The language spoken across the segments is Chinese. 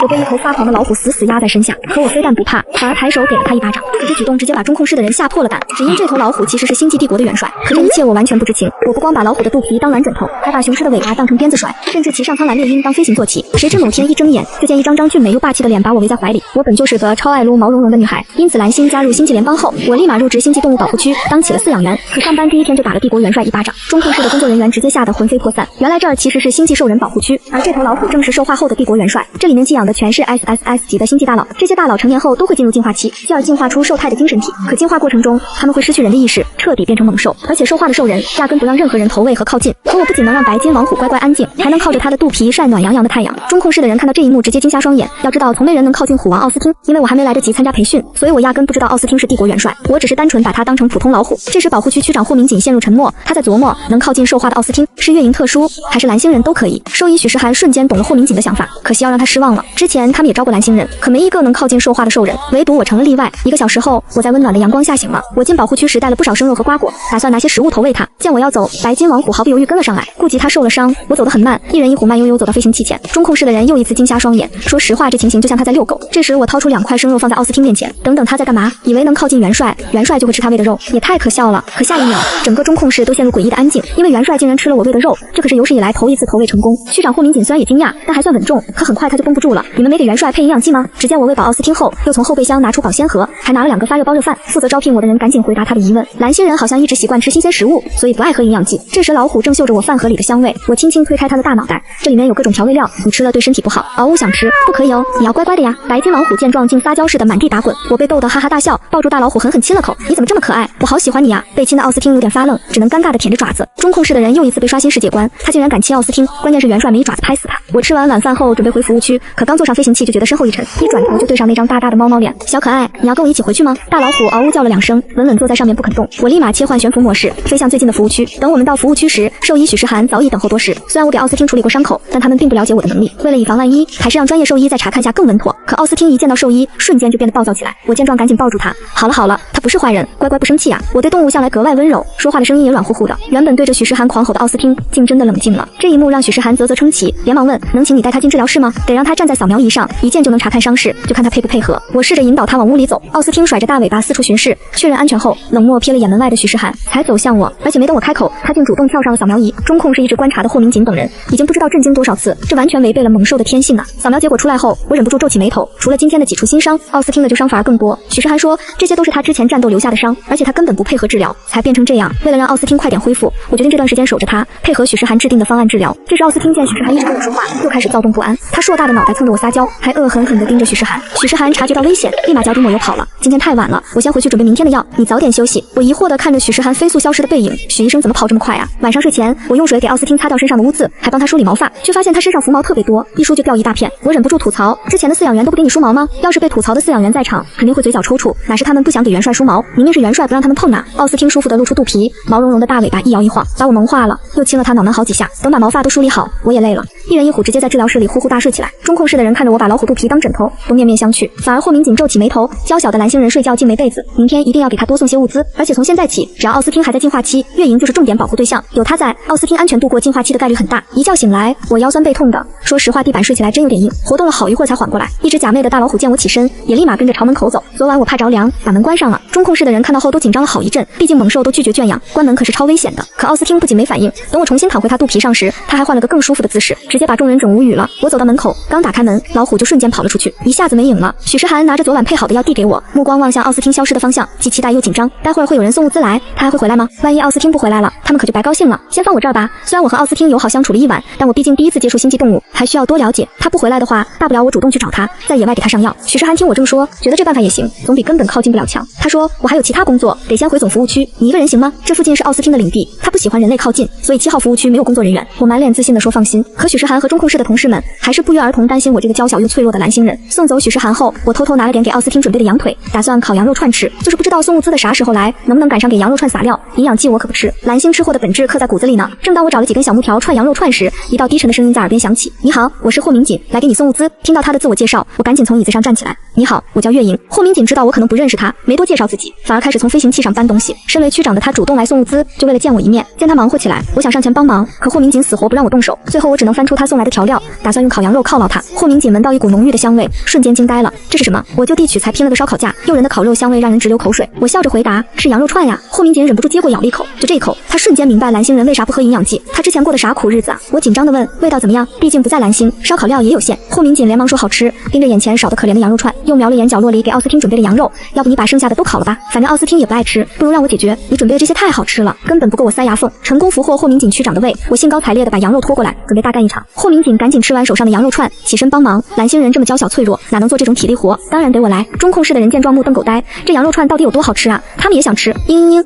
我被一头发狂的老虎死死压在身下，可我非但不怕，反而抬手给了他一巴掌。这举动直接把中控室的人吓破了胆，只因这头老虎其实是星际帝国的元帅。可这一切我完全不知情，我不光把老虎的肚皮当软枕头，还把雄狮的尾巴当成鞭子甩，甚至骑上苍蓝猎鹰当飞行坐骑。谁知某天一睁眼，就见一张张俊美又霸气的脸把我围在怀里。我本就是个超爱撸毛茸茸的女孩，因此蓝星加入星际联邦后，我立马入职星际动物保护区，当起了饲养员。可上班第一天就打了帝国元帅一巴掌，中控室的工作人员直接吓得魂飞魄散。原来这儿其实是星际兽人保护区，而这头老虎正是兽化后的帝国元帅。这里面寄养的全是 SSS 级的星际大佬，这些大佬成年后都会进入进化期，继而进化出兽态的精神体。可进化过程中，他们会失去人的意识，彻底变成猛兽，而且兽化的兽人压根不让任何人投喂和靠近。可我不仅能让白金王虎乖乖安静，还能靠着他的肚皮晒暖洋洋的太阳。中控室的人看到这一幕直接惊瞎双眼。要知道，从没人能靠近虎王奥斯汀，因为我还没来得及参加培训，所以我压根不知道奥斯汀是帝国元帅。我只是单纯把他当成普通老虎。这时保护区区长霍明锦陷入沉默，他在琢磨能靠近兽化的奥斯汀是月营特殊，还是蓝星人都可以。兽医许世涵瞬间懂了霍明锦的想法，可惜要让他失望了。之前他们也招过蓝星人，可没一个能靠近兽化的兽人，唯独我成了例外。1个小时后，我在温暖的阳光下醒了。我进保护区时带了不少生肉和瓜果，打算拿些食物投喂他。见我要走，白金王虎毫不犹豫跟了上来。顾及他受了伤，我走得很慢，一人一虎慢悠悠走到飞行器前。中控室的人又一次惊瞎双眼，说实话，这情形就像他在遛狗。这时我掏出2块生肉放在奥斯汀面前，等等他在干嘛？以为能靠近元帅，元帅就会吃他喂的肉，也太可笑了。可下一秒，整个中控室都陷入诡异的安静，因为元帅竟然吃了我喂的肉，这可是有史以来头一次投喂成功。区长霍明锦虽然也惊讶，但还算稳重，可很快他就绷不住了。你们没给元帅配营养剂吗？只见我喂饱奥斯汀后，又从后备箱拿出保鲜盒，还拿了2个发热包热饭。负责招聘我的人赶紧回答他的疑问。蓝星人好像一直习惯吃新鲜食物，所以不爱喝营养剂。这时老虎正嗅着我饭盒里的香味，我轻轻推开他的大脑袋，这里面有各种调味料，你吃了对身体不好。嗷呜想吃，不可以哦，你要乖乖的呀。白金王虎见状竟撒娇似的满地打滚，我被逗得哈哈大笑，抱住大老虎狠狠亲了口。你怎么这么可爱？我好喜欢你呀。被亲的奥斯汀有点发愣，只能尴尬的舔着爪子。中控室的人又一次被刷新世界观，他竟然敢亲奥斯汀，关键是元帅没一爪子拍死他。我吃完晚饭后准备回服务区，可刚坐上飞行器就觉得身后一沉，一转头就对上那张大大的猫猫脸。小可爱，你要跟我一起回去吗？大老虎嗷呜叫了2声，稳稳坐在上面不肯动。我立马切换悬浮模式，飞向最近的服务区。等我们到服务区时，兽医许世涵早已等候多时。虽然我给奥斯汀处理过伤口，但他们并不了解我的能力，为了以防万一，还是让专业兽医再查看下更稳妥。可奥斯汀一见到兽医，瞬间就变得暴躁起来。我见状赶紧抱住他。好了好了，他不是坏人，乖乖不生气啊。我对动物向来格外温柔，说话的声音也软乎乎的。原本对着许世涵狂吼的奥斯汀，竟真的冷静了。这一幕让许世涵啧啧称奇，连忙问：能请你带他进治疗室吗？得让他站在扫描仪上，一键就能查看伤势，就看他配不配合。我试着引导他往屋里走，奥斯汀甩着大尾巴四处巡视，确认安全后，冷漠瞥了眼门外的许世涵，才走向我。而且没等我开口，他竟主动跳上了扫描仪。中控是一直观察的霍明锦等人，已经不知道震惊多少次，这完全违背了猛兽的天性啊！扫描结果出来后，我忍不住皱起眉头。除了今天的几处新伤，奥斯汀的旧伤反而更多。许世涵说，这些都是他之前战斗留下的伤，而且他根本不配合治疗，才变成这样。为了让奥斯汀快点恢复，我决定这段时间守着他，配合许世涵制定的方案治疗。这时奥斯汀见许世涵一直跟我说话，又开始躁动不安，他硕大的脑袋蹭着我撒娇，还恶狠狠地盯着许世涵。许世涵察觉到危险，立马脚底抹油跑了。今天太晚了，我先回去准备明天的药，你早点休息。我疑惑地看着许世涵飞速消失的背影，许医生怎么跑这么快啊？晚上睡前，我用水给奥斯汀擦掉身上的污渍，还帮他梳理毛发，却发现他身上浮毛特别多，一梳就掉一大片。我忍不住吐槽，之前的饲养员都不给你梳毛吗？要是被吐槽的饲养员在场，肯定会嘴角抽搐。哪是他们不想给元帅梳毛，明明是元帅不让他们碰呢。奥斯汀舒服地露出肚皮，毛茸茸的大尾巴一摇一晃，把我萌化了，又亲了他脑门好几下。等把毛发都梳理好，我也累了，一人一虎直接在治疗室里呼呼大睡起来。中控室的人看着我把老虎肚皮当枕头，都面面相觑，反而霍明锦皱起眉头，娇小的蓝星人睡觉竟没被子，明天一定要给他多送些物资。而且从现在起，只要奥斯汀还在进化期，月营就是重点保护对象，有他在，奥斯汀安全度过进化期的概率很大。一觉醒来，我腰酸背痛的，说实话地板睡起来真有点硬，活动了好一会儿才缓过来。一只假寐的大老虎见我起身，也立马跟着朝门口走。昨晚我怕着凉，把门关上了。中控室的人看到后都紧张了好一阵，毕竟猛兽都拒绝圈养，关门可是超危险的。可奥斯汀不仅没反应，等我重新躺回他肚皮上时，他还换了个更舒服的姿势，直接把众人整无语了。我走到门口，刚打开门，老虎就瞬间跑了出去，一下子没影了。许世涵拿着昨晚配好的药递给我，目光望向奥斯汀消失的方向，既期待又紧张。待会儿会有人送物资来，他还会回来吗？万一奥斯汀不回来了，他们可就白高兴了。先放我这儿吧，虽然我和奥斯汀友好相处了一晚，但我毕竟第一次接触星际动物，还需要多了解。他不回来的话，大不了我主动去找他，在野外给他上药。许世涵听我这么说，觉得这办法也行，总比根本靠近不了强。他说我还有其他工作，得先回总服务区，你一个人行吗？这附近是奥斯汀的领地，他不喜欢人类靠近，所以7号服务区没有工作人员。我满脸自信地说放心。可许世涵和中控室的同事们还是不约而同担心我这个娇小又脆弱的蓝星人。送走许世涵后，我偷偷拿了点给奥斯汀准备的羊腿，打算烤羊肉串吃，就是不知道送物资的啥时候来，能不能赶上给羊肉串撒料。营养剂我可不吃，蓝星吃货的本质刻在骨子里呢。正当我找了几根小木条串羊肉串时，一道低沉的声音在耳边响起：你好，我是霍明锦，来给你送物资。听到他的自我介绍，我赶紧从椅子上站起来。你好，我叫月莹。霍明锦知道我可能不认识他，没多介绍自己，反而开始从飞行器上搬东西。身为区长的他主动来送物资，就为了见我一面。见他忙活起来，我想上前帮忙，可霍明锦死活不让我动手，最后我只能翻出他送来的调料，打算用烤羊肉犒劳他。霍霍明锦闻到一股浓郁的香味，瞬间惊呆了。这是什么？我就地取材拼了个烧烤架，诱人的烤肉香味让人直流口水。我笑着回答：是羊肉串呀。霍明锦忍不住接过咬了一口，就这一口，他瞬间明白蓝星人为啥不喝营养剂，他之前过的啥苦日子啊！我紧张地问：味道怎么样？毕竟不在蓝星，烧烤料也有限。霍明锦连忙说好吃，盯着眼前少得可怜的羊肉串，又瞄了眼角落里给奥斯汀准备的羊肉，要不你把剩下的都烤了吧，反正奥斯汀也不爱吃，不如让我解决。你准备的这些太好吃了，根本不够我塞牙缝。成功俘获霍明锦区长的胃，我兴高采烈地把羊肉拖过来，准备大干一场。霍明锦赶紧吃完手上的羊肉串，起身帮忙。蓝星人这么娇小脆弱，哪能做这种体力活？当然得我来。中控室的人见状目瞪狗呆，这羊肉串到底有多好吃啊？他们也想吃。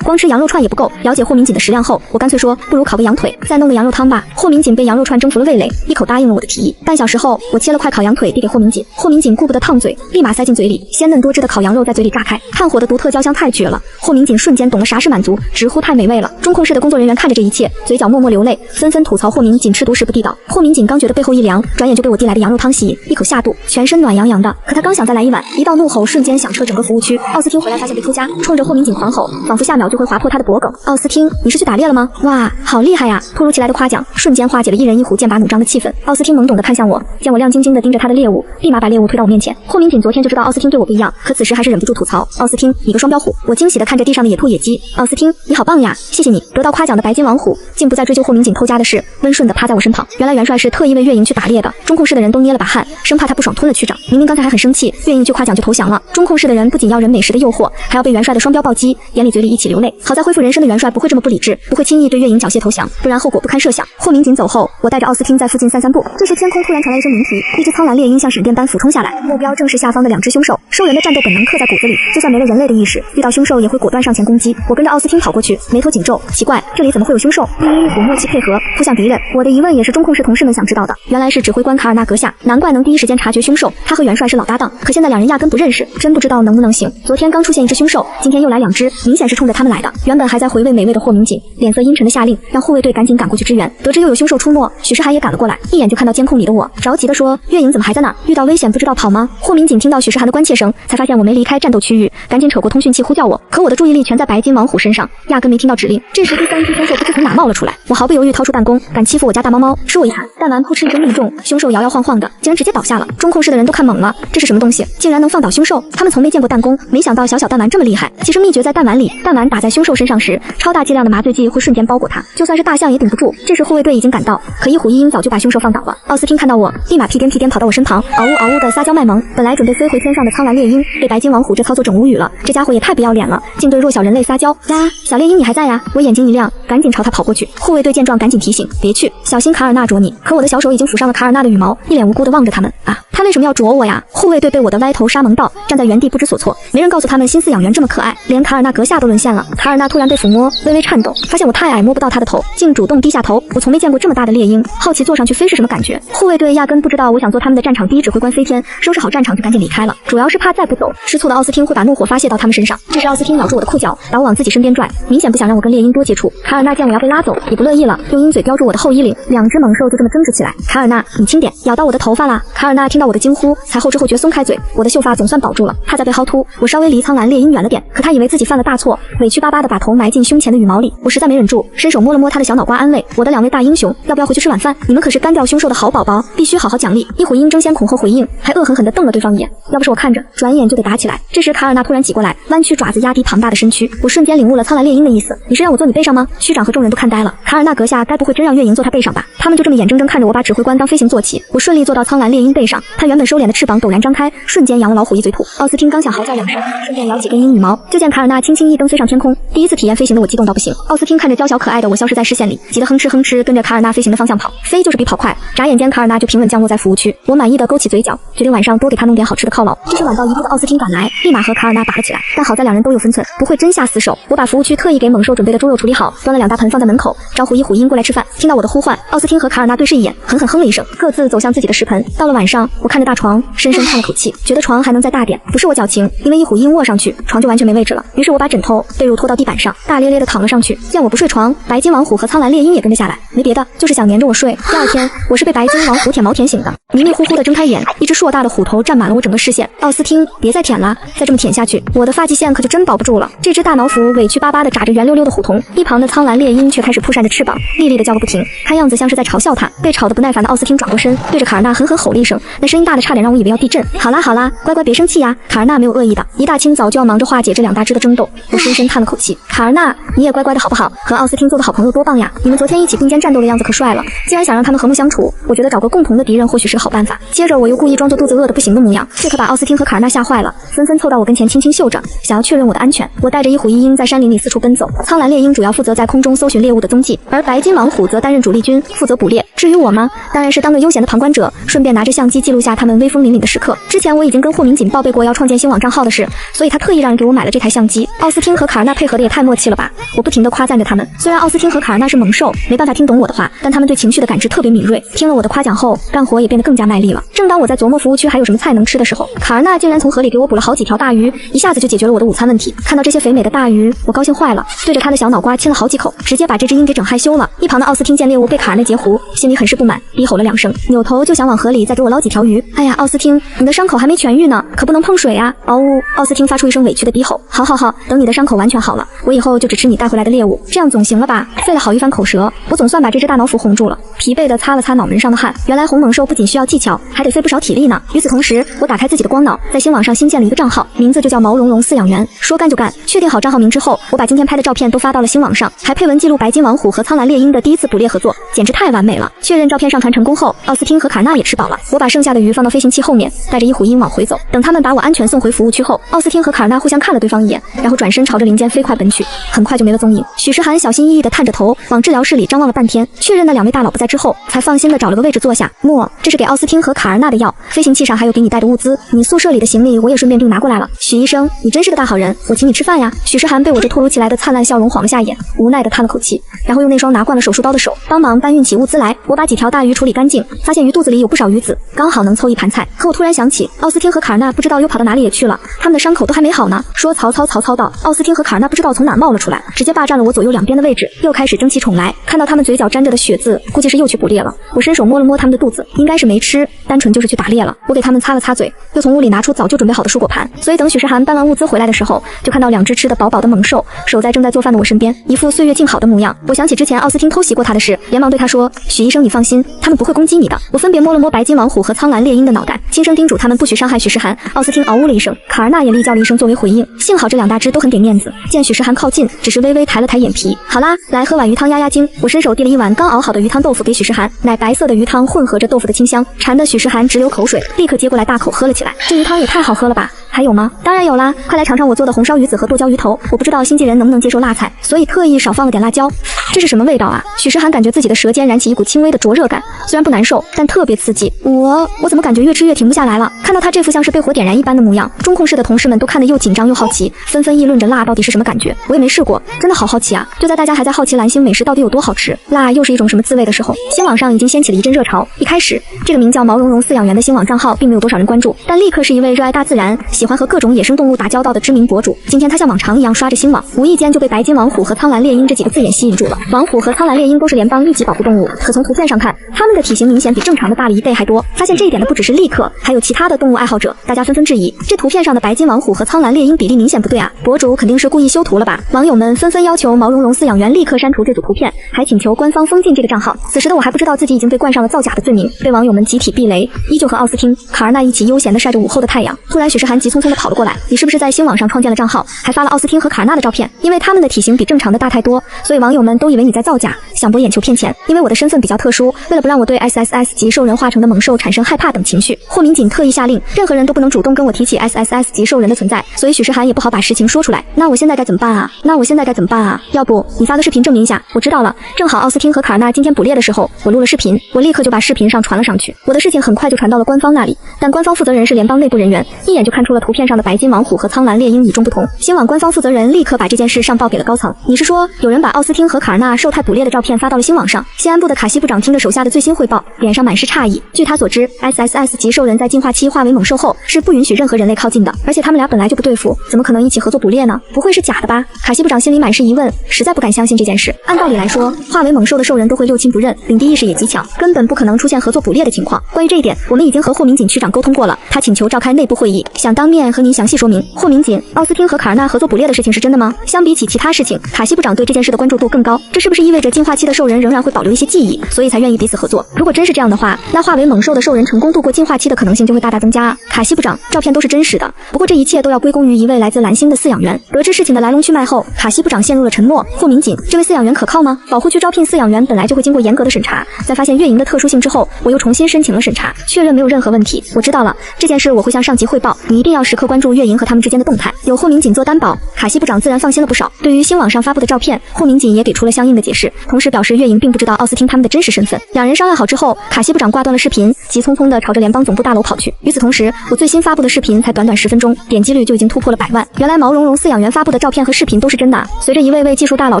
光吃羊肉串也不够。了解霍明锦的食量后，我干脆说，不如烤个羊腿，再弄个羊肉汤吧。霍明锦被羊肉串征服了味蕾，一口答应了我的提议。半小时后，我切了块烤羊腿递给霍明锦，霍明锦顾不得烫嘴，立马塞进嘴里，鲜嫩多汁的烤羊肉在嘴里炸开，炭火的独特焦香太绝了。霍明锦瞬间懂了啥是满足，直呼太美味了。中控室的工作人员看着这一切，嘴角默默流泪，纷纷吐槽霍明锦吃独食不地道。霍明锦刚觉得背后一凉，转眼就被我递来的羊肉汤吸引，一口下肚，全身暖洋洋的。可他刚想再来一碗，一道怒吼瞬间响彻整个服务区。奥斯汀回来发现被偷家，冲着霍明锦狂吼，仿佛下秒就会划破他的脖颈。奥斯汀，你是去打猎了吗？哇，好厉害呀！突如其来的夸奖瞬间化解了一人一虎剑拔弩张的气氛。奥斯汀懵懂地看向我，见我亮晶晶地盯着他的猎物，立马把猎物推到我面前。霍明锦昨天就知道奥斯汀对我不一样，可此时还是忍不住吐槽：奥斯汀，你个双标虎！我惊喜地看着地上的野兔野鸡，奥斯汀，你好棒呀，谢谢你！得到夸奖的白金王虎竟不再追究霍明锦偷家的事，温顺地趴在我身旁。原来元帅是特意为月营去打猎的。中控室的人都捏了把汗，生怕他不爽吞了区长。明明刚才还很生气，月营一句夸奖就投降了。中控室的人不仅要人美食的诱惑，还要被元帅的双标暴击，眼里嘴里一起流泪。好在恢复人生的元帅不会这么不理智，不会轻易对月营缴械投降，不然后果不堪设想。霍明锦走后，我带着奥斯汀在附近散散步。这时天空突然传来一声鸣啼，一只苍蓝猎鹰像闪电般俯冲下来，目标正是下方的两只凶兽。兽人的战斗本能刻在骨子里，就算没了人类的意识，遇到凶兽也会果断上前攻击。我跟着奥斯汀跑过去，眉头紧皱，奇怪，这里怎么会有凶兽？猎鹰一股默契配合，扑向敌人。我的疑问也是中控室同事们想知道的，原来是指挥官卡尔纳阁下，难怪能第一时间察觉凶兽，他和元帅是老搭档，可现在两人压根不认识，真不知道能不能行。昨天刚出现一只凶兽，今天又来两只，明显是冲着他们来的。原本还在回味美味的霍明锦，脸色阴沉的下令让护卫队赶紧赶过去支援。得知又有凶兽出没，许世海也赶了过来，一眼就看到监控里的我，着急地说：月影怎么还在那儿？遇到危险不知道跑吗？霍明锦听到许世涵的关切声，才发现我没离开战斗区域，赶紧扯过通讯器呼叫我，可我的注意力全在白金王虎身上，压根没听到指令。这时第三只凶兽不知从哪冒了出来，我毫不犹豫掏出弹弓，敢欺负我家大猫猫，吃我一弹，弹丸扑哧一声命中，凶兽摇摇晃晃的，竟然直接倒下了。中控室的人都看懵了，这是什么东西，竟然能放倒凶兽？他们从没见过弹弓，没想到小弹丸这么厉害。其实秘诀在弹丸里，弹丸打在凶兽身上时，超大剂量的麻醉剂会瞬间包裹它，就算是大象也顶不住。这时护卫队已经赶到，可一虎一鹰早就把凶兽放倒了。奥斯汀看到我，立马屁颠跑到我身旁，嗷呜嗷呜的撒娇卖萌。本来准备飞回天上的苍蓝猎鹰，被白金王虎这操作整无语了，这家伙也太不要脸了，竟对弱小人类撒娇呀！小猎鹰你还在呀？我眼睛一亮，赶紧朝他跑过去。护卫队见状赶紧提醒，别去，小心卡尔纳啄你。可我的小手已经抚上了卡尔纳的羽毛，一脸无辜的望着他们啊，他为什么要啄我呀？护卫队被我的歪头杀萌到，站在原地不知所措，没人告诉他们新饲养员这么可爱，连卡尔纳阁下都沦陷了。卡尔纳突然被抚摸，微微颤抖，发现我太矮摸不到他的头，竟主动低下头。我从没见过这么大的猎鹰，好奇坐上去飞是什么感觉。护卫队压根不知道我想做他们的战场第一指挥官飞天，收拾好战场就赶紧离开了，主要是怕再不走，吃醋的奥斯汀会把怒火发泄到他们身上。这时奥斯汀咬住我的裤脚，把我往自己身边拽，明显不想让我跟猎鹰多接触。卡尔纳见我要被拉走，也不乐意了，用鹰嘴叼住我的后衣领，两只猛兽就这么争执起来。卡尔纳，你轻点，咬到我的头发啦！卡尔纳听到我的惊呼，才后知后觉松开嘴，我的秀发总算保住了，他在被薅秃。我稍微离苍蓝猎鹰远了点，可他以为自己犯了大错，委屈巴巴的把头埋进胸前的羽毛里。我实在没忍住，伸手摸了摸他的小脑瓜，安慰我的两位大英雄，要不要回去吃晚饭？你们可是干掉凶兽的好宝宝，必须好好奖励。一虎鹰争先恐后回应，还恶狠狠地瞪了对方一眼。要不是我看着，转眼就得打起来。这时卡尔纳突然挤过来，弯曲爪子压低庞大的身躯，我瞬间领悟了苍蓝猎鹰的意思，你是让我坐你背上吗？区长和众人都看呆了，卡尔纳阁下该不会真让月营坐他背上吧？他们就这么眼睁睁看着我把指挥官当飞行坐骑，我顺利坐到苍蓝猎鹰背上，他原本收敛的翅膀陡然张开，瞬间扬了老虎一嘴土。奥斯汀刚想嚎叫两声，顺便摇几根鹰羽毛，就见卡尔纳轻轻一蹬飞上天空。第一次体验飞行的我激动到不行。奥斯汀看着娇小可爱的我消失在视线里，急得哼哧哼哧跟着卡尔纳飞行的方向跑，飞就是比跑快。眨眼间卡尔纳就平稳降落在服务区，我满意的勾起嘴角，决定晚上多给他弄点好吃的犒劳。这时晚到一步的奥斯汀赶来，立马和卡尔纳打了起来，但好在两人都有分寸，不会真下死手。我把服务区特意给猛兽准备的猪肉处理好，端了两大盆放在门口，招呼一虎鹰过来吃饭。听到我的呼唤，奥斯汀和卡尔纳对视一眼，狠狠哼了一声，各自走向自己的食盆。到了晚上，我看着大床，深深叹了口气，觉得床还能再大点。不是我矫情，因为一虎鹰卧上去，床就完全没位置了。于是我把枕头、被褥拖到地板上，大咧咧的躺了上去。见我不睡床，白金王虎和苍蓝猎鹰也跟着下来，没别的，就是想黏着我睡。第二天，我是被白金王虎舔毛舔醒的，迷迷糊糊的睁开眼，一只硕大的虎头占满了我整个视线。奥斯汀，别再舔了，再这么舔下去，我的发际线可就真保不住了。这只大脑斧委屈巴巴的眨着圆溜溜的虎瞳，一旁的苍蓝猎鹰却开始扑扇着翅膀，厉厉的叫个不停，看样子像是在嘲笑他。被吵得不耐烦的奥斯汀转过身，对着卡尔纳哼狠狠吼了一声，那声音大的差点让我以为要地震。好啦好啦，乖乖别生气呀。卡尔纳没有恶意的，一大清早就要忙着化解这两大只的争斗。我深深叹了口气，卡尔纳，你也乖乖的好不好？和奥斯汀做个好朋友多棒呀！你们昨天一起并肩战斗的样子可帅了。既然想让他们和睦相处，我觉得找个共同的敌人或许是个好办法。接着我又故意装作肚子饿的不行的模样，这可把奥斯汀和卡尔纳吓坏了，纷纷凑到我跟前轻轻嗅着，想要确认我的安全。我带着一虎一鹰在山林里四处奔走，苍蓝猎鹰主要负责在空中搜寻猎物的踪迹，而白金王虎则担任主力军，负责捕猎。至于我吗？当然是当个悠闲的旁观者，顺便拿着相机记录下他们威风凛凛的时刻。之前我已经跟霍明锦报备过要创建新网账号的事，所以他特意让人给我买了这台相机。奥斯汀和卡尔纳配合的也太默契了吧！我不停地夸赞着他们。虽然奥斯汀和卡尔纳是猛兽，没办法听懂我的话，但他们对情绪的感知特别敏锐。听了我的夸奖后，干活也变得更加卖力了。正当我在琢磨服务区还有什么菜能吃的时候，卡尔纳竟然从河里给我捕了好几条大鱼，一下子就解决了我的午餐问题。看到这些肥美的大鱼，我高兴坏了，对着他的小脑瓜亲了好几口，直接把这只鹰给整害羞了。一旁的奥斯汀见猎物被卡尔纳截胡，心里很是不满，低吼了2声，扭头就想往河里再给我捞几条鱼。哎呀，奥斯汀，你的伤口还没痊愈呢，可不能碰水啊！嗷呜！奥斯汀发出一声委屈的低吼。好好好，等你的伤口完全好了，我以后就只吃你带回来的猎物，这样总行了吧？费了好一番口舌，我总算把这只大脑斧哄住了，疲惫地擦了擦脑门上的汗。原来红猛兽不仅需要技巧，还得费不少体力呢。与此同时，我打开自己的光脑，在新网上新建了一个账号，名字就叫毛茸茸饲养员。说干就干，确定好账号名之后，我把今天拍的照片都发到了新网上，还配文记录白金王虎和苍蓝猎鹰的第一次捕猎合作，简直太完美了。确认照片上传成功后，奥斯汀和卡纳也吃饱了，我把剩下的鱼放到飞行器后面，带着一虎鹰往回走。等他们把我安全送回服务区后，奥斯汀和卡纳互相看了对方一眼，然后转身朝着林间飞快奔去，很快就没了踪影。许时涵小心翼翼地探着头往治疗室里张望了半天，确认那2位大佬不在之后，才放心地找了个位置坐下。莫，这是给奥斯汀和卡尔纳的药，飞行器上还有给你带的物资，你宿舍里的行李我也顺便并拿过来了。许医生，你真是个大好人，我请你吃饭呀。许时涵被我这突如其来的灿烂笑容晃了下眼，无奈地叹了口气，然后用那双拿惯了手术刀的手帮忙搬运起物资来。我把几条大鱼处理干净，发现鱼肚子里有不少鱼籽，刚好能凑一盘菜。可我突然想起，奥斯汀和卡尔纳不知道又跑到哪里也去了，他们的伤口都还没好呢。说曹操道，奥斯汀和卡尔纳不知道从哪冒了出来，直接霸占了我左右两边的位置，又开始争起宠来。看到他们嘴角沾着的血渍，估计是又去捕猎了。我伸手摸了摸他们的肚子，应该是没吃，单纯就是去打猎了。我给他们擦了擦嘴，又从屋里拿出早就准备好的蔬果盘，所以等许时涵搬完物资回来的时候，就看到2只吃得饱饱的猛兽守在正在做饭的我身边，一副岁月静好的模样。我想起之前奥斯汀偷袭过他的事，连忙对他说：“许医生，你放心，他们不会攻击你的。”我分别摸了摸白金王虎和苍蓝猎鹰的脑袋，轻声叮嘱他们不许伤害许时涵。奥斯汀嗷呜了一声，卡尔纳也厉叫了一声作为回应。幸好这2大只都很给面子，见许时涵靠近，只是微微抬了抬眼皮。好啦，来喝碗鱼汤压压惊。我伸手递了一碗刚熬好的鱼汤豆腐给许时涵，奶白色的鱼汤混合着豆腐的清香，馋得许时涵直流口水，立刻接过来大口喝了起来。这鱼汤也太好喝了吧！还有吗？当然有啦，快来尝尝我做的红烧鱼子和剁椒鱼头。我不知道新际人能不能接受辣菜，所以特意少放了点辣椒。这是什么味道啊？许时涵感觉自己的舌尖燃起一股轻微的灼热感，虽然不难受，但特别刺激。我怎么感觉越吃越停不下来了？看到他这副像是被火点燃一般的模样，中控室的同事们都看得又紧张又好奇，纷纷议论着辣到底是什么感觉。我也没试过，真的好好奇啊！就在大家还在好奇蓝星美食到底有多好吃，辣又是一种什么滋味的时候，新网上已经掀起了一阵热潮。一开始，这个名叫毛茸茸饲养员的新网账号并没有多少人关注，但立刻是一位热爱大自然、喜欢和各种野生动物打交道的知名博主。今天他像往常一样刷着新网，无意间就被白金王虎和苍蓝猎鹰这几个字眼吸引住了。王虎和苍蓝猎鹰都是联邦一级保护动物，可从图片上看，它们的体型明显比正常的大了1倍还多。发现这一点的不只是立刻，还有其他的动物爱好者，大家纷纷质疑，这图片上的白金王虎和苍蓝猎鹰比例明显不对啊，博主肯定是故意修图了吧？网友们纷纷要求毛茸茸饲养员立刻删除这组图片，还请求官方封禁这个账号。此时的我还不知道自己已经被冠上了造假的罪名，被网友们集体避雷。依旧和奥斯汀、卡尔纳一起悠闲地晒着午后的太阳。突然许时涵急匆匆地跑了过来，你是不是在新网上创建了账号，还发了奥斯汀和卡尔纳的照片？因为他们的体型比正常的大太多，所以网友们都以为你在造假，想博眼球骗钱。因为我的身份比较特殊，为了不让我对 SSS 级兽人化成的猛兽产生害怕等情绪，霍明锦特意下令，任何人都不能主动跟我提起 SSS 级兽人的存在，所以许时涵也不好把实情说出来。那我现在该怎么办啊？要不你发个视频证明一下？我知道了，正好奥斯汀和卡尔纳今天捕猎的时候，我录了视频，我立刻就把视频上传了上去。我的事情很快就传到了官方那里，但官方负责人是联邦内部人员，一眼就看出了图片上的白金王虎和苍蓝猎鹰与众不同。新网官方负责人立刻把这件事上报给了高层。你是说有人把奥斯汀和卡尔纳受态捕猎的照片发到了新网上？西安部的卡西部长听着手下的最新汇报，脸上满是诧异。据他所知 ，SSS 级兽人在进化期化为猛兽后是不允许任何人类靠近的，而且他们俩本来就不对付，怎么可能一起合作捕猎呢？不会是假的吧？卡西部长心里满是疑问，实在不敢相信这件事。按道理来说，化为猛兽的兽人都会六亲不认，领地意识也极强，根本不可能出现合作捕猎的情况。关于这一点，我们已经和霍明锦区长沟通过了，他请求召开内部会议，想当面和您详细说明。霍明锦，奥斯汀和卡尔纳合作捕猎的事情是真的吗？相比起其他事情，卡西部长对这件事的关注度更高。这是不是意味着进化期的兽人仍然会保留一些记忆，所以才愿意彼此合作？如果真是这样的话，那化为猛兽的兽人成功度过进化期的可能性就会大大增加啊！卡西部长，照片都是真实的，不过这一切都要归功于一位来自蓝星的饲养员。得知事情的来龙去脉后，卡西部长陷入了沉默。霍明锦，这位饲养员可靠吗？保护区招聘饲养员本来就会经过严格的审查，在发现月营的特殊性之后，我又重新申请了审查，确认没有任何问题。我知道了，这件事我会向上级汇报，你一定要时刻关注月营和他们之间的动态。有霍明锦做担保，卡西部长自然放心了不少。对于星网上发布的照片，霍明锦也给出了相应的解释，同时表示月营并不知道奥斯汀他们的真实身份。两人商量好之后，卡西部长挂断了视频，急匆匆地朝着联邦总部大楼跑去。与此同时，我最新发布的视频才短短10分钟，点击率就已经突破了100万。原来毛茸茸饲养员发布的照片和视频都是真的啊！随着一位位技术大佬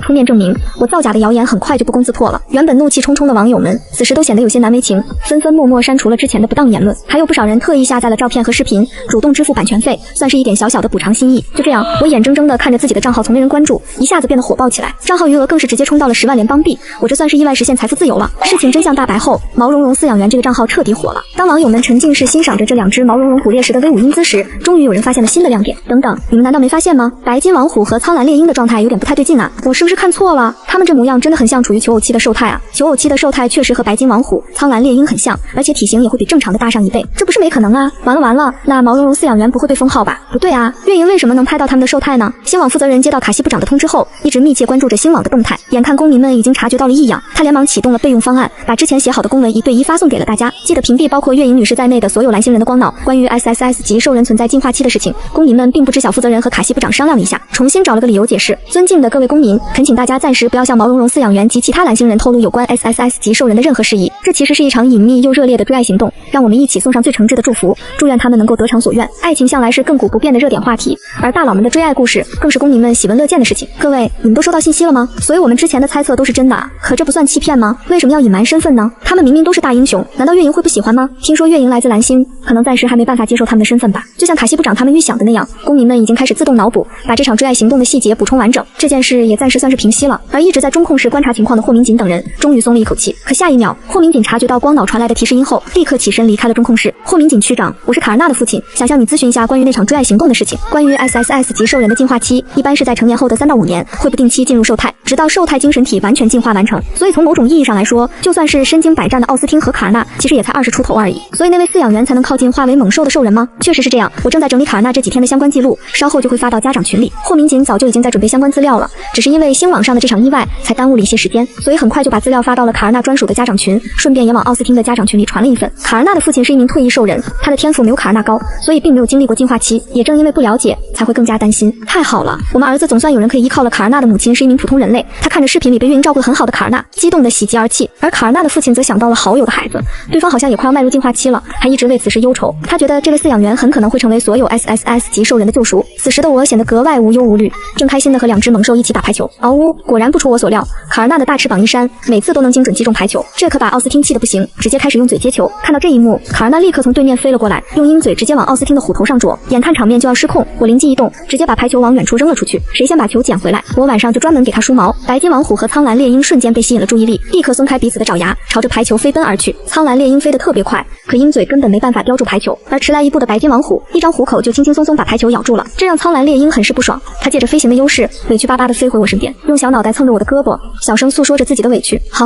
出面证明，我造假的谣言很快就不攻自破了。原本怒气冲冲的网友们，此时都显得有些难为情，纷纷默默删除了之前的不当言论。还有不少人特意下载了照片和视频，主动支付版权费，算是一点小小的补偿心意。就这样，我眼睁睁地看着自己的账号从没人关注，一下子变得火爆起来，账号余额更是直接冲到了10万联邦币。我这算是意外实现财富自由了。事情真相大白后，毛茸茸饲养员这个账号彻底火了。当网友们沉浸式欣赏着这2只毛茸茸捕猎时的威武英姿时，终于有人发现了新的亮点。等等，你们难道没发现吗？白金王虎和苍蓝猎鹰的状态有点不太对劲啊！我是不是看错了？他们这模样真的很像处于求偶期的兽态啊！求偶期的兽态确实和白金王虎、苍蓝猎鹰很像，而且体型也会比正常的大上1倍，这不是没可能啊！完了，那毛茸茸饲养员不会被封号吧？不对啊，月营为什么能拍到他们的兽态呢？星网负责人接到卡西部长的通知后，一直密切关注着星网的动态，眼看公民们已经察觉到了异样，他连忙启动了备用方案，把之前写好的公文1对1发送给了大家，记得屏蔽包括月营女士在内的所有蓝星人的光脑。关于 SSS 级兽人存在进化期的事情，公民们并不知晓，负责人和卡西部长商量了一下，重新找了个理由解释。尊敬的各位公民，恳请大家暂时不要向毛茸茸饲养员及其他蓝星人透露有关 SSS 级兽人的任何事宜，这其实是一场隐秘又热烈的追爱行动，让我们一起送上最诚挚的祝福，祝愿他们能够得偿所愿。爱情向来是亘古不变的热点话题，而大佬们的追爱故事更是公民们喜闻乐见的事情。各位，你们都收到信息了吗？所以我们之前的猜测都是真的啊，可这不算欺骗吗？为什么要隐瞒身份呢？他们明明都是大英雄，难道月营会不喜欢吗？听说月营来自蓝星，可能暂时还没办法接受他们的身份吧。就像卡西部长他们预想的那样，公民们已经开始自动脑补，把这场追爱行动的细节补充完整，这件事也暂时算是平息了。而一直在中控室观察情况的霍明锦等人终于松了一口气。可下一秒，霍明锦察觉到光脑传来的提示音后，立刻起身离开了中控室。霍明锦区长，我是卡尔纳的父亲，想向你咨询一下关于那场追爱行动的事情。关于 SSS 级兽人的进化期，一般是在成年后的3到5年，会不定期进入兽态，直到兽态精神体完全进化完成。所以从某种意义上来说，就算是身经百战的奥斯汀和卡尔纳，其实也才20出头而已。所以那位饲养员才能靠近化为猛兽的兽人吗？确实是这样，我正在整理卡尔纳这几天的相关记录，稍后就会发到家长群里。霍明锦早就已经在准备相关资料了，只是因为星网上的这场意外才耽误了一些时间，所以很快就把资料发到了卡尔纳专属的家长群，顺便也往奥斯汀的家长群里传了一份。卡尔纳的父亲是一名退役兽人，他的天赋没有卡尔纳高，所以并没有经历过进化期，也正因为不了解，才会更加担心。太好了，我们儿子总算有人可以依靠了。卡尔纳的母亲是一名普通人类，他看着视频里被月营照顾得很好的卡尔纳，激动的喜极而泣。而卡尔纳的父亲则想到了好友的孩子，对方好像也快要迈入进化期了，还一直为此事忧愁。他觉得这位饲养员很可能会成为所有 SSS 级兽人的救赎。此时的我显得格外无忧无虑，正开心的和2只猛兽一起打排球。嗷呜，果然不出我所料，卡尔纳的大翅膀一扇，每次都能精准击中排球，这可把奥斯汀气得不行，直接开始用嘴接球。看到这一幕，卡尔纳立刻从对面飞了过来，用鹰嘴直接往奥斯汀的虎头上啄，眼看场面就要失控，我灵机一动，直接把排球往远处扔了出去，谁先把球捡回来，我晚上就专门给他梳毛。白金王虎和苍蓝猎鹰瞬间被吸引了注意力，立刻松开彼此的爪牙，朝着排球飞奔而去。苍蓝猎鹰飞得特别快，可鹰嘴根本没办法叼住排球，而迟来一步的白金王虎一张虎口就轻轻松松把排球咬住了，这让苍蓝猎鹰很是不爽。他借着飞行的优势，委屈巴巴地飞回我身边，用小脑袋蹭着我的胳膊，小声诉说着自己的委屈。好，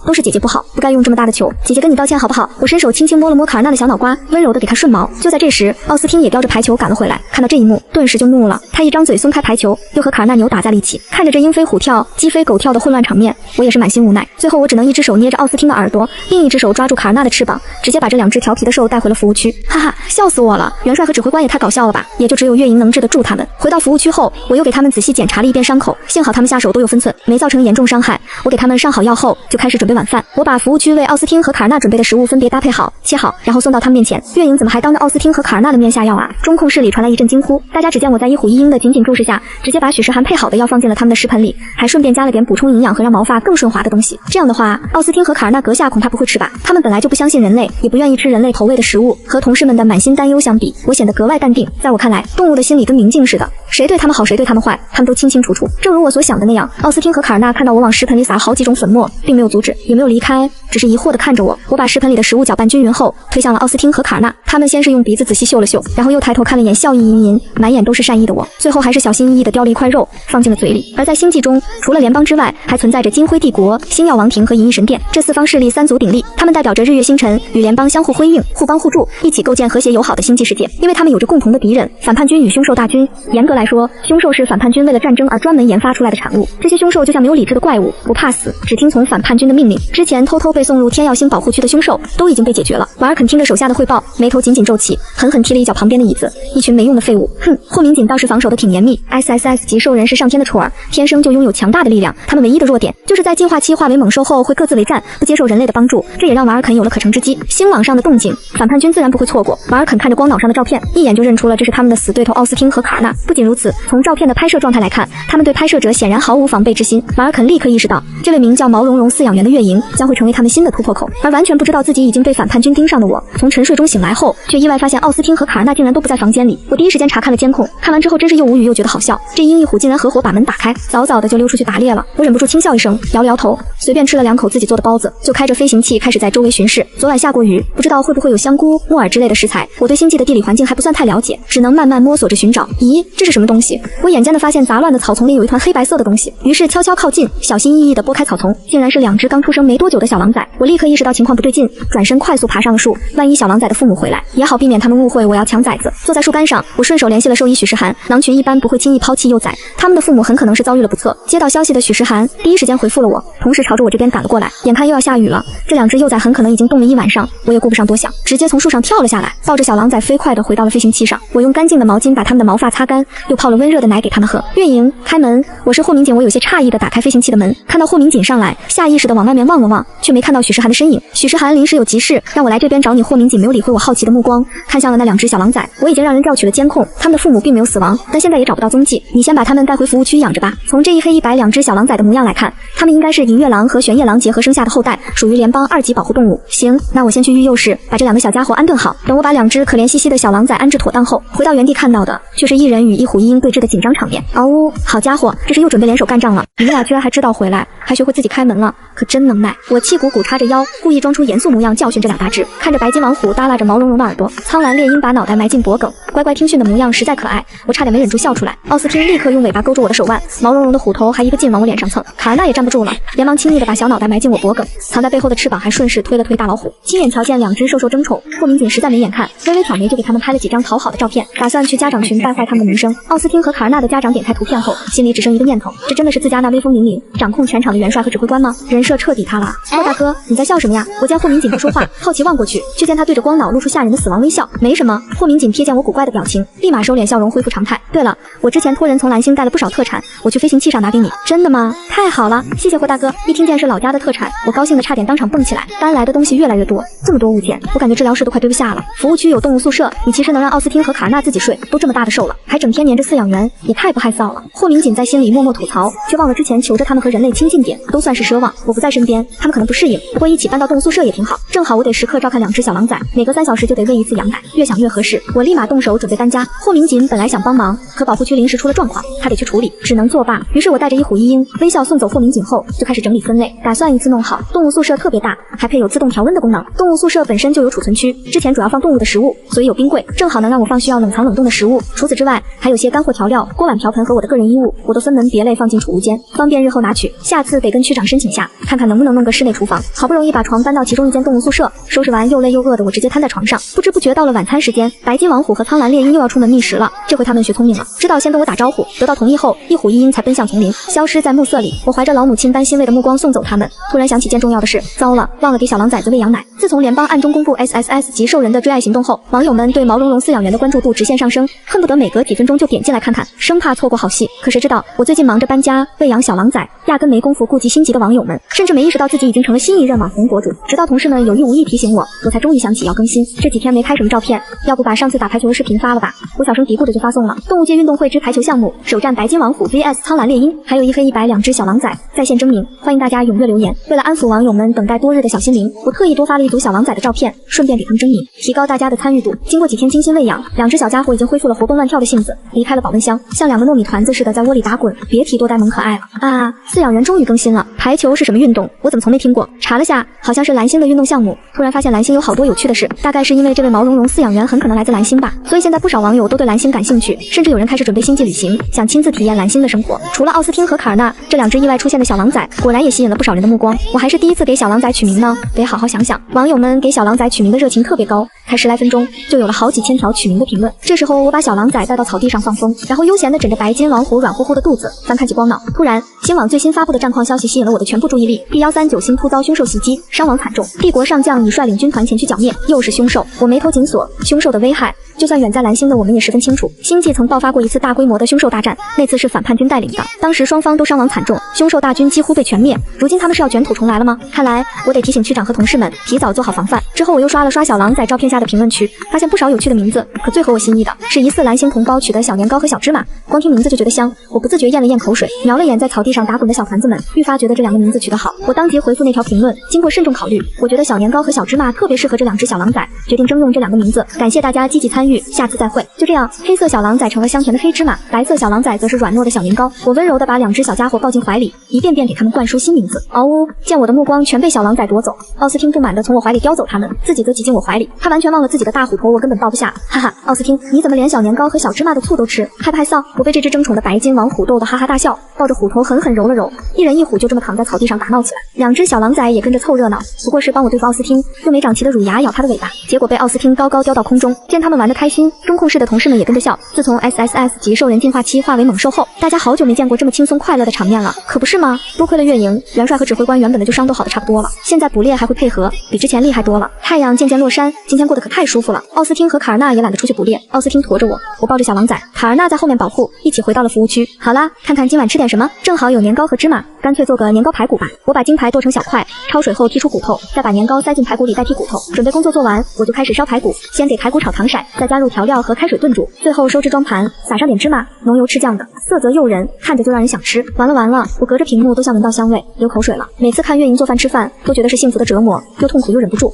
都是姐姐不好，不该用这么大的球，姐姐跟你道歉好不好？我伸手轻轻摸了摸卡尔纳的小脑瓜，温柔地给他顺毛。就在这时，奥斯汀也叼着排球赶了回来，看到这一幕，顿时就怒了，他一张嘴松开排球，又和卡尔纳扭打在了一起。看着这鹰飞虎跳、鸡飞狗跳的混乱场面，我也是满心无奈。最后我只能一只手捏着奥斯汀的耳朵，另一只手抓住卡尔纳的翅膀，直接把这2只调皮的兽带回了服务区。哈哈，笑死我了！元帅和指挥官也太搞笑了吧！也就只有月营能治得住他们。回到服务区后，我又给他们仔细检查了一遍伤口，幸好他们下手都有分寸，没造成严重伤害。我给他们上好药后，就开始准备晚饭。我把服务区为奥斯汀和卡尔纳准备的食物分别搭配好、切好，然后送到他们面前。月营怎么还当着奥斯汀和卡尔纳的面下药啊？中控室里传来一阵惊呼，大家只见我在一虎一鹰的紧紧注视下，直接把许世涵配好的药放进了他们的食盆里，还顺便加了点补充营养和让毛发更顺滑的东西。这样的话，奥斯汀和卡尔纳阁下恐怕不会吃吧？他们本来就不相信人类，也不愿意吃人类投喂的食物，和同事们的满心担忧相比，我显得格外淡定。在我看来，动物的心里跟明镜似的，谁对他们好，谁对他们坏，他们都清清楚楚。正如我所想的那样，奥斯汀和卡尔纳看到我往食盆里撒了好几种粉末，并没有阻止，也没有离开，只是疑惑地看着我。我把食盆里的食物搅拌均匀后，推向了奥斯汀和卡尔纳。他们先是用鼻子仔细嗅了嗅，然后又抬头看了一眼笑意盈盈、满眼都是善意的我，最后还是小心翼翼地叼了一块肉放进了嘴里。而在星际中，除了联邦之外，还存在着金辉帝国、星耀王庭和银翼神殿这四方势力三足鼎立，他们代表着日月星辰，与联邦相互辉映，互帮互助，一起构建和谐友好的星际世界。因为他们有着共同的敌人——反叛军与凶兽大军。严格来说，凶兽是反叛军为了战争而专门研发出来的产物。这些凶兽就像没有理智的怪物，不怕死，只听从反叛军的命令。之前偷偷被送入天耀星保护区的凶兽都已经被解决了。瓦尔肯听着手下的汇报，眉头紧紧皱起，狠狠踢了一脚旁边的椅子。一群没用的废物！哼！霍明锦倒是防守的挺严密。SSS 级兽人是上天的宠儿，天生就拥有强大的力量。他们唯一的弱点就是在进化期化为猛兽后会各自为战，不接受人类的帮助，这也让瓦尔肯有了可乘之机。星网上的动静，反叛军自然不会错过。瓦尔肯看着光脑上的照片，一眼就认出了这是他们的死对头奥斯汀和卡尔纳。不仅如此，从照片的拍摄状态来看，他们对拍摄者显然毫无防备之心。瓦尔肯立刻意识到，这位名叫毛茸茸饲养员的月营将会成为他们新的突破口。而完全不知道自己已经被反叛军盯上的我，从沉睡中醒来后，却意外发现奥斯汀和卡尔纳竟然都不在房间里。我第一时间查看了监控，看完之后真是又无语又觉得好笑。这鹰一虎竟然合伙把门打开，早早的就溜出去打猎了。我忍不住轻笑一声，摇了摇头，随便吃了2口自己做的包子，就开着飞行器开始在周围巡视。昨晚下过雨，不知道会不会有香菇、木耳之类的食材。我对星际的地理环境还不算太了解，只能慢慢摸索着寻找。咦，这是什么东西？我眼尖的发现杂乱的草丛里有一团黑白色的东西，于是悄悄靠近，小心翼翼地拨开草丛，竟然是2只刚出生没多久的小狼崽。我立刻意识到情况不对劲，转身快速爬上了树，万一小狼崽的父母回来，也好避免他们误会我要抢崽子。坐在树干上，我顺手联系了兽医许世涵。狼群一般不会轻易抛弃幼崽，他们的父母很可能是遭遇了不测。接到消息的许世涵第一时间回复了我，同时朝着我这边赶了过来。眼看又要下雨了，这2只幼崽很可能已经冻了一晚上，我也顾不上多想，直接从树上跳了下来，抱着小狼崽飞快地回到了飞行器上。我用干净的毛巾把它们的毛发擦干，又泡了温热的奶给它们喝。月营开门，我是霍明锦。我有些诧异地打开飞行器的门，看到霍明锦上来，下意识地往外面望了望，却没看到许世涵的身影。许世涵临时有急事让我来这边找你。霍明锦没有理会我好奇的目光，看向了那2只小狼崽。我已经让人调取了监控，他们的父母并没有死亡，但现在也找不到踪迹。你先把他们带回服务区养着吧。从这一黑一白2只小狼崽的模样来看，他们应该是银月狼和玄夜狼结合生下的后代，属于联邦2级保护动物。行，那我先去育幼室把这2个小家伙安顿好。等我把2只可怜兮兮的小狼崽安置妥当后，回到原地看到的却是一人与一虎一鹰对峙的紧张场面。嗷呜，好家伙，这是又准备联手干仗了。你们俩居然还知道回来，还学会自己开门了，可真能耐。我气鼓鼓叉着腰，故意装出严肃模样教训这2大只。看着白金王虎耷拉着毛茸茸的耳朵，苍蓝猎鹰把脑袋埋进脖梗，乖乖听训的模样实在可爱，我差点没忍住笑出来。奥斯汀立刻用尾巴勾住我的手腕，毛茸茸的虎头还一个劲往我脸上蹭。卡尔纳也站不住了，连忙轻易地把小脑袋埋进我脖梗，藏在背后的翅膀还顺势推了推大老虎。亲眼瞧见2只兽兽争宠，霍明锦实在没眼看，微微挑眉就给他们拍了几张讨好的照片，打算去家长群败坏他们的名声。奥斯汀和卡尔纳的家长点开图片后，心里只剩一个念头，这真的是自家那威风凛凛、掌控全场的元帅和指挥官吗？人设彻底塌了。霍大哥，你在笑什么呀？我见霍明锦不说话，好奇望过去，却见他对着光脑露出吓人的死亡微笑。没什么。霍明锦瞥见我古怪的表情，立马收敛笑容，恢复常态。对了，我之前托人从蓝星带了不少特产，我去飞行器上拿给你。真的吗？太好了，谢谢霍大哥。一听见是老家的特产，我高兴的差点当场蹦起来。搬来的东西越来越多，这么多物件，我感觉治疗室都快堆不下了。服务区有动物宿舍，你其实能让奥斯汀和卡尔纳自己睡，都这么大的兽了，还整天黏着饲养员，也太不害臊了。霍明锦在心里默默吐槽，却忘了之前求着他们和人类亲近点，都算是奢望。我不在身边，他们可能不适应，不过一起搬到动物宿舍也挺好。正好我得时刻照看2只小狼崽，每隔3小时就得喂1次羊奶，越想越合适，我立马动手准备搬家。霍明锦本来想帮忙，可保护区临时出了状况，他得去处理，只能作罢。于是我带着一虎一鹰，微笑送走霍明锦后，就开始整理分类，打算一次弄好。动物宿舍特别大，还配有自动调温的功能。动物宿舍本身就有储存区，之前主要放动物的食物，所以有冰柜，正好能让我放需要冷藏冷冻的食物。除此之外，还有些干货调料、锅碗瓢盆和我的个人衣物，我都分门别类放进储物间，方便日后拿取。下次得跟区长申请下，看看能不能弄个室内厨房。好不容易把床搬到其中一间动物宿舍，收拾完又累又饿的我直接瘫在床上。不知不觉到了晚餐时间，白金王虎和苍蓝猎鹰又要出门觅食了。这回他们学聪明了，知道先跟我打招呼，得到同意后，一虎一鹰才奔向丛林，消失在暮色里。我怀着老母亲般欣慰的目光送走他们，突然想起件重要的事，糟了，忘了给小狼崽子喂羊奶。自从联邦暗中公布 SSS 级兽人的追爱行动后，网友们对毛茸茸饲养员的关注度直线上升，恨不得每隔几分钟就点进来看看，生怕错过好戏。可谁知道我最近忙着搬家、喂养小狼崽，压根没工夫顾及心急的网友们，甚至没意识到自己已经成了新一任网红博主。直到同事们有意无意提醒我，我才终于想起要更新。这几天没拍什么照片，要不把上次打排球的视频发了吧？我小声嘀咕着就发送了。动物界运动会之排球项目，首战白金王虎 vs 苍蓝猎鹰，还有一黑一白两只小狼崽在线争鸣，欢迎大家踊跃留言。为了安抚网友们等待多日的小心灵，我特意多发了一组小狼崽的照片，顺便给他们争鸣，提高大家的参与度。经过几天精心喂养，两只小家伙已经恢复了活蹦乱跳的性子，离开了保温箱，像两个糯米团子似的在窝里打滚，别提多呆萌可爱了啊！饲养员终于更新了。排球是什么运动？我怎么从没听过？查了下，好像是蓝星的运动项目。突然发现蓝星有好多有趣的事，大概是因为这位毛茸茸饲养员很可能来自蓝星吧，所以现在不少网友都对蓝星感兴趣，甚至有人开始准备星际旅行，想亲自体验蓝星的生活。除了奥斯汀和卡尔纳这两只意外出现的小狼崽，果然也吸引了不少人的目光。我还是第一次给小狼崽取名呢，得好好想想。网友们给小狼崽取名的热情特别高，才10来分钟就有了好几千条取名的评论。这时候我把小狼崽带到草地上放风，然后悠闲地枕着白金王虎软乎乎的肚子，翻看起光脑。突然，新网最新发布的战况消息吸引了我的全部注意力。D139星突遭凶兽袭击，伤亡惨重，帝国上将已率领军团前去剿灭。又是凶兽，我眉头紧锁。凶兽的危害，就算远在蓝星的我们也十分清楚。星际曾爆发过一次大规模的凶兽大战，那次是反叛军带领的，当时双方都伤亡惨重，凶兽大军几乎被全灭。如今他们是要卷土重来了吗？看来我得提醒区长和同事们提早做好防范。之后我又刷了刷小狼崽照片下的评论区，发现不少有趣的名字，可最合我心意的是疑似蓝星同胞取的小年糕和小芝麻，光听名字就觉得香，我不自觉咽了咽口水，瞄了眼在草地上打滚的小团子们，愈发觉得这两个名字取得好。我当即回复那条评论，经过慎重考虑，我觉得小年糕和小芝麻特别适合这两只小狼崽，决定征用这两个名字。感谢大家积极参与，下次再会。就这样，黑色小狼崽成了香甜的黑芝麻，白色小狼崽则是软糯的小年糕。我温柔地把两只小家伙抱进怀里，一遍遍给他们灌输新名字。嗷呜！见我的目光全被小狼崽夺走，奥斯汀不满地从我怀里叼走他们，自己则挤进我怀里。他完全忘了自己的大虎头我根本抱不下，哈哈！奥斯汀，你怎么连小年糕和小芝麻的醋都吃？害不害臊？我被这只争宠的白金王虎逗得哈哈大笑，抱着虎头狠狠揉了揉，一人一虎就这么躺在草地上打闹起来。两只小狼崽也跟着凑热闹，不过是帮我对付奥斯汀，用没长齐的乳牙咬他的尾巴，结果被奥斯汀高高叼到空中。见他们玩得开心，中控室的同事们也跟着笑。自从 SSS 级兽人进化期化为猛兽后，大家好久没见过这么轻松快乐的场面了，可不是吗？多亏了月营元帅和指挥官原本的就伤都好的差不多了，现在捕猎还会配合，比之前厉害多了。太阳渐渐落山，今天过得可太舒服了。奥斯汀和卡尔纳也懒得出去捕猎，奥斯汀驮着我，我抱着小狼崽，卡尔纳在后面保护，一起回到了服务区。好啦，看看今晚吃点什么，正好有年糕和芝麻，干脆做个年糕排骨吧。我把金牌剁成小块，焯水后剔出骨头，再把年糕塞进排骨里代替骨头。准备工作做完，我就开始烧排骨，先给排骨炒糖色，再加入调料和开水炖煮，最后收至装盘，撒上点芝麻，浓油赤酱的，色泽诱人，看着就让人想吃。完了，我隔着屏幕都像闻到香味，流口水了。每次看月营做饭吃饭，都觉得是幸福的折磨，又痛苦又忍不住。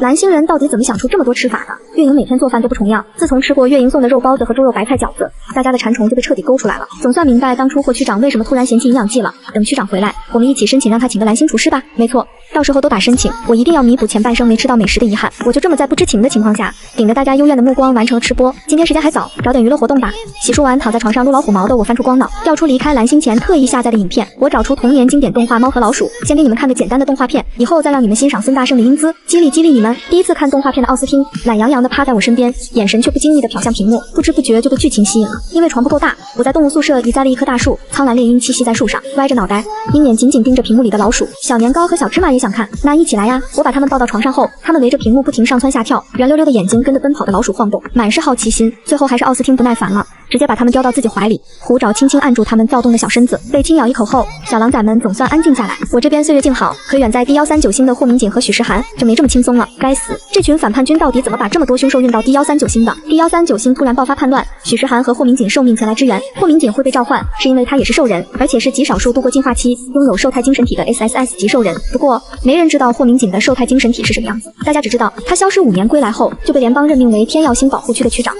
蓝星人到底怎么想出这么多吃法的？月营每天做饭都不重样，自从吃过月营送的肉包子和猪肉白菜饺子，大家的馋虫就被彻底勾出来了。总算明白当初霍区长为什么突然嫌弃营养剂了。等区长回来，我们一起申请让他请个蓝星厨师吧。没错，到时候都打申请，我一定要弥补前半生没吃到美食的遗憾。我就这么在不知情的情况下，顶着大家幽怨的目光完成了吃播。今天时间还早，找点娱乐活动吧。洗漱完躺在床上撸老虎毛的我翻出光脑，调出离开蓝星前特意下载的影片。我找出童年经典动画《猫和老鼠》，先给你们看个简单的动画片，以后再让你们欣赏孙大圣的英姿，激励你们。第一次看动画片的奥斯汀懒洋洋地趴在我身边，眼神却不经意地瞟向屏幕，不知不觉就被剧情吸引了。因为床不够大，我在动物宿舍移栽了一棵大树，苍蓝猎鹰栖息在树上，歪着脑袋，鹰眼紧紧盯着屏幕里的老鼠。小年糕和小芝麻也想看，那一起来呀！我把他们抱到床上后，他们围着屏幕不停上蹿下跳，圆溜溜的眼睛跟着奔跑的老鼠晃动，满是好奇心。最后还是奥斯汀不耐烦了，直接把他们叼到自己怀里，虎爪轻轻按住他们躁动的小身子。被轻咬一口后，小狼崽们总算安静下来。我这边岁月静好，可远在D139星的霍明锦和许诗涵就没这么轻松了。该死，这群反叛军到底怎么把这么多凶兽运到D139星的？D139星突然爆发叛乱，许诗涵和霍明锦受命前来支援。霍明锦会被召唤，是因为他也是兽人，而且是极少数度过进化期、拥有兽态精神体的 SSS 级兽人。不过，没人知道霍明锦的兽态精神体是什么样子，大家只知道他消失5年归来后，就被联邦任命为天耀星保护区的区长。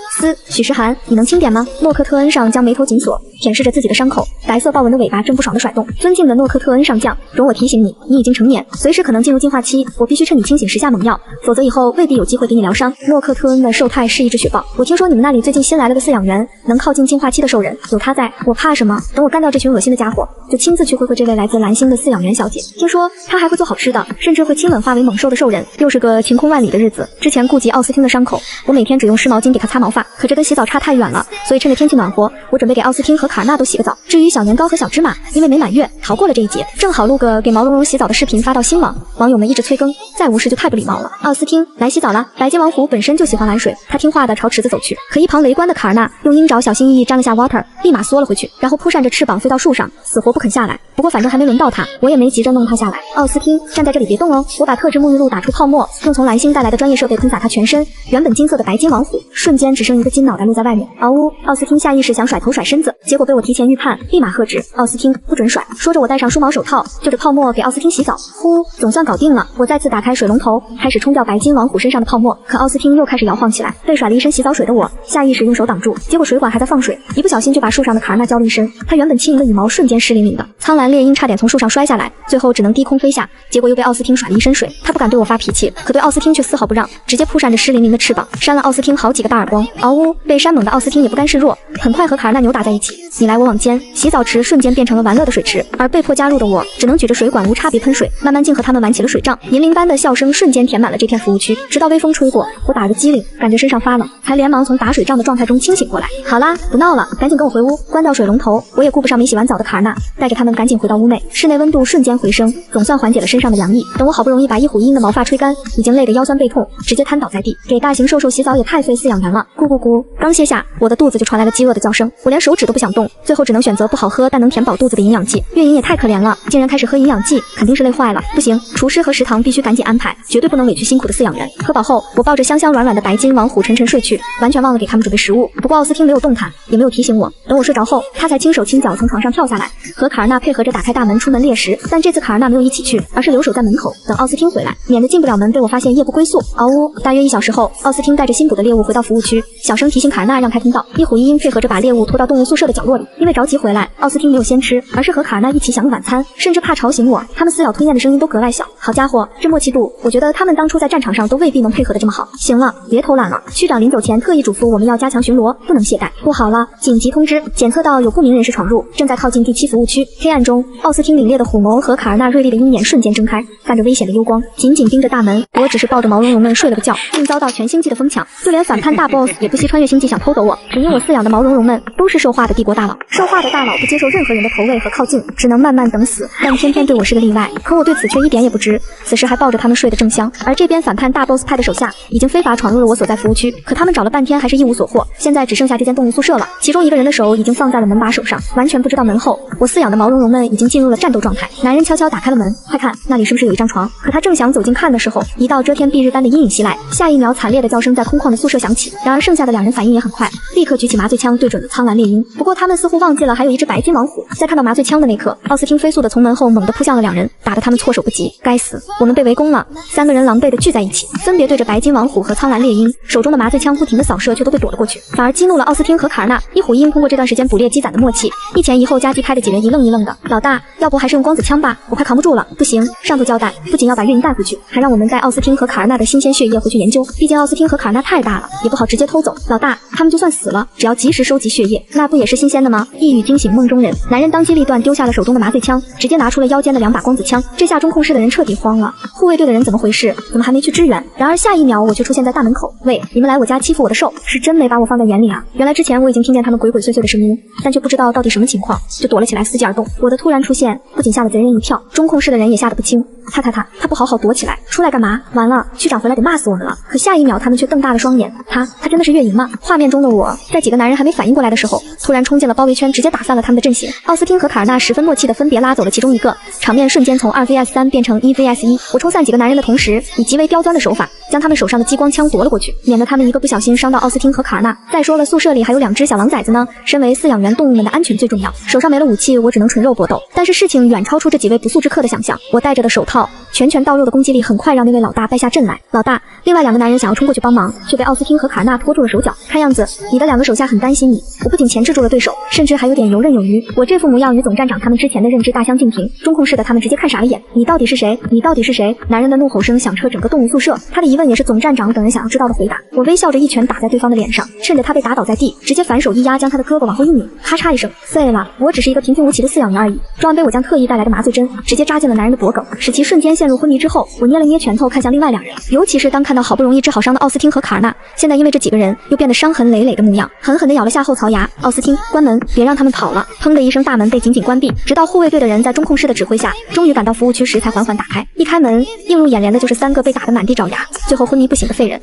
许诗涵，你能轻点吗？诺克特恩上将眉头紧锁，舔舐着自己的伤口，白色豹纹的尾巴正不爽地甩动。尊敬的诺克特恩上将，容我提醒你，你已经成年，随时可能进入进化期，我必须趁你清醒时下猛药，否则以后未必有机会给你疗伤。诺克特恩的兽态是一只雪豹，我听说你们那里最近新来了个饲养员，能靠近进化期的兽人，有他在，我怕什么？等我干掉这群恶心的家伙，就亲自去会会这位来自蓝星的饲养员小姐。听说他还会做好吃的，甚至会亲吻化为猛兽的兽人。又是个晴空万里的日子。之前顾及奥斯汀的伤口，我每天只用湿毛巾给他擦毛发，可这跟洗澡差太远了，所以趁着天气暖和，我准备给奥斯汀和卡尔纳都洗个澡。至于小年糕和小芝麻，因为没满月，逃过了这一劫，正好录个给毛茸茸洗澡的视频发到新网，网友们一直催更，在再无视就太不礼貌了。奥斯汀，来洗澡了。白金王虎本身就喜欢玩水，他听话的朝池子走去，可一旁围观的卡尔纳用鹰爪小心翼翼沾了下 water， 立马缩了回去，然后扑扇着翅膀飞到树上，死活不肯下来。不过反正还没轮到他，我也没急着弄他下来。奥斯汀，站在这里别动哦，我把特制沐浴露打出泡沫，用从蓝星带来的专业设备喷洒他全身。原本金色的白金王虎瞬间只剩一个金脑袋露在外面。嗷呜！奥斯汀下意识想甩头甩身子，结果被我提前预判，立马喝止：奥斯汀，不准甩！说着我戴上梳毛手套，就着泡沫给奥斯汀洗澡。呼，总算搞定了。我再次打开水龙头，开始冲掉白金王虎身上的泡沫，可奥斯汀又开始摇晃起来。被甩了一身洗澡水的我，下意识用手挡住，结果水管还在放水，一不小心就把树上的卡尔纳浇了一身。他原本轻盈的羽毛瞬间湿淋淋的，苍蓝猎鹰差点从树上摔下来，最后只能低空飞下，结果又被奥斯汀甩了一身水。他不敢对我发脾气，可对奥斯汀却丝毫不让，直接扑扇着湿淋淋的翅膀，扇了奥斯汀好几个大耳光。嗷呜！被扇猛的奥斯汀也不甘示弱，很快和卡尔纳扭打在一起，你来我往间，洗澡池瞬间变成了玩乐的水池，而被迫加入的我只能举着水管无差别喷水，慢慢竟和他们玩起了水仗。银铃般的笑声瞬间填满了这片服务区，直到微风吹过，我打个激灵，感觉身上发冷，才连忙从打水仗的状态中清醒过来。好啦，不闹了，赶紧跟我回屋。关掉水龙头，我也顾不上没洗完澡的卡尔纳，带着他们赶紧回到屋内。室内温度瞬间回升，总算缓解了身上的凉意。等我好不容易把一虎一鹰的毛发吹干，已经累得腰酸背痛，直接瘫倒在地。给大型兽兽洗澡也太费饲养员了，咕咕咕。刚歇下，我的肚子就传来了饥饿的叫声，我连手指都不想动，最后只能选择不好喝但能填饱肚子的营养剂。月营也太可怜了，竟然开始喝营养剂，肯定是累坏了。不行，厨师和食堂必须赶紧安排，绝对不能委屈辛苦的饲养员。喝饱后，我抱着香香软软的白金王虎沉沉睡去，完全忘了给他们准备食物。不过奥斯汀没有动弹，也没有提醒我。等我睡着后，他才轻手轻脚从床上跳下来，和卡尔纳配合着打开大门出门猎食。但这次卡尔纳没有一起去，而是留守在门口等奥斯汀回来，免得进不了门被我发现夜不归宿。嗷呜！大约1小时后，奥斯汀带着新捕的猎物回到服务区，小声提醒卡尔纳让开通道。一虎一鹰配合着把猎物拖到动物宿舍的角落里。因为着急回来，奥斯汀没有先吃，而是和卡尔纳一起享用晚餐，甚至怕吵醒我，他们撕咬吞咽的声音都格外小。好家伙，这默契度，我觉得他们当初在战场上都未必能配合得这么好。行了，别偷懒了。区长临走前特意嘱咐我们要加强巡逻，不能懈怠。不好了，紧急通知，检测到有不明人士闯入，正在靠近第7服务区。黑暗中，奥斯汀凛冽的虎眸和卡尔纳锐利的鹰眼瞬间睁开，泛着危险的幽光，紧紧盯着大门。我只是抱着毛茸茸们睡了个觉，竟遭到全星际的疯抢，就连反叛大 boss 也不惜穿越星际想偷走我，只因我饲养的毛茸茸们都是兽化的帝国大佬。兽化的大佬不接受任何人的投喂和靠近，只能慢慢等死，但偏偏对我是个例外。可我对此却一点也不知，此时还抱着他们睡得正香。而这边反叛大 boss 派的手下已经非法闯入了我所在服务区，可他们找了半天还是一无所获，现在只剩下这间动物宿舍了。其中一个人的手已经放在了门把手上，完全不知道门后我饲养的毛茸茸们已经进入了战斗状态。男人悄悄打开了门，快看，那里是不是有一张床？可他正想走近看的时候，一道遮天蔽日般的阴影袭来，下一秒惨烈的叫声在空旷的宿舍响起。然而剩下的2人反应也很快，立刻举起麻醉枪对准了苍蓝猎鹰。不过他们似乎忘记了还有一只白金王虎。在看到麻醉枪的那刻，奥斯汀飞速的从门后猛地扑向了2人，打得他们措手不及。该死，我们被围攻了！3个人狼狈的聚在一起，分别对着白金王虎和苍蓝猎鹰，手中的麻醉枪不停的扫射，却都被躲了过去，反而激怒了奥斯汀和卡尔纳。一虎一鹰通过这段时间捕猎积攒的默契，一前一后夹击拍的几人一愣一愣的。老大，要不还是用光子枪吧，我快扛不住了。不行，上头交代，不仅要把月营带回去，还让我们带奥斯汀和卡尔纳的新鲜血液回去研究，毕竟奥斯汀和卡尔纳太大了，也不好直接偷走。老大，他们就算死了，只要及时收集血液，那不也是新鲜的吗？一语惊醒梦中人，男人当机立断丢下了手中的麻醉枪，直接拿出了腰间的2把光子枪。这下中控室的人彻底慌了，护卫队的人怎么回事？怎么还没去支援？然而下一秒我却出现在大门口。喂，你们来我家欺负我的兽，是真没把我放在眼里啊！原来之前我已经听见他们鬼鬼祟祟的声音，但却不知道到底什么情况，就躲了起来伺机而动。我的突然出现不仅吓了贼人一跳，中控室的人也吓得不轻。他不好好躲起来，出来干嘛？完了，区长回来得骂死我们了。可下一秒他们却瞪大了双眼，他真的是月营吗？画面中的我在几个男人还没反应过来的时候，突然冲进了包围圈，直接打散了他们的阵型。奥斯汀和卡尔纳十分默契的分别拉走了其中一个，场面瞬间从2 vs 3变成1 vs 1。我冲散几个男人的同时，以极为刁钻的手法将他们手上的激光枪夺了过去，免得他们一个不小心伤到奥斯汀和卡尔纳。再说了，宿舍里还有2只小狼崽子呢，身为饲养员，动物们的安全最重要。手上没了武器，我只能纯肉搏斗。但是事情远超出这几位不速之客的想象，我戴着的手套拳到肉的攻击力很快让那位老大败下阵来。老大，另外2个男人想要冲过去帮忙，却被奥斯汀和卡尔纳拖住了手脚。看样子你的2个手下很担心你。我不仅钳制住了对手，甚至还有点游刃有余。我这副模样与总站长他们之前的认知大相径庭，中控室的他们直接看傻了眼。你到底是谁？你到底是谁？男人的怒吼声响彻整个动物宿舍，他的疑问也是总站长等人想要知道的回答。我微笑着一拳打在对方的脸上，趁着他被打倒在地，直接反手一压，将他的胳膊往后一拧，咔嚓一声碎了。我只是一个平平无奇的饲养员而已，装完被我将特意带来的麻醉针直接扎进了男人的脖颈，使其瞬间陷入昏迷之后，我捏了捏拳头看向另外2人，尤其是当看到好不容易治好伤的奥斯汀和卡尔纳，现在因为这几个人又变得伤痕累累的模样，狠狠地咬了下后槽牙。奥斯汀，关门，别让他们跑了。砰的一声，大门被紧紧关闭，直到护卫队的人在中控室的指挥下，终于赶到服务区时才缓缓打开。一开门，映入眼帘的就是3个被打得满地找牙，最后昏迷不醒的废人。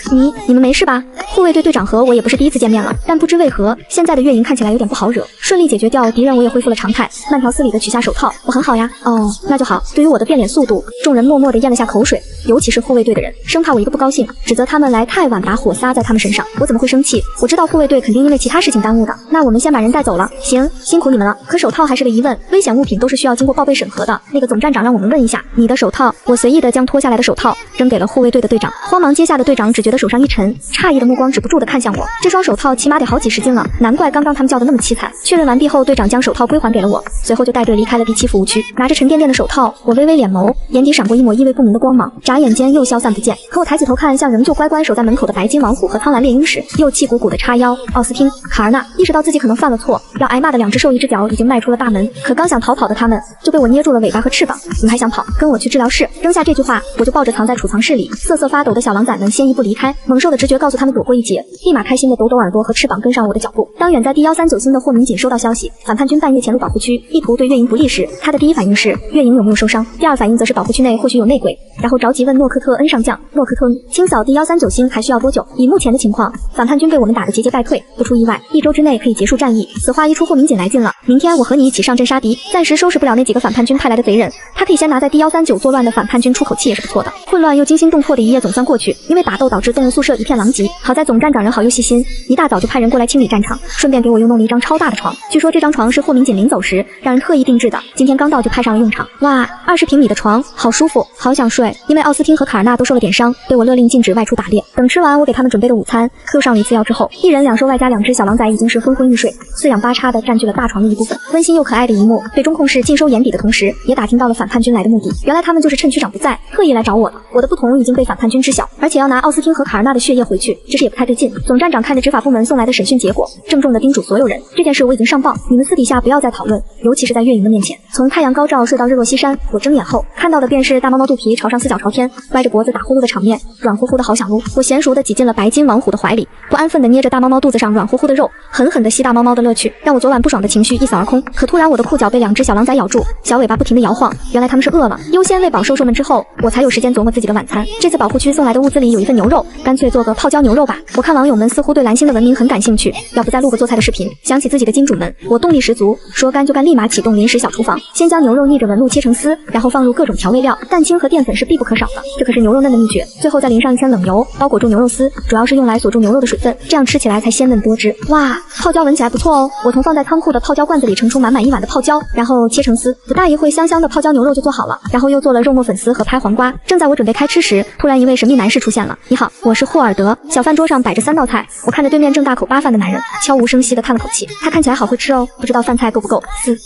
你们没事吧？护卫队队长和我也不是第一次见面了，但不知为何，现在的月莹看起来有点不好惹。顺利解决掉敌人，我也恢复了常态，慢条斯理的取下手套。我很好呀。哦，那就好。对于我的变脸速度，众人默默地咽了下口水，尤其是护卫队的人，生怕我一个不高兴，指责他们来太晚，把火撒在他们身上。我怎么会生气？我知道护卫队肯定因为其他事情耽误的。那我们先把人带走了。行，辛苦你们了。可手套还是个疑问，危险物品都是需要经过报备审核的。那个总站长让我们问一下，你的手套。我随意的将脱下来的手套扔给了护卫队的队长，慌忙接下的队长只觉得手上一沉，诧异的目光止不住的看向我。这双手套起码得好几十斤了，难怪刚刚他们叫的那么凄惨。确认完毕后，队长将手套归还给了我，随后就带队离开了第7服务区。拿着沉甸甸的手套，我微微脸眸，眼底闪过一抹意味不明的光芒，眨眼间又消散不见。可我抬起头看向仍旧乖乖守在门口的白金王虎和苍蓝猎鹰时，又气鼓鼓的叉腰。奥斯汀、卡尔纳意识到自己可能犯了错，要挨骂的2只兽一只脚已经迈出了大门，可刚想逃跑的他们就被我捏住了尾巴和翅膀。你们还想跑？跟我去治疗室。扔下这句话，我就抱着藏在储藏室里瑟瑟发抖的小狼崽们先一步离开。猛兽的直觉告诉他们躲过一劫，立马开心的抖抖耳朵和翅膀跟上我的脚步。当远在第139星的霍明锦收到消息，反叛军半夜潜入保护区，意图对月莹不利时，他的第一反应是月莹有没有受伤，第二反应则是保护区内或许有内鬼，然后着急问诺克特恩上将，诺克特恩，清扫第139星还需要多久？以目前的情况，反叛军被我们打得节节败退，不出意外，1周之内可以结束战役。此话一出，霍明锦来劲了，明天我和你一起上阵杀敌，暂时收拾不了那几个反叛军派来的贼人，他可以先拿在第139作乱的反叛军出口气也是不错的。混乱又惊心动魄的一夜总算过去，因为打斗导致动物宿舍一片狼藉，好在总站长人好又细心，一大早就派人过来清理战场，顺便给我又弄了一张超大的床。据说这张床是霍明锦临走时让人特意定制的，今天刚到就派上了用场。哇，20平米的床，好舒服，好想睡。因为奥斯汀和卡尔纳都受了点伤，被我勒令禁止外出打猎。等吃完我给他们准备的午餐，又上了一次药之后，一人2兽外加2只小狼崽已经是昏昏欲睡，四仰八叉的占据了大床的一部分。温馨又可爱的一幕，被中控室尽收眼底的同时，也打听到了反叛军来的目的。原来他们就是趁区长不在，特意来找我的。我的不同已经被反叛军知晓，而且要拿奥斯汀和卡尔纳的血液回去，这事也不太对劲。总站长看着执法部门送来的审讯结果，郑重地叮嘱所有人，这件事我已经上报，你们私底下不要再讨论，尤其是在月莹的面前。从太阳高照睡到日落西山，我睁眼后看到的便是大猫猫肚皮朝上4脚朝天，歪着脖子打呼噜的场面，软乎乎的好想撸。我娴熟地挤进了白金王虎的怀里，不安分地捏着大猫猫肚子上软乎乎的肉，狠狠地吸大猫猫的乐趣，让我昨晚不爽的情绪一扫而空。可突然我的裤脚被2只小狼崽咬住，小尾巴不停地摇晃，原来他们是饿了。优先喂饱兽兽们之后，我才有时间琢磨自己的晚餐。这次保护区送来的物资里有一份牛肉，干脆做个泡椒牛肉吧。我看网友们似乎对蓝星的文明很感兴趣，要不再录个做菜的视频。想起自己的金主们，我动力十足，说干就干，立马启动临时小厨房，先将牛肉逆着纹路切成丝，然后放入各种调味料，蛋清和淀粉是必不可少的，这可是牛肉嫩的秘诀。最后再淋上一圈冷油，包裹住牛肉丝，主要是用来锁住牛肉的水分，这样吃起来才鲜嫩多汁。哇，泡椒闻起来不错哦。我从放在仓库的泡椒罐子里盛出满满1碗的泡椒，然后切成丝，不大一会香香的泡椒牛肉就做好了，然后又做了肉末粉丝和拍黄瓜。正在我准备开吃时，突然一位神秘男士出现了。你好，我是霍尔德。小饭桌上摆着3道菜，我看着对面正大口扒饭的男人，悄无声息地叹了口气。他看起来好会吃哦，不知道饭菜够不够。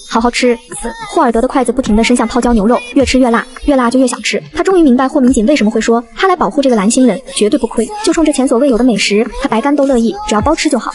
好好吃。霍尔德的筷子不停地伸向泡椒牛肉，越吃越辣，越辣就越想吃。他终于明白霍明锦为什么会说他来保护这个蓝星人绝对不亏，就冲这前所未有的美食，他白干都乐意，只要包吃就好。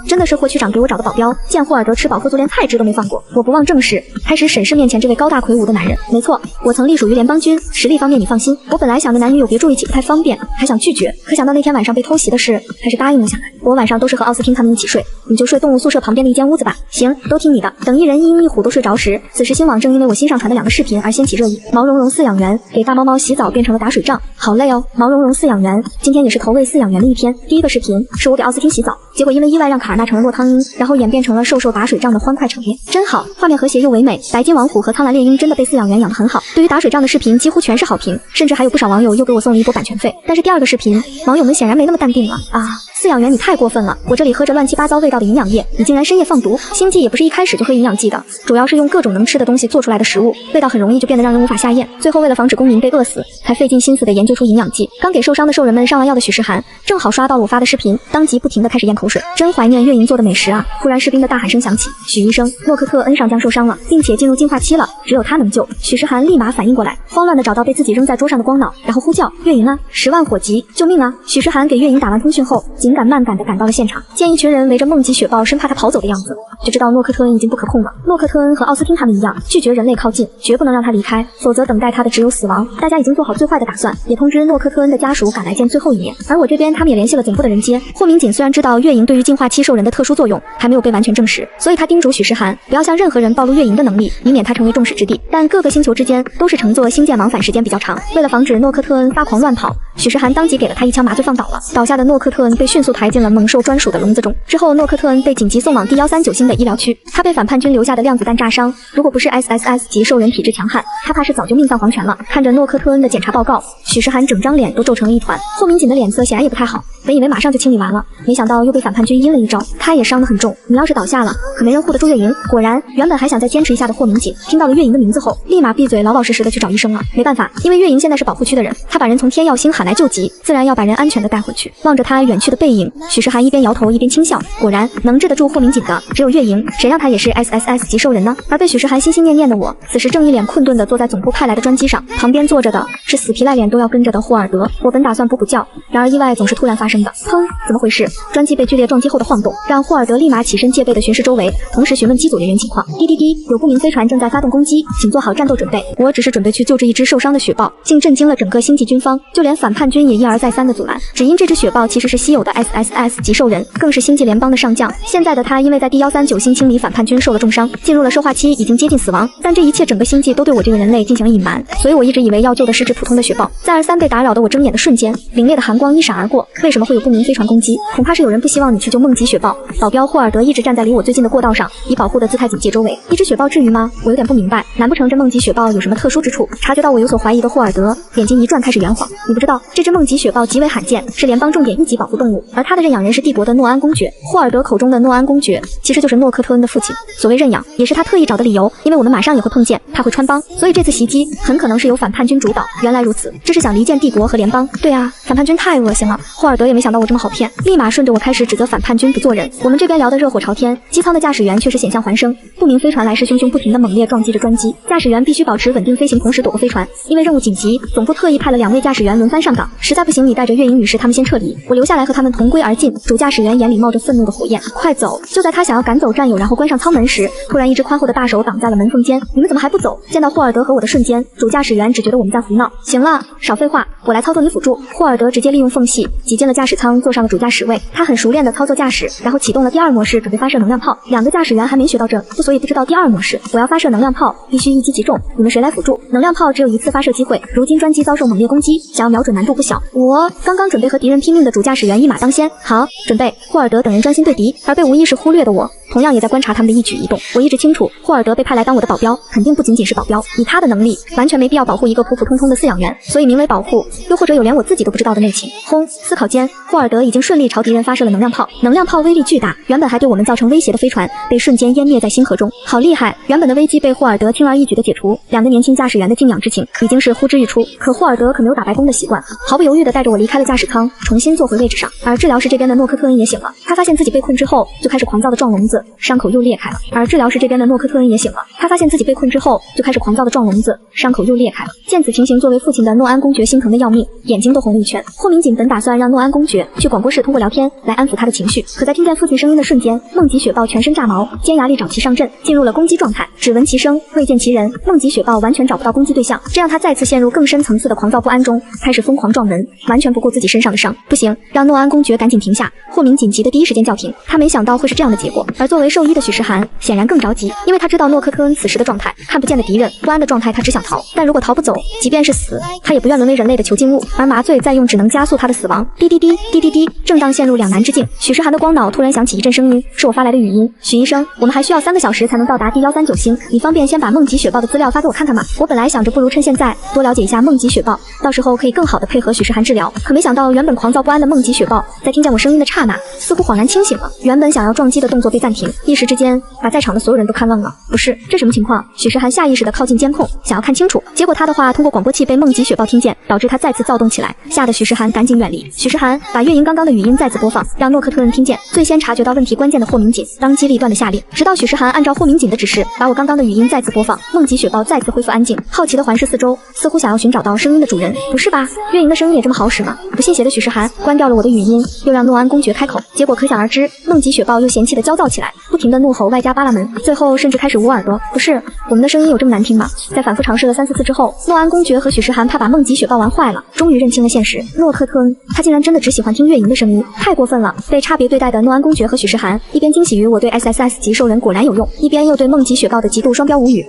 真的是霍区长给我找的保镖，见霍尔德吃饱喝足，连菜汁都没放过。我不忘正事，开始审视面前这位高大魁梧的男人。没错，我曾隶属于联邦军，实力方面你放心。我本来想着男女有别住一起不太方便，还想拒绝，可想到那天晚上被偷袭的事，还是答应了下来。我晚上都是和奥斯汀他们一起睡，你就睡动物宿舍旁边的一间屋子吧。行，都听你的。等一人一鹰一虎都睡着时，此时新网正因为我新上传的2个视频而掀起热议。毛茸茸饲养员给大猫猫洗澡变成了打水仗，好累哦。毛茸茸饲养员今天也是投喂饲养员的一天。第一个视频是我给奥斯汀洗澡，结果因为意外让卡尔纳成了落汤鹰，然后演变成了兽兽打水仗的欢快场面，真好，画面和谐又唯美。白金王虎和苍蓝猎鹰真的被饲养员养得很好，对于打水仗的视频几乎全是好评，甚至还有不少网友又给我送了一波版权费。但是第2个视频，网友们显然没那么淡定了啊！饲养员你太过分了，我这里喝着乱七八糟味道的营养液，你竟然深夜放毒。星际也不是一开始就喝营养剂的，主要是用各种能吃的东西做出来的食物，味道很容易就变得让人无法下咽。最后为了防止公民被饿死，才费尽心思的研究出营养剂。刚给受伤的兽人们上完药的许世涵，正好刷到了我发的视频，当即不停的开始咽口水，真怀念月莹做的美食啊！突然士兵的大喊声响起，许医生，诺克特恩上将受伤了，并且进入进化期了，只有他能救。许世涵立马反应过来，慌乱的找到被自己扔在桌上的光脑，然后呼叫月莹啊，10万火急，救命啊！许世涵给月莹打完通讯后，紧赶慢赶的赶到了现场，见一群人围着梦极雪豹，生怕他跑走的样子，就知道诺克特恩已经不可控了。诺克特恩和奥斯汀他们一样，拒绝人类靠近，绝不能让他离开，否则等待他的只有死亡。大家已经做好最坏的打算，也通知诺克特恩的家属赶来见最后一面。而我这边他们也联系了总部的人接。霍明锦虽然知道月莹萤对于净化期兽人的特殊作用还没有被完全证实，所以他叮嘱许时涵不要向任何人暴露月萤的能力，以免他成为众矢之的。但各个星球之间都是乘坐星舰往返时间比较长，为了防止诺克特恩发狂乱跑，许时涵当即给了他一枪麻醉放倒了。倒下的诺克特恩被迅速抬进了猛兽专属的笼子中。之后，诺克特恩被紧急送往第139星的医疗区，他被反叛军留下的量子弹炸伤，如果不是 SSS 级兽人体质强悍，他怕是早就命丧黄泉了。看着诺克特恩的检查报告，许时涵整张脸都皱成了一团。霍明锦的脸色显然也不太好，本以为马上就清理完了，没想到又被反叛军阴了一招，他也伤得很重。你要是倒下了，可没人护得住月萤。果然，原本还想再坚持一下的霍明锦，听到了月萤的名字后，立马闭嘴，老老实实的去找医生了。没办法，因为月萤现在是保护区的人，他把人从天耀星喊来救急，自然要把人安全的带回去。望着他远去的背影，许时涵一边摇头一边轻笑。果然，能治得住霍明锦的只有月萤，谁让他也是 SSS 级兽人呢？而被许时涵心心念念的我，此时正一脸困顿的坐在总部派来的专机上，旁边坐着的是死皮赖脸都要跟着的霍尔德。我本打算补补觉，然而意外总是突然发生的。砰！怎么回事？专机被剧烈撞击后的晃动，让霍尔德立马起身戒备的巡视周围，同时询问机组人员情况。滴滴滴，有不明飞船正在发动攻击，请做好战斗准备。我只是准备去救治一只受伤的雪豹，竟震惊了整个星际军方，就连反叛军也一而再三的阻拦。只因这只雪豹其实是稀有的 SSS 级兽人，更是星际联邦的上将。现在的他因为在第139星清理反叛军受了重伤，进入了兽化期，已经接近死亡。但这一切整个星际都对我这个人类进行了隐瞒，所以我一直以为要救的是只普通的雪豹。再而三被打扰的我睁眼的瞬间，凛冽的寒光一闪而过。为什么会有不明飞船攻击？恐怕是有人不希望你去救梦极雪豹。保镖霍尔德一直站在离我最近的过道上，以保护的姿态警戒周围。一只雪豹至于吗？我有点不明白，难不成这梦极雪豹有什么特殊之处？察觉到我有所怀疑的霍尔德眼睛一转，开始圆谎。你不知道，这只梦极雪豹极为罕见，是联邦重点一级保护动物，而它的认养人是帝国的诺安公爵。霍尔德口中的诺安公爵其实就是诺克特恩的父亲。所谓认养，也是他特意找的理由，因为我们马上也会碰见，他会穿帮，所以这次袭击很可能是由反叛军主导。原来如此，这是想离间帝国和联邦。对啊，反叛军太恶心了。霍尔德也没想到我这么好骗，立马顺着我开始指责反叛军不做人。我们这边聊得热火朝天，机舱的驾驶员却是险象环生，不明飞船来势汹汹，不停地猛烈撞击着专机，驾驶员必须保持稳定飞行，同时躲过飞船。因为任务紧急，总部特意派了2位驾驶员轮番上岗，实在不行你带着月萤女士他们先撤离，我留下来和他们同归而尽。主驾驶员眼里冒着愤怒的火焰，快走！就在他想要赶走战友然后关上舱门时，突然一只宽厚的大手挡在了门缝间。你们怎么还不走？见到霍尔德和我的瞬间，主驾驶员只觉得我们在胡闹。行了，少废话，我来操作你辅助。霍尔德直接利用缝隙挤进了驾驶舱，坐上了主驾驶位。他很熟练的操作驾驶，然后启动了第2模式，准备发射能量炮。2个驾驶员还没学到这，所以不知道第2模式。我要发射能量炮，必须一击即中。你们谁来辅助？能量炮只有1次发射机会，如今专机遭受猛烈攻击，想要瞄准难度不小。我刚刚准备和敌人拼命的主驾驶员一马当先。好，准备。霍尔德等人专心对敌，而被无意识忽略的我同样也在观察他们的一举一动。我一直清楚，霍尔德被派来当我的保镖，肯定不仅仅是保镖，以他的能力，完全没必要保护一个普普通通的饲养员，所以名为保护，又或者有连我自己都不知道的内情。轰！思考间，霍尔德已经顺利朝敌人发射了能量炮，能量炮威力巨大，原本还对我们造成威胁的飞船被瞬间湮灭在星河中。好厉害！原本的危机被霍尔德轻而易举的解除，2个年轻驾驶员的敬仰之情已经是呼之欲出。可霍尔德可没有打白工的习惯，毫不犹豫地带着我离开了驾驶舱，重新坐回位置上。而治疗室这边的诺克特恩也醒了，他发现自己被困之后，就开始狂躁的撞笼子，伤口又裂开了。而治疗室这边的诺克特恩也醒了，他发现自己被困之后，就开始狂躁的撞笼子，伤口又裂开了。见此情形，作为父亲的诺安公爵心疼的要命，眼睛都红了一圈。霍明锦本打算让诺安公爵去广播室通过聊天来安抚他的情绪，可在听见父亲声音的瞬间，梦极雪豹全身炸毛，尖牙利爪齐上阵，进入了攻击状态。只闻其声，未见其人，梦极雪豹完全找不到攻击对象，这让他再次陷入更深层次的狂躁不安中，开始疯狂撞人，完全不顾自己身上的伤。不行，让诺安公爵赶紧停下。霍明紧急的第一时间叫停，他没想到会是这样的结果。而作为兽医的许时涵显然更着急，因为他知道诺克特恩此时的状态，看不见的敌人，不安的状态，他只想逃。但如果逃不走，即便是死，他也不愿沦为人类的囚禁物，而麻醉再用只能加速他的死亡。滴滴滴滴滴滴，正当陷入两难之境，许时涵的光脑突然响起一阵声音，是我发来的语音。许医生，我们还需要3个小时才能到达第139星，你方便先把梦极雪豹的资料发给我看看吗？我本来想着不如趁现在多了解一下梦极雪豹，到时候可以更好的配合许时涵治疗。可没想到原本狂躁不安的梦极雪豹，在听见我声音的刹那，似乎恍然清醒了。原本想要撞击的动作被暂停，一时之间把在场的所有人都看愣了。不是，这什么情况？许时涵下意识的靠近监控，想要看清楚，结果他的话通过广播器被梦极雪豹听见，导致他再次躁动起来，吓得许时涵赶紧远离。许时涵把月莹刚刚的语音再次播放，让诺克特人听见。最先察觉到问题关键的霍明锦当机立断的下令，直到许时涵按照霍明锦的指示，把我刚刚的语音再次播放。梦极雪豹再次恢复安静，好奇的环视四周，似乎想要寻找到声音的主人。不是吧？月莹的声音也这么好使吗？不信邪的许时涵关掉了我的语音，又让诺安公爵开口，结果可想而知，梦极雪豹又嫌弃的焦躁起来。来，不停的怒吼外加扒拉门，最后甚至开始捂耳朵。不是，我们的声音有这么难听吗？在反复尝试了3、4次之后，诺安公爵和许时涵怕把梦极雪豹玩坏了，终于认清了现实。诺克吞，他竟然真的只喜欢听月莹的声音，太过分了！被差别对待的诺安公爵和许时涵，一边惊喜于我对 SSS 级兽人果然有用，一边又对梦极雪豹的极度双标无语。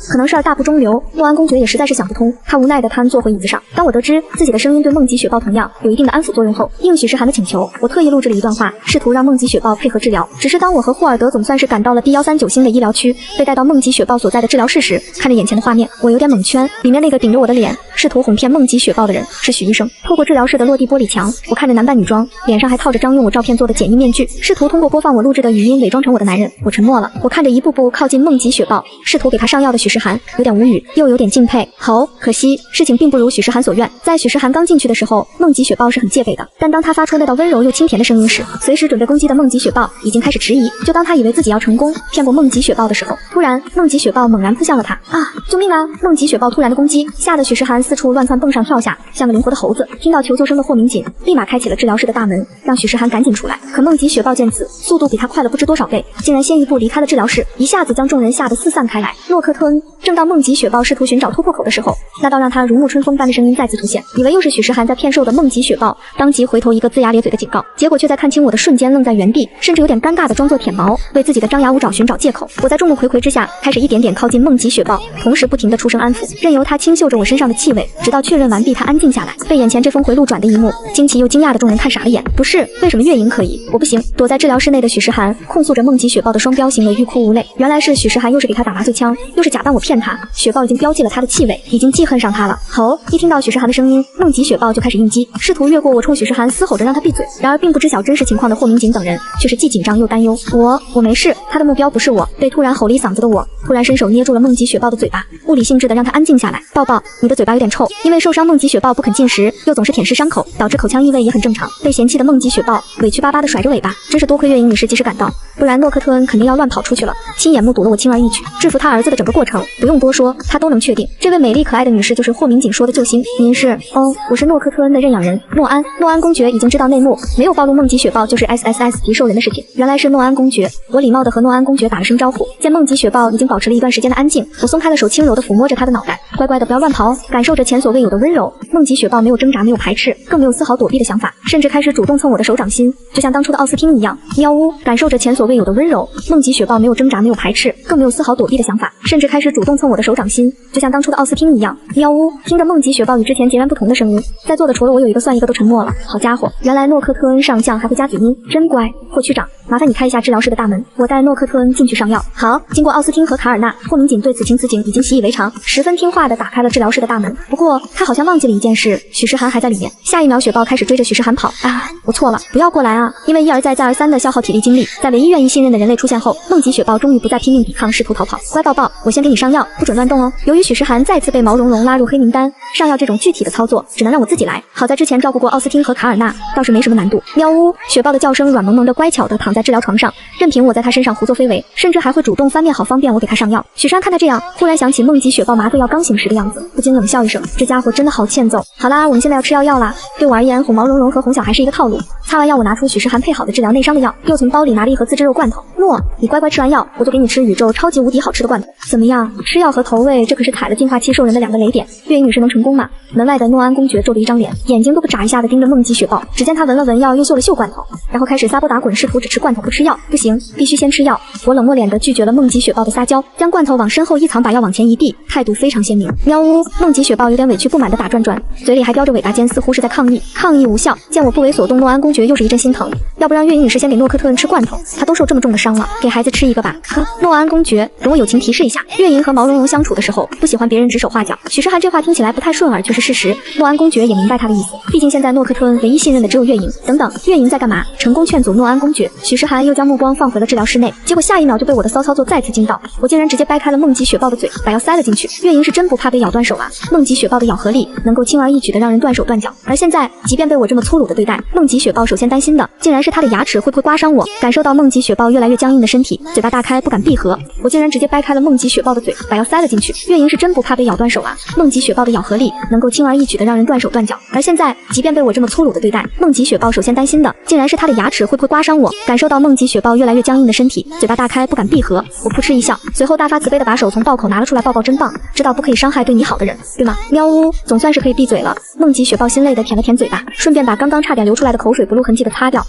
可能是大不中留，诺安公爵也实在是想不通，他无奈地瘫坐回椅子上。当我得知自己的声音对梦极雪豹同样有一定的安抚作用后，应许时涵的请求，我特意录制了一段话，试图让梦极雪豹配合治疗。只是当我和霍尔德总算是赶到了D139星的医疗区，被带到梦极雪豹所在的治疗室时，看着眼前的画面，我有点蒙圈。里面那个顶着我的脸，试图哄骗梦极雪豹的人是许医生。透过治疗室的落地玻璃墙，我看着男扮女装，脸上还套着张用我照片做的简易面具，试图通过播放我录制的语音伪装成我的男人。我沉默了，我看着一步步靠近梦极雪豹，试图给他上药的许时涵，有点无语，又有点敬佩。好，可惜事情并不如许时涵所愿。在许时涵刚进去的时候，梦极雪豹是很戒备的，但当他发出那道温柔又清甜的声音时，随时准备攻击的梦极雪豹已经开始迟疑。就当他以为自己要成功骗过梦极雪豹的时候，突然梦极雪豹猛然扑向了他。救命啊！梦极雪豹突然的攻击，吓得许时涵四处乱窜蹦上跳下，像个灵活的猴子。听到求救声的霍明锦立马开启了治疗室的大门，让许时涵赶紧出来。可梦极雪豹见此，速度比他快了不知多少倍，竟然先一步离开了治疗室，一下子将众人吓得四散开来。诺克吞。正当梦极雪豹试图寻找突破口的时候，那道让他如沐春风般的声音再次出现，以为又是许时涵在骗兽的梦极雪豹当即回头一个龇牙咧嘴的警告，结果却在看清我的瞬间愣在原地，甚至有点尴尬的装作舔毛，为自己的张牙舞爪寻找借口。我在众目睽睽之下开始一点点靠近梦极雪豹，同时不停地出声安抚，任由他轻嗅着我身上的气味，直到确认完毕他安静下来。被眼前这峰回路转的一幕惊奇又惊讶的众人看傻了眼。不是，为什么月莹可以，我不行？躲在治疗室内的许时涵控诉着梦极雪豹的双标行为，欲哭无泪。原来是许时涵又是给他打麻醉枪，又是假扮我骗他，雪豹已经标记了他的气味，已经记恨上他了。好，一听到许时涵的声音，梦极雪豹就开始应激，试图越过我，冲许时涵嘶吼着让他闭嘴。然而并不知晓真实情况的霍明锦等人却是既紧张又担忧。我没事，他的目标不是我。被突然吼了一嗓子的我，突然伸手捏住了梦极雪豹的嘴巴，物理性质的让他安静下来。抱抱，你的嘴巴有点臭。因为受伤，梦极雪豹不肯进食，又总是舔舐伤口，导致口腔异味也很正常。被嫌弃的梦极雪豹委屈巴巴的甩着尾巴，真是多亏月莹女士及时赶到，不然诺克特恩肯定要乱跑出去了。亲眼目睹了我轻而易举制服他儿子的整个过程，不用多说，他都能确定这位美丽可爱的女士就是霍明锦说的救星。您是？我是诺克特恩的认养人诺安。诺安公爵已经知道内幕，没有暴露梦极雪豹就是 SSS 级兽人的事情。原来是诺安公爵。我礼貌地和诺安公爵打了声招呼，见梦极雪豹已经保持了一段时间的安静，我松开了手，轻柔地抚摸着他的脑袋，乖乖的不要乱跑，感受着前所未有的温柔。梦极雪豹没有挣扎，没有排斥，更没有丝毫躲避的想法，甚至开始主动蹭我的手掌心，就像当初的奥斯汀一样。喵呜，感受着前所未有的温柔。梦极雪豹没有挣扎，没有排斥，更没有丝毫躲避的想法，甚至开始主动蹭我的手掌心，就像当初的奥斯汀一样。喵呜，听着梦极雪豹与之前截然不同的声音，在座的除了我有一个算一个都沉默了。好家伙，原来诺克特恩上将还会加嘴音，真乖。霍区长，麻烦你开一下治疗室的大门，我带诺克特恩进去上药。好。经过奥斯汀和卡尔纳，霍明锦对此情此景已经习以为常，十分听话地打开了治疗室的大门。不过他好像忘记了一件事，许时涵还在里面。下一秒，雪豹开始追着许时涵跑。我错了，不要过来啊！因为一而再再而三的消耗体力精力，在唯一愿意信任的人类出现后，梦极雪豹终于不再拼命抵抗，试图逃跑。乖抱抱，我先给你上药，不准乱动哦。由于许时涵再次被毛茸茸拉入黑名单，上药这种具体的操作只能让我自己来。好在之前照顾过奥斯汀和卡尔纳，倒是没什么难度。喵呜，雪豹的叫声软萌萌的，乖巧的躺在治疗床上，任凭我在他身上胡作非为，甚至还会主动翻面，好方便我给他上药。许时涵看他这样，忽然想起梦极雪豹麻醉药刚醒时的样子，不禁冷笑一声，这家伙真的好欠揍。好啦，我们现在要吃药啦。对我而言，哄毛茸茸和哄小孩是一个套路。擦完药，我拿出许时涵配好的治疗内伤的药，又从包里拿了一盒自制肉罐头。诺，你乖乖吃完药，我就给你吃宇宙超级无敌好吃的罐头。怎么样？吃药和投喂，这可是踩了进化期兽人的两个雷点。月影女士能成功吗？门外的诺安公爵皱着一张脸，眼睛都不眨一下的盯着梦极雪豹。只见他闻了闻药，又嗅了嗅罐头，然后开始撒泼打滚，试图只吃罐头不吃药。不行，必须先吃药。我冷漠脸的拒绝了梦极雪豹的撒娇，将罐头往身后一藏，把药往前一递，态度非常鲜明。喵呜，梦极雪豹有点委屈不满的打转转，嘴里还叼着尾巴尖，似乎是在抗议。抗议无效，见我不为所动，诺安公爵又是一阵心疼。要不让月影女士先给诺克特恩吃罐头，他都受这么重的伤了，给孩子吃一个吧。诺安公爵，容我友情提示一下，月莹和毛茸茸相处的时候，不喜欢别人指手画脚。许时涵这话听起来不太顺耳，却是事实。诺安公爵也明白他的意思，毕竟现在诺克特恩唯一信任的只有月莹。等等，月莹在干嘛？成功劝阻诺安公爵。许时涵又将目光放回了治疗室内，结果下一秒就被我的骚操作再次惊到，我竟然直接掰开了梦极雪豹的嘴，把药塞了进去。月莹是真不怕被咬断手啊！梦极雪豹的咬合力能够轻而易举的让人断手断脚，而现在即便被我这么粗鲁的对待，梦极雪豹首先担心的竟然是他的牙齿会不会刮伤我。感受到梦极雪豹越来越僵硬的身体，嘴巴大开不敢闭合，我竟然直接掰开了梦极雪豹的嘴，把药塞了进去。月莹是真不怕被咬断手啊！梦极雪豹的咬合力能够轻而易举的让人断手断脚，而现在即便被我这么粗鲁的对待，梦极雪豹首先担心的竟然是他的牙齿会不会刮伤我。感受到梦极雪豹越来来越僵硬的身体，嘴巴大开不敢闭合。我扑哧一笑，随后大发慈悲的把手从豹口拿了出来，抱抱真棒，知道不可以伤害对你好的人，对吗？喵呜，总算是可以闭嘴了。梦极雪豹心累的舔了舔嘴巴，顺便把刚刚差点流出来的口水不露痕迹的擦掉。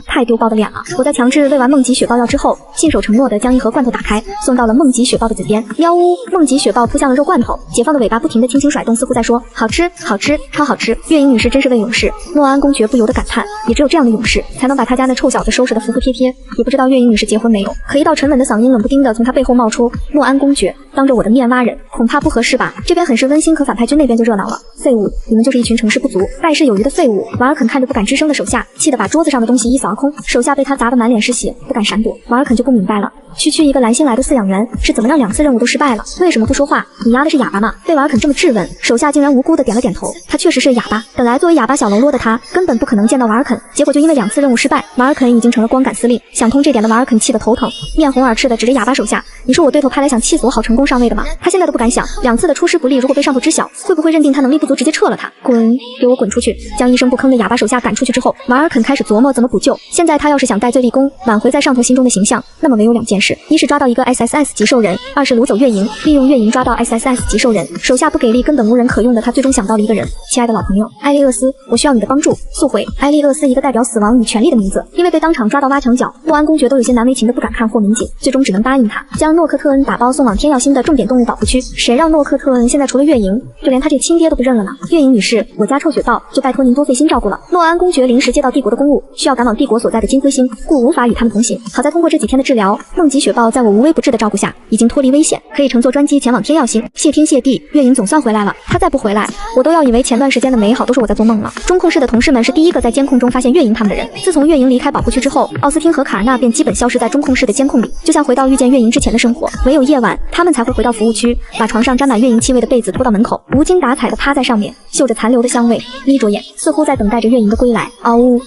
太丢豹的脸了。我在强制喂完梦极雪豹药之后，信守承诺的将一盒罐头打开，送到了梦极雪豹的嘴边。喵呜，梦极雪豹扑向了肉罐头，解放的尾巴不停的轻轻甩动，似乎在说好吃好吃超好吃。月影女士真是位勇士，诺安公爵不由得感叹，也只有这样的勇士才能把他家那臭小子收拾得服服帖帖。也不知道月影女士结婚没有，可一道沉稳的嗓音冷不丁的从他背后冒出，诺安公爵当着我的面挖人，恐怕不合适吧？这边很是温馨，可反派军那边就热闹了。废物，你们就是一群成事不足败事有余的废物。瓦尔肯看着不敢吱声的手下，气得把桌子上的东西一扫而空，手下被他砸得满脸是血，不敢闪躲。瓦尔肯就不明白了，区区一个蓝星来的饲养员是怎么让2次任务都失败了？为什么不说话？你丫的是哑巴吗？被瓦尔肯这么质问，手下竟然无辜的点了点头。他确实是哑巴，本来作为哑巴小喽啰的他根本不可能见到瓦尔肯，结果就因为2次任务失败，瓦尔肯已经成了光杆司令。想通这点的瓦尔肯气得头疼，面红耳赤的指着哑巴手下，你说我对头派来想气死我好成功上位的吗？他现在都不敢想，2次的出师不利如果被上头知晓，会不会认定他能力不足直接撤了他？滚，给我滚出去！将一声不吭的哑巴手下赶出去之后，瓦尔肯开始琢磨怎么补救。现在他要是想戴罪立功，挽回在上头心中的形象，那么唯有2件事：一是抓到一个 SSS 级兽人，2是掳走月营，利用月营抓到 SSS 级兽人。手下不给力，根本无人可用的他最终想到了一个人，亲爱的老朋友艾利厄斯，我需要你的帮助，速回！艾利厄斯一个代表死亡与权力的名字，因为被当场抓到挖墙脚，诺安公爵都有些难为情的不敢看霍民警，最终只能答应他，将诺克特恩打包送往天耀星的重点动物保护区。谁让诺克特恩现在除了月营，就连他这亲爹都不认了呢？月营女士，我家臭雪豹就拜托您多费心照顾了。诺安公爵临时接到帝国的公务，需要赶往帝国所在的金灰星，故无法与他们同行。好在通过这几天的治疗，梦极雪豹在我无微不至的照顾下，已经脱离危险，可以乘坐专机前往天耀星。谢天谢地，月营总算回来了。他再不回来，我都要以为前段时间的美好都是我在做梦了。中控室的同事们是第一个在监控中发现月营他们的人。自从月营离开保护区之后，奥斯汀和卡尔纳便基本消失在中控室的监控里，就像回到遇见月营之前的生活。唯有夜晚，他们才会回到服务区，把床上沾满月营气味的被子拖到门口，无精打采地趴在上面，嗅着残留的香味，眯着眼，似乎在等待着月营的归来。嗷呜！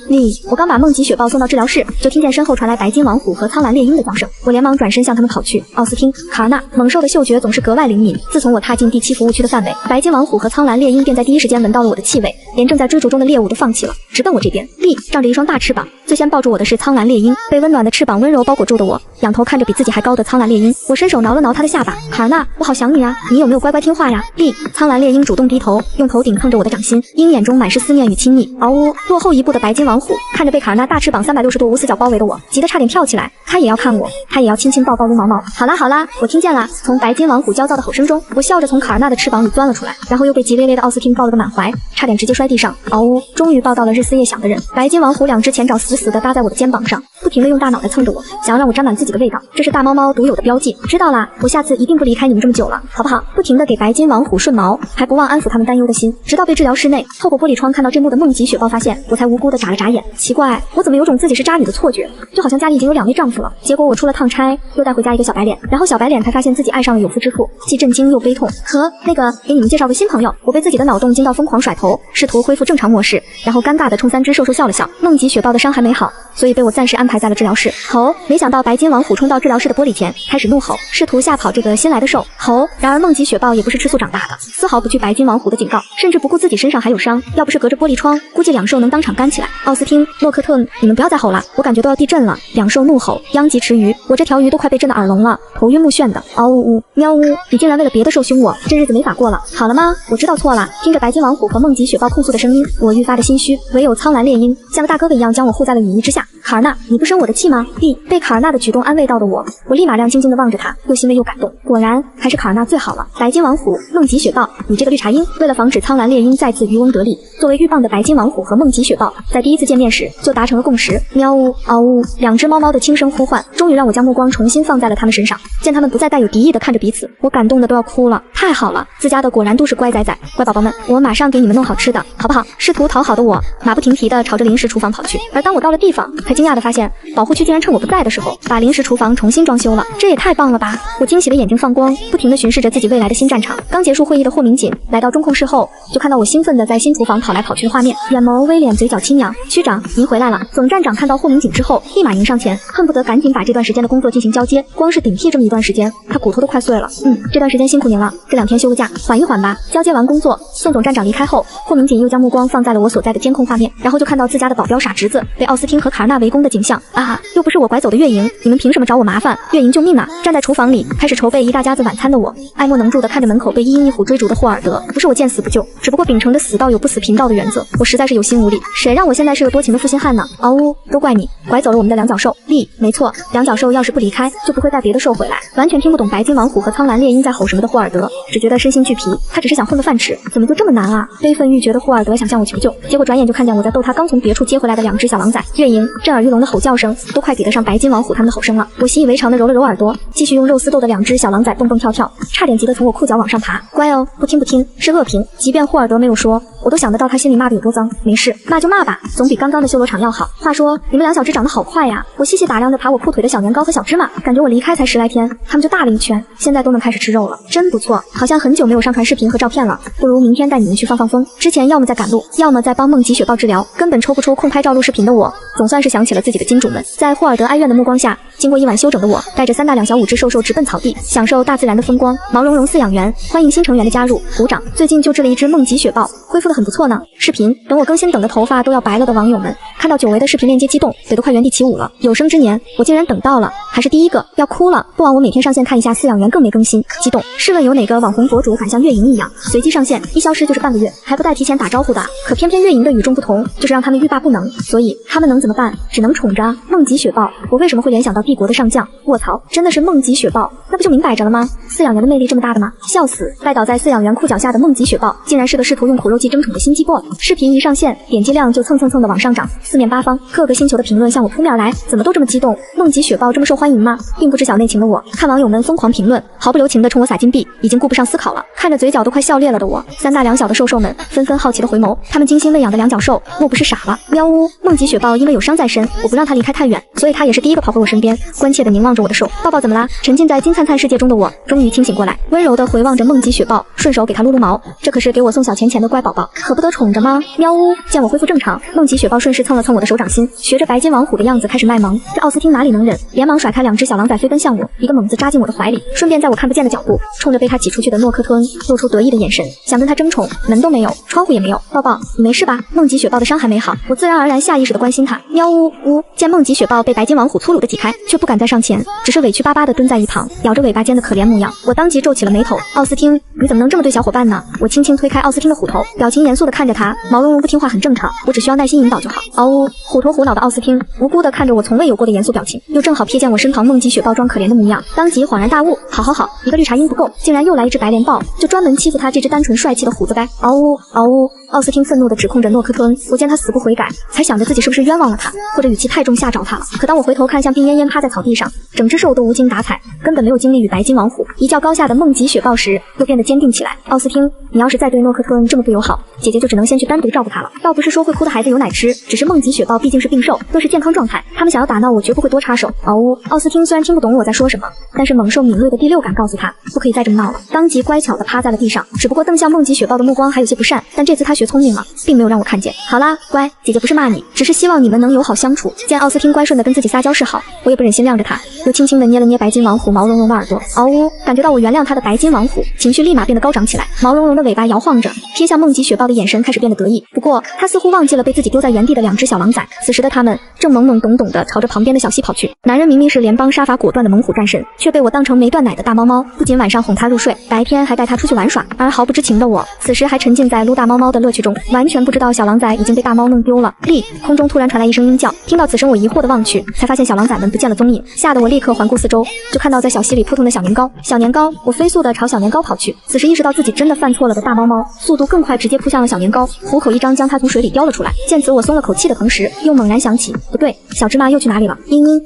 我刚把梦极雪豹送到治疗室，就听见身后传来白金王虎和苍蓝猎鹰的叫声。我连忙转身向他们跑去。奥斯汀、卡尔纳，猛兽的嗅觉总是格外灵敏。自从我踏进第7服务区的范围，白金王虎和苍蓝猎鹰便在第一时间闻到了我的气味，连正在追逐中的猎物都放弃了，直奔我这边。仗着一双大翅膀，最先抱住我的是苍蓝猎鹰。被温暖的翅膀温柔包裹住的我，仰头看着比自己还高的苍蓝猎鹰，我伸手挠了挠他的下巴。卡尔纳，我好想你啊，你有没有乖乖听话呀？苍蓝猎鹰主动低头，用头顶蹭着我的掌心，鹰眼中满是思念与亲昵。嗷呜！落后一步的白金王虎看着被卡尔纳大翅膀360度无死角包围的我，急得差点跳起来。他也要看我，他也要亲亲抱抱撸毛毛。好啦，我听见了。从白金王虎焦躁的吼声中，我笑着从卡尔纳的翅膀里钻了出来，然后又被急咧咧的奥斯汀抱了个满怀，差点直接摔地上。嗷呜！终于抱到了日思夜想的人。白金王虎2只前爪死死地搭在我的肩膀上，不停地用大脑袋蹭着我，想要让我沾满自己的味道，这是大猫猫独有的标记。知道啦，我下次一定不离开你们这么久了，好不好？不停地给白金王虎顺毛，还不忘安抚他们担忧的心，直到被治疗室内透过玻璃窗看到这幕的梦极雪豹发现，我才无辜地眨了眨眼。奇怪，我怎么有种自己是渣女的错觉，就好像家里已经有2位丈夫了。结果我出了趟差，又带回家一个小白脸，然后小白脸才发现自己爱上了有妇之夫，既震惊又悲痛。那个，给你们介绍个新朋友。我被自己的脑洞惊到疯狂甩头，试图恢复正常模式，然后尴尬地冲3只兽兽笑了笑。梦极雪豹的伤还没好，所以被我暂时安排在了治疗室。没想到白金王虎冲到治疗室的玻璃前，开始怒吼，试图吓跑这个新来的兽。然而梦极雪豹也不是吃素长大的，丝毫不惧白金王虎的警告，甚至不顾自己身上还有伤，要不是隔着玻璃窗，估计2兽能当场干起来。奥斯汀、诺克特，你们不要再吼了，我感觉都要地震了。2兽怒吼，殃及池鱼，我这条鱼都快被震得耳聋了，头晕目眩的。嗷呜呜，喵呜，你竟然为了别的兽凶我，这日子没法过了。好了吗？我知道错了。听着白金王虎和梦极雪豹控诉的声音，我愈发的心虚，唯有苍蓝猎鹰像个大哥哥一样将我护在了羽翼之下。卡尔纳，你不生我的气吗？被卡尔纳的举动安慰到的我立马亮晶晶的望着他，又欣慰又感动。果然还是卡尔纳最好了。白金王虎、梦极雪豹，你这个绿茶鹰！为了防止苍蓝猎鹰再次渔翁得利，作为鹬蚌的白金王虎和梦极雪豹，在第一次见面时就达成了共识。喵呜，嗷呜，2只猫猫的轻声呼唤，终于让我将目光重新放在了它们身上。见它们不再带有敌意的看着彼此，我感动的都要哭了。太好了，自家的果然都是乖仔仔，乖宝宝们，我马上给你们弄好吃的，好不好？试图讨好的我，马不停蹄地朝着临时厨房跑去。而当我到了地方，才惊讶地发现，保护区竟然趁我不在的时候，把临时厨房重新装修了，这也太棒了吧！我惊喜的眼睛放光，不停地巡视着自己未来的新战场。刚结束会议的霍民警来到中控室后，就看到我兴奋地在新厨房跑来跑去的画面，眼眸微敛，嘴角轻扬。区长，您回来了。总站长看到霍民警之后，立马迎上前，恨不得赶紧把这段时间的工作进行交接。光是顶替这么一段时间，他骨头都快碎了。这段时间辛苦您了，这2天休个假，缓一缓吧。交接完工作，宋总站长离开后，霍民警又将目光放在了我所在的监控画面，然后就看到自家的保镖傻侄子被奥斯汀和卡卡尔纳围攻的景象啊！又不是我拐走的月莹，你们凭什么找我麻烦？月莹救命啊！站在厨房里开始筹备一大家子晚餐的我，爱莫能助地看着门口被一鹰一虎追逐的霍尔德。不是我见死不救，只不过秉承着死道友不死贫道的原则，我实在是有心无力。谁让我现在是个多情的负心汉呢？嗷呜，都怪你拐走了我们的两脚兽。力，没错，两脚兽要是不离开，就不会带别的兽回来。完全听不懂白金王虎和苍蓝猎鹰在吼什么的霍尔德，只觉得身心俱疲。他只是想混个饭吃，怎么就这么难啊？悲愤欲绝的霍尔德想向我求救，结果转眼就看见我在逗他刚从别处接回来的两只小狼崽。月莹、震耳欲聋的吼叫声都快抵得上白金王虎他们的吼声了。我习以为常的揉了揉耳朵，继续用肉丝逗的两只小狼崽蹦蹦跳跳，差点急得从我裤脚往上爬。乖哦，不听不听，是恶评。即便霍尔德没有说，我都想得到他心里骂的有多脏。没事，骂就骂吧，总比刚刚的修罗场要好。话说，你们两小只长得好快呀！我细细打量着爬我裤腿的小年糕和小芝麻，感觉我离开才10来天，他们就大了一圈，现在都能开始吃肉了，真不错。好像很久没有上传视频和照片了，不如明天带你们去放放风。之前要么在赶路，要么在帮梦吉雪豹治疗，根本抽不出空拍照录视频的我，总算是想起了自己的金主们。在霍尔德哀怨的目光下，经过一晚休整的我，带着3大2小5只兽兽直奔草地，享受大自然的风光。毛茸茸饲养员欢迎新成员的加入，鼓掌！最近救治了一只梦吉雪豹，恢复得很不错呢。视频等我更新，等的头发都要白了的网友们，看到久违的视频链接激动，嘴都快原地起舞了。有生之年，我竟然等到了，还是第一个，要哭了！不枉我每天上线看一下饲养员更没更新，激动！试问有哪个网红博主敢像月莹一样，随机上线，一消失就是半个月，还不带提前打招呼的？可偏偏月莹的与众不同，就是让他们欲罢不能，所以他们能怎么办？只能宠着梦吉雪豹。我为什么会联想到帝国的上将？卧槽，真的是梦吉雪豹，那不就明摆着了吗？饲养员的魅力这么大的吗？笑死！拜倒在饲养员裤脚下的梦吉雪豹，竟然是个试图用苦肉计争宠的心机 boy。视频一上线，点击量就蹭蹭蹭的往上涨，四面八方各个星球的评论向我扑面来，怎么都这么激动？梦吉雪豹这么受欢迎吗？并不知晓内情的我，看网友们疯狂评论，毫不留情的冲我撒金币，已经顾不上思考了。看着嘴角都快笑裂了的我，3大2小的兽兽们纷纷好奇的回眸，他们精心喂养的两脚兽，莫不是傻了？喵呜！梦吉雪豹因为有伤在身，我不让它离开太远，所以它也是第一个跑回我身边，关切的凝望着我的兽。抱抱怎么啦？沉浸在金灿灿世界中的我，终于清醒过来，温柔的回望着梦吉雪豹，顺手给它撸撸毛。这可是给我送小钱钱的乖宝宝，可不得宠着吗？喵呜！见我恢复正常，梦吉雪豹顺势蹭了蹭我的手掌心，学着白金王虎的样子开始卖萌。这奥斯汀哪里能忍，连忙甩开2只小狼崽飞奔向我，一个猛子扎进我的怀里，顺便在我看不见的脚步，冲着被他挤出去的诺克特恩露出得意的眼神，想跟他争宠，门都没有，窗户也没有。抱抱，你没事吧？梦吉雪豹的伤还没好，我自然而然下意识的关心他。喵呜呜！见梦吉雪豹被白金王虎粗鲁的挤开，却不敢再上前，只是委屈巴巴的蹲在一旁，咬着尾巴尖的可怜模样。我当即皱起了眉头。奥斯汀，你怎么能这么对小伙伴呢？我轻轻推开奥斯汀的虎头，表情严肃的看着他，毛茸茸不听话很正常，我只需要耐心引导就好。嗷呜！虎头虎脑的奥斯汀无辜的看着我从未有过的严肃表情，又正好瞥见我身旁梦吉雪豹装可怜的模样，当即恍然大悟，好，一个绿茶鹰不够，竟然又来一只白莲豹，就专门欺负他这只单纯帅气的虎子该。嗷呜！奥斯汀愤怒地指控着诺克特恩，我见他死不悔改，才想着自己是不是冤枉了他，或者语气太重吓着他了。可当我回头看向病恹恹趴在草地上，整只兽都无精打采，根本没有精力与白金王虎一较高下的梦吉雪豹时，又变得坚定起来。奥斯汀，你要是再对诺克特恩这么不友好，姐姐就只能先去单独照顾他了。倒不是说会哭的孩子有奶吃，只是梦吉雪豹毕竟是病兽，都是健康状态，他们想要打闹我绝不会多插手。嗷呜！奥斯汀虽然听不懂我在说什么，但是猛兽敏锐的第6感告诉他不可以再这么闹了，当即乖巧的趴在了地上，只不过瞪向梦吉雪豹的目光还有些不善，但这次他学聪明了，并没有让我看见。好啦，乖，姐姐不是骂你，只是希望你们能友好相处。见奥斯汀乖顺的跟自己撒娇示好，我也不忍心晾着他，又轻轻的捏了捏白金王虎毛茸茸的耳朵。嗷呜！感觉到我原谅他的白金王虎情绪立马变得高涨起来，毛茸茸的尾巴摇晃着，瞥向梦吉雪豹的眼神开始变得得意。不过他似乎忘记了被自己丢在原地的2只小狼崽，此时的他们正懵懵懂懂的朝着旁边的小溪跑去。男人明明是联邦杀伐果断的猛虎战神，却被我当成没断奶的大猫猫，不仅晚上哄他入睡，白天还带他出去玩耍，而毫不知情的我此时还沉浸在撸大猫猫的乐趣中，完全不知道小狼崽已经被大猫弄丢了。空中突然传来一声鹰叫，听到此声我疑惑的望去，才发现小狼崽们不见了踪影，吓得我立刻环顾四周，就看到在小溪里扑腾的小年糕。我飞速的朝小年糕跑去，此时意识到自己真的犯错了的大猫猫速度更快，直接扑向了小年糕，虎口一张将它从水里叼了出来。见此我松了口气的同时，又猛然想起不对，小芝麻又去哪里了？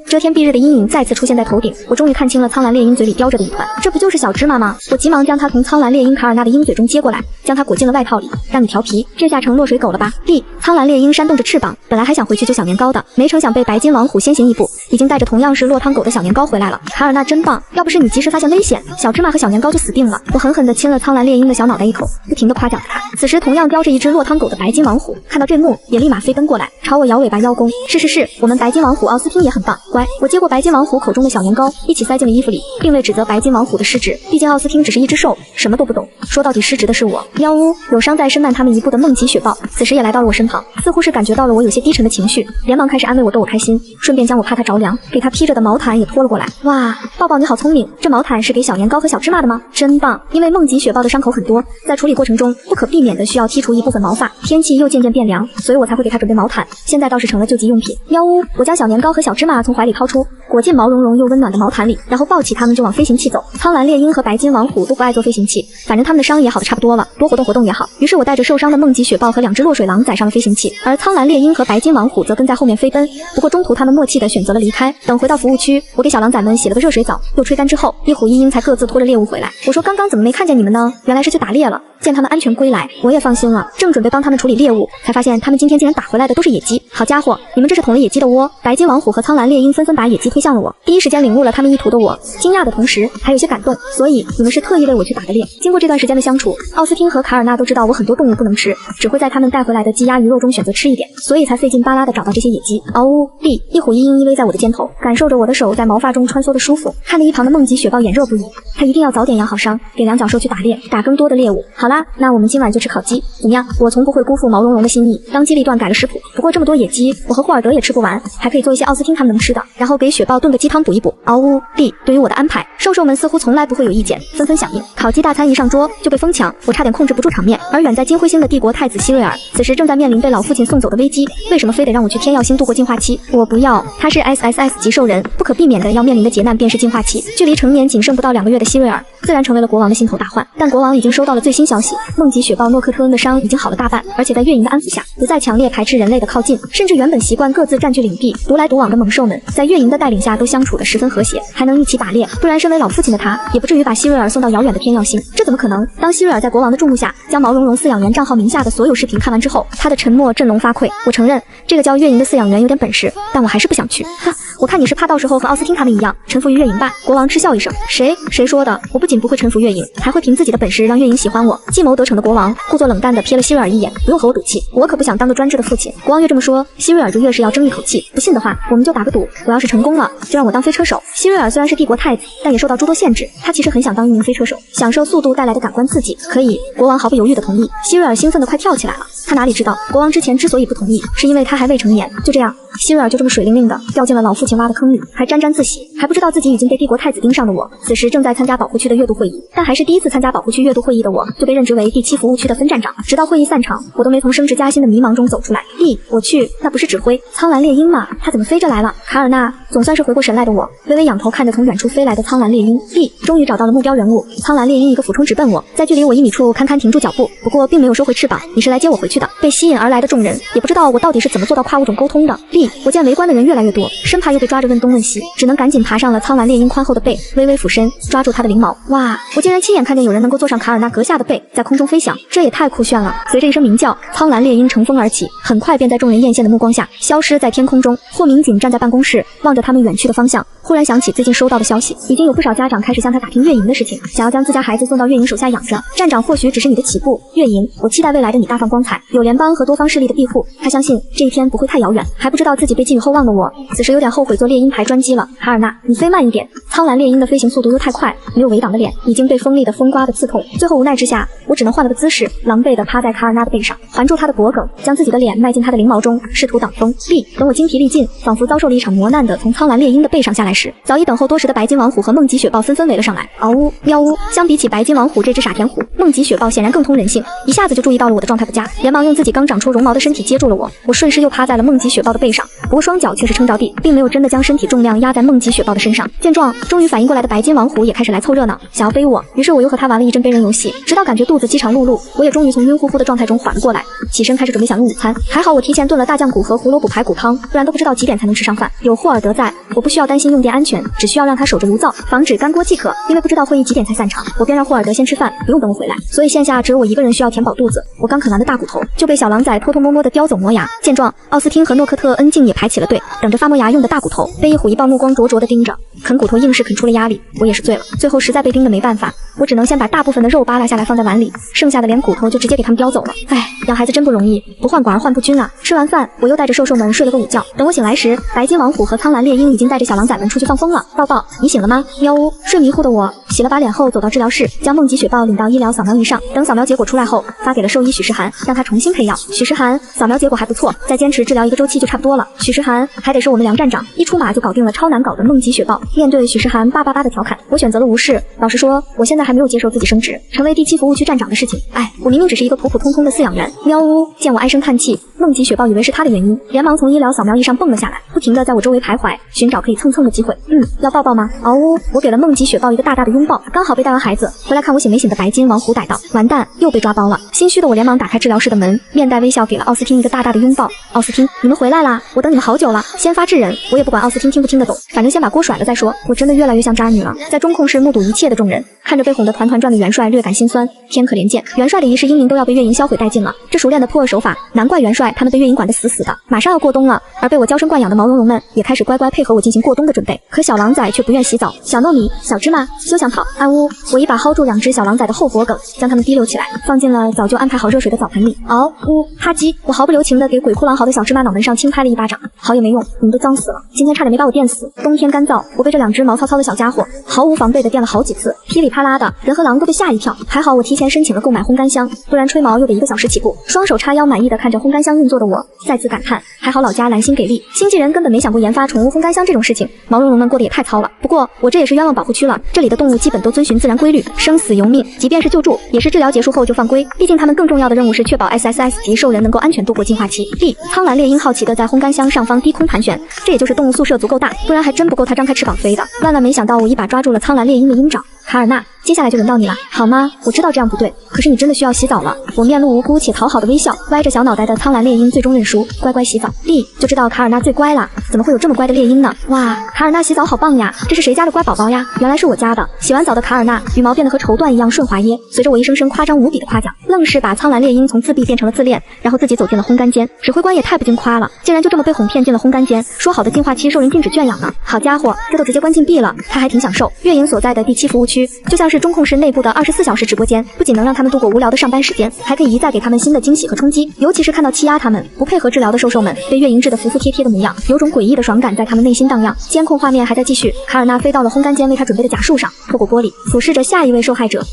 遮天蔽日的阴影再次出现在头顶，我终于看清了苍蓝猎鹰嘴里叼着的一团，这不就是小芝麻吗？我急忙将它从苍蓝猎鹰卡尔纳的鹰嘴中接过来，将它裹进了外套里，让你调皮，这下成落水狗了吧？苍蓝猎鹰扇动着翅膀，本来还想回去救小年糕的，没成想被白金王虎先行一步，已经带着同样是落汤狗的小年糕回来了。卡尔纳真棒，要不是你及时发现危险，小芝麻和小年糕就死定了。我狠狠地亲了苍蓝猎鹰的小脑袋一口，不停地夸奖着它。此时同样叼着一只落汤狗的白金王虎看到这幕，也立马飞奔过来，朝我摇尾巴邀功。是，我们白金王虎奥斯汀也很棒，乖。我接过白金王虎口中的小年糕，一起塞进了衣服里，并未指责白金王虎的失职，毕竟奥斯汀只是一只兽，什么都不懂。说到底失职的是我。喵呜！有伤在身慢他们一步的梦极雪豹，此时也来到了我身旁，似乎是感觉到了我有些低沉的情绪，连忙开始安慰我，逗我开心，顺便将我怕他着凉，给他披着的毛毯也拖了过来。哇，抱抱你好聪明，这毛毯是给小年糕和小芝麻的吗？真棒！因为梦极雪豹的伤口很多，在处理过程中不可避免的需要剔除一部分毛发，天气又渐渐变凉，所以我才会给他准备毛毯，现在倒是成了救急用品。喵呜！我将小年糕和小芝麻从怀里掏出，裹进毛茸茸又温暖的毛毯里，然后抱起它们就往飞行器走。苍蓝猎鹰和白金王虎都不爱坐飞行器，反正他们的伤也好的差不多了，多活动活动也好。于是我带着受伤的梦极雪豹和2只落水狼载上了飞行器，而苍蓝猎鹰和白金王虎则跟在后面飞奔。不过中途他们默契地选择了离开。等回到服务区，我给小狼崽们洗了个热水澡，又吹干之后，一虎一鹰才各自拖着猎物回来。我说刚刚怎么没看见你们呢？原来是去打猎了。见他们安全归来，我也放心了，正准备帮他们处理猎物，才发现他们今天竟然打回来的都是野鸡。好家伙，你们这是捅了野鸡的窝！白金王虎和苍蓝猎鹰纷纷把野鸡推向了我，第一时间领悟了他们意图的我，惊讶的同时还有些感动。所以你们是特意为我去打的猎。经过这段时间的相处，奥斯汀和卡尔纳都知道我很多动物不能吃，只会在他们带回来的鸡鸭鱼肉中选择吃一点，所以才费劲巴拉的找到这些野鸡。嗷呜！一虎一鹰依偎在我的肩头，感受着我的手在毛发中穿梭的舒服，看得一旁的梦极雪豹眼热不已。他一定要早点养好伤，给两脚兽去打猎，打更多的猎物。好啦，那我们今晚就吃烤鸡，怎么样？我从不会辜负毛茸茸的心意，当机立断改了食谱。不过这么多野鸡，我和霍尔德也吃不完，还可以做一些奥斯汀他们能吃的，然后给雪豹炖个鸡汤补一补。嗷呜！对于我的安排，兽兽们似乎从来不会有意见，纷纷响应。烤鸡大餐一上桌就被疯抢，我差点控制不住场面。而远在金辉星的帝国太子希瑞尔，此时正在面临被老父亲送走的危机。为什么非得让我去天耀星度过进化期？我不要，他是 SSS 级兽人，不可避免的要面临的劫难便是进化期。距离成年仅剩不到2个月的希瑞尔，自然成为了国王的心头大患。但国王已经收到了最新消息，梦极雪豹诺克特恩的伤已经好了大半，而且在月营的安抚下，不再强烈排斥人类的靠近，甚至原本习惯各自占据领地、独来独往的猛兽们，在月营的带领下都相处得十分和谐，还能一起打猎。不然身为老父亲的他，也不至于把希瑞尔送到遥远的天耀星。这怎么可能？当希瑞尔在国王的注目下，将毛茸茸饲养员账号名下的所有视频看完之后，他的沉默振聋发聩。我承认，这个叫月营的饲养员有点本事，但我还是不想去。哈，我看你是怕到时候和奥斯汀他们一样臣服于月营吧？国王嗤笑一声，谁说的？我不仅不会臣服月营，还会凭自己的本事让月营喜欢我。计谋得逞的国王故作冷淡地瞥了希瑞尔一眼，不用和我赌气，我可不想当个专制的父亲。国王越这么说，希瑞尔就越是要争一口气。不信的话，我们就打个赌，我要是成功了，就让我当飞车手。希瑞尔虽然是帝国太子，但也受到诸多限制，他其实很想当一名飞车手，享受速度带来的感官刺激。可以，国王毫不犹豫地同意。希瑞尔兴奋得快跳起来了，他哪里知道，国王之前之所以不同意，是因为他还未成年。就这样，希瑞尔就这么水灵灵地掉进了老父亲挖的坑里，还沾沾自喜，还不知道自己已经被帝国太子盯上的我，此时正在参加保护区的月度会议。但还是第一次参加保护区月度会议的我，就被任职为第7服务区的分站长。直到会议散场，我都没从升职加薪的迷茫中走出来。我去，那不是指挥苍蓝猎鹰吗？他怎么飞着来了？卡尔纳，总算是回过神来的我，微微仰头看着从远处飞来的苍蓝猎鹰。终于找到了目标人物。苍蓝猎鹰一个俯冲直奔我，在距离我1米处堪堪停住脚步，不过并没有收回翅膀。你是来接我回去的？被吸引而来的众人也不知道我到底是怎么做到跨物种沟通的。我见围观的人越来越多，生怕又被抓着问东问西，只能赶紧爬上了苍蓝猎鹰宽厚的背，微微俯身抓住它的翎毛。哇，我竟然亲眼看见有人能够坐上卡尔纳阁下的背，在空中飞翔，这也太酷炫了！随着一声鸣叫，苍蓝猎鹰乘风而起，很快便在众人艳羡的目光下消失在天空中。霍明锦站在办公室，望着他们远去的方向，忽然想起最近收到的消息，已经有不少家长开始向他打听月营的事情，想要将自家孩子送到月营手下养着。站长或许只是你的起步，月营，我期待未来的你大放光彩，有联邦和多方势力的庇护。他相信这一天不会太遥远。还不知道自己被寄予厚望的我，此时有点后悔做猎鹰牌专机了。卡尔纳，你飞慢一点。苍蓝猎鹰的飞行速度又太快，没有围挡的脸已经被锋利的风刮得刺痛。最后无奈之下，我只能换了个姿势，狼狈地趴在卡尔纳的背上，环住他的脖颈，将自己的脸迈进他的翎毛中，试图挡风。等我精疲力尽，仿佛遭受了一场磨难的从苍蓝猎鹰的背上下来时，早已等候多时的白金王虎和梦极雪豹纷纷围了上来。嗷呜，喵呜！相比起白金王虎这只傻甜虎，梦极雪豹显然更通人性，一下子就注意到了我的状态不佳，连忙用自己刚长出绒毛的身体接住了我。我顺势又趴在了梦极雪豹的背上，不过双脚却是撑着地，并没有真的将身体重量压在梦极雪豹的身上。见状，终于反应过来的白金王虎也开始来凑热闹，想要背我。于是我又和他玩了一阵背人游戏，直到感觉肚子饥肠辘辘，我也终于从晕乎乎的状态中缓了过来，起身开始准备享用午餐。还好我提前炖了大酱骨和胡萝卜排骨汤，不然都不知道几点才能吃上饭。有霍尔德在，我不需要担心用电安全，只需要让他守着炉灶，防止干锅即可。因为不知道会议几点才散场，我便让霍尔德先吃饭，不用等我回来。所以线下只有我一个人需要填饱肚子。我刚啃完的大骨头就被小狼崽偷偷摸摸地叼走磨牙。见状，奥斯汀和诺克特恩竟也排起了队，等着发磨牙用的大骨头，被一虎一豹目光灼灼地盯着。啃骨头硬是啃出了压力，我也是醉了。最后实在被盯得没办法，我只能先把大部分的肉扒拉下来放在碗里，剩下的连骨头就直接给他们叼走了。唉，养孩子真不容易，不患寡而患不均啊！吃完饭，我又带着兽兽们睡了个午觉。等我醒来时，白金王虎和苍蓝猎鹰已经带着小狼崽们出去放风了。抱抱，你醒了吗？喵呜！睡迷糊的我洗了把脸后走到治疗室，将梦极雪豹领到医疗扫描仪上。等扫描结果出来后，发给了兽医许诗涵，让他重新配药。许诗涵，扫描结果还不错，再坚持治疗1个周期就差不多了。许诗涵还得是我们梁站长，一出马就搞定了超难搞的梦极雪豹。面对许诗涵叭叭叭的调侃，我选择了无视。老实说，我现在还没有接受自己升职成为第7服务区站长的事情。哎，我明明只是一个普普通通的饲养员。喵呜！见我唉声叹气，梦极雪豹以为是他的原因，连忙从医疗扫描仪上蹦了下来，不停地在我周围徘徊，寻找可以蹭蹭的机会。要抱抱吗？嗷呜！我给了梦极雪豹一个大大的拥抱，刚好被带完孩子回来看我醒没醒的白金王虎逮到，完蛋，又被抓包了。心虚的我连忙打开治疗室的门，面带微笑给了奥斯汀一个大大的拥抱。奥斯汀，你们回来啦！我等你们好久了。先发制人，我也不管奥斯汀听不听得懂，反正先把锅甩了再说。我真的越来越像渣女了。在中控室目睹一切的众人，看着被哄得团团转的元帅略感心酸，天可怜见，元帅的一世英名都要被月营销毁殆尽了。这熟练的破恶手法，难怪元帅他们被月营管得死死的。马上要过冬了，而被我娇生惯养的毛茸茸们也开始乖乖配合我进行过冬的准备。可小狼崽却不愿洗澡，小糯米、小芝麻休想跑！啊呜！我一把薅住2只小狼崽的后脖梗，将它们提溜起来，放进了早就安排好热水的澡盆里。嗷呜！哈叽！我毫不留情地给鬼哭狼嚎的小芝麻脑门上轻拍了一巴掌，好也没用，你们都脏死了，今天差点没把我电死。冬天干燥，我被这2只毛糙糙的小家伙毫无防备地电了好几次，噼里啪啦的，人和狼都被吓一跳。还好我提前申请了购买烘干箱，不然吹毛又得1个小时起步。双手叉腰满意地看着烘干箱运作的我，再次感叹，还好老家蓝心给力，星际人根本没想过研发宠物烘干箱这种事情，毛茸茸们过得也太糙了。不过我这也是冤枉保护区了，这里的动物基本都遵循自然规律，生死由命，即便是救助，也是治疗结束后就放归，毕竟他们更重要的任务是确保 SSS 级兽人能够安全度过进化期。苍蓝猎鹰好奇地在烘干箱上方低空盘旋，这也就是动物宿舍足够大，不然还真不够它张开翅膀飞的。万万没想到我一把抓住了苍蓝猎鹰的鹰爪。卡尔纳，接下来就轮到你了，好吗？我知道这样不对，可是你真的需要洗澡了。我面露无辜且讨好的微笑，歪着小脑袋的苍蓝猎鹰最终认输，乖乖洗澡。就知道卡尔纳最乖了，怎么会有这么乖的猎鹰呢？哇，卡尔纳洗澡好棒呀，这是谁家的乖宝宝呀？原来是我家的。洗完澡的卡尔纳，羽毛变得和绸缎一样顺滑耶。随着我一声声夸张无比的夸奖，愣是把苍蓝猎鹰从自闭变成了自恋，然后自己走进了烘干间。指挥官也太不经夸了，竟然就这么被哄骗进了烘干间。说好的进化期兽人禁止圈养呢？好家伙，这都直接关禁闭了，他还挺享受。月营所在的第7服务区，就像是中控室内部的24小时直播间，不仅能让他们度过无聊的上班时间，还可以一再给他们新的惊喜和冲击。尤其是看到欺压他们、不配合治疗的兽兽们被月营治得服服帖帖的模样，有种诡异的爽感在他们内心荡漾。监控画面还在继续，卡尔纳飞到了烘干间为他准备的假树上，透过玻璃俯视着下一位受害者。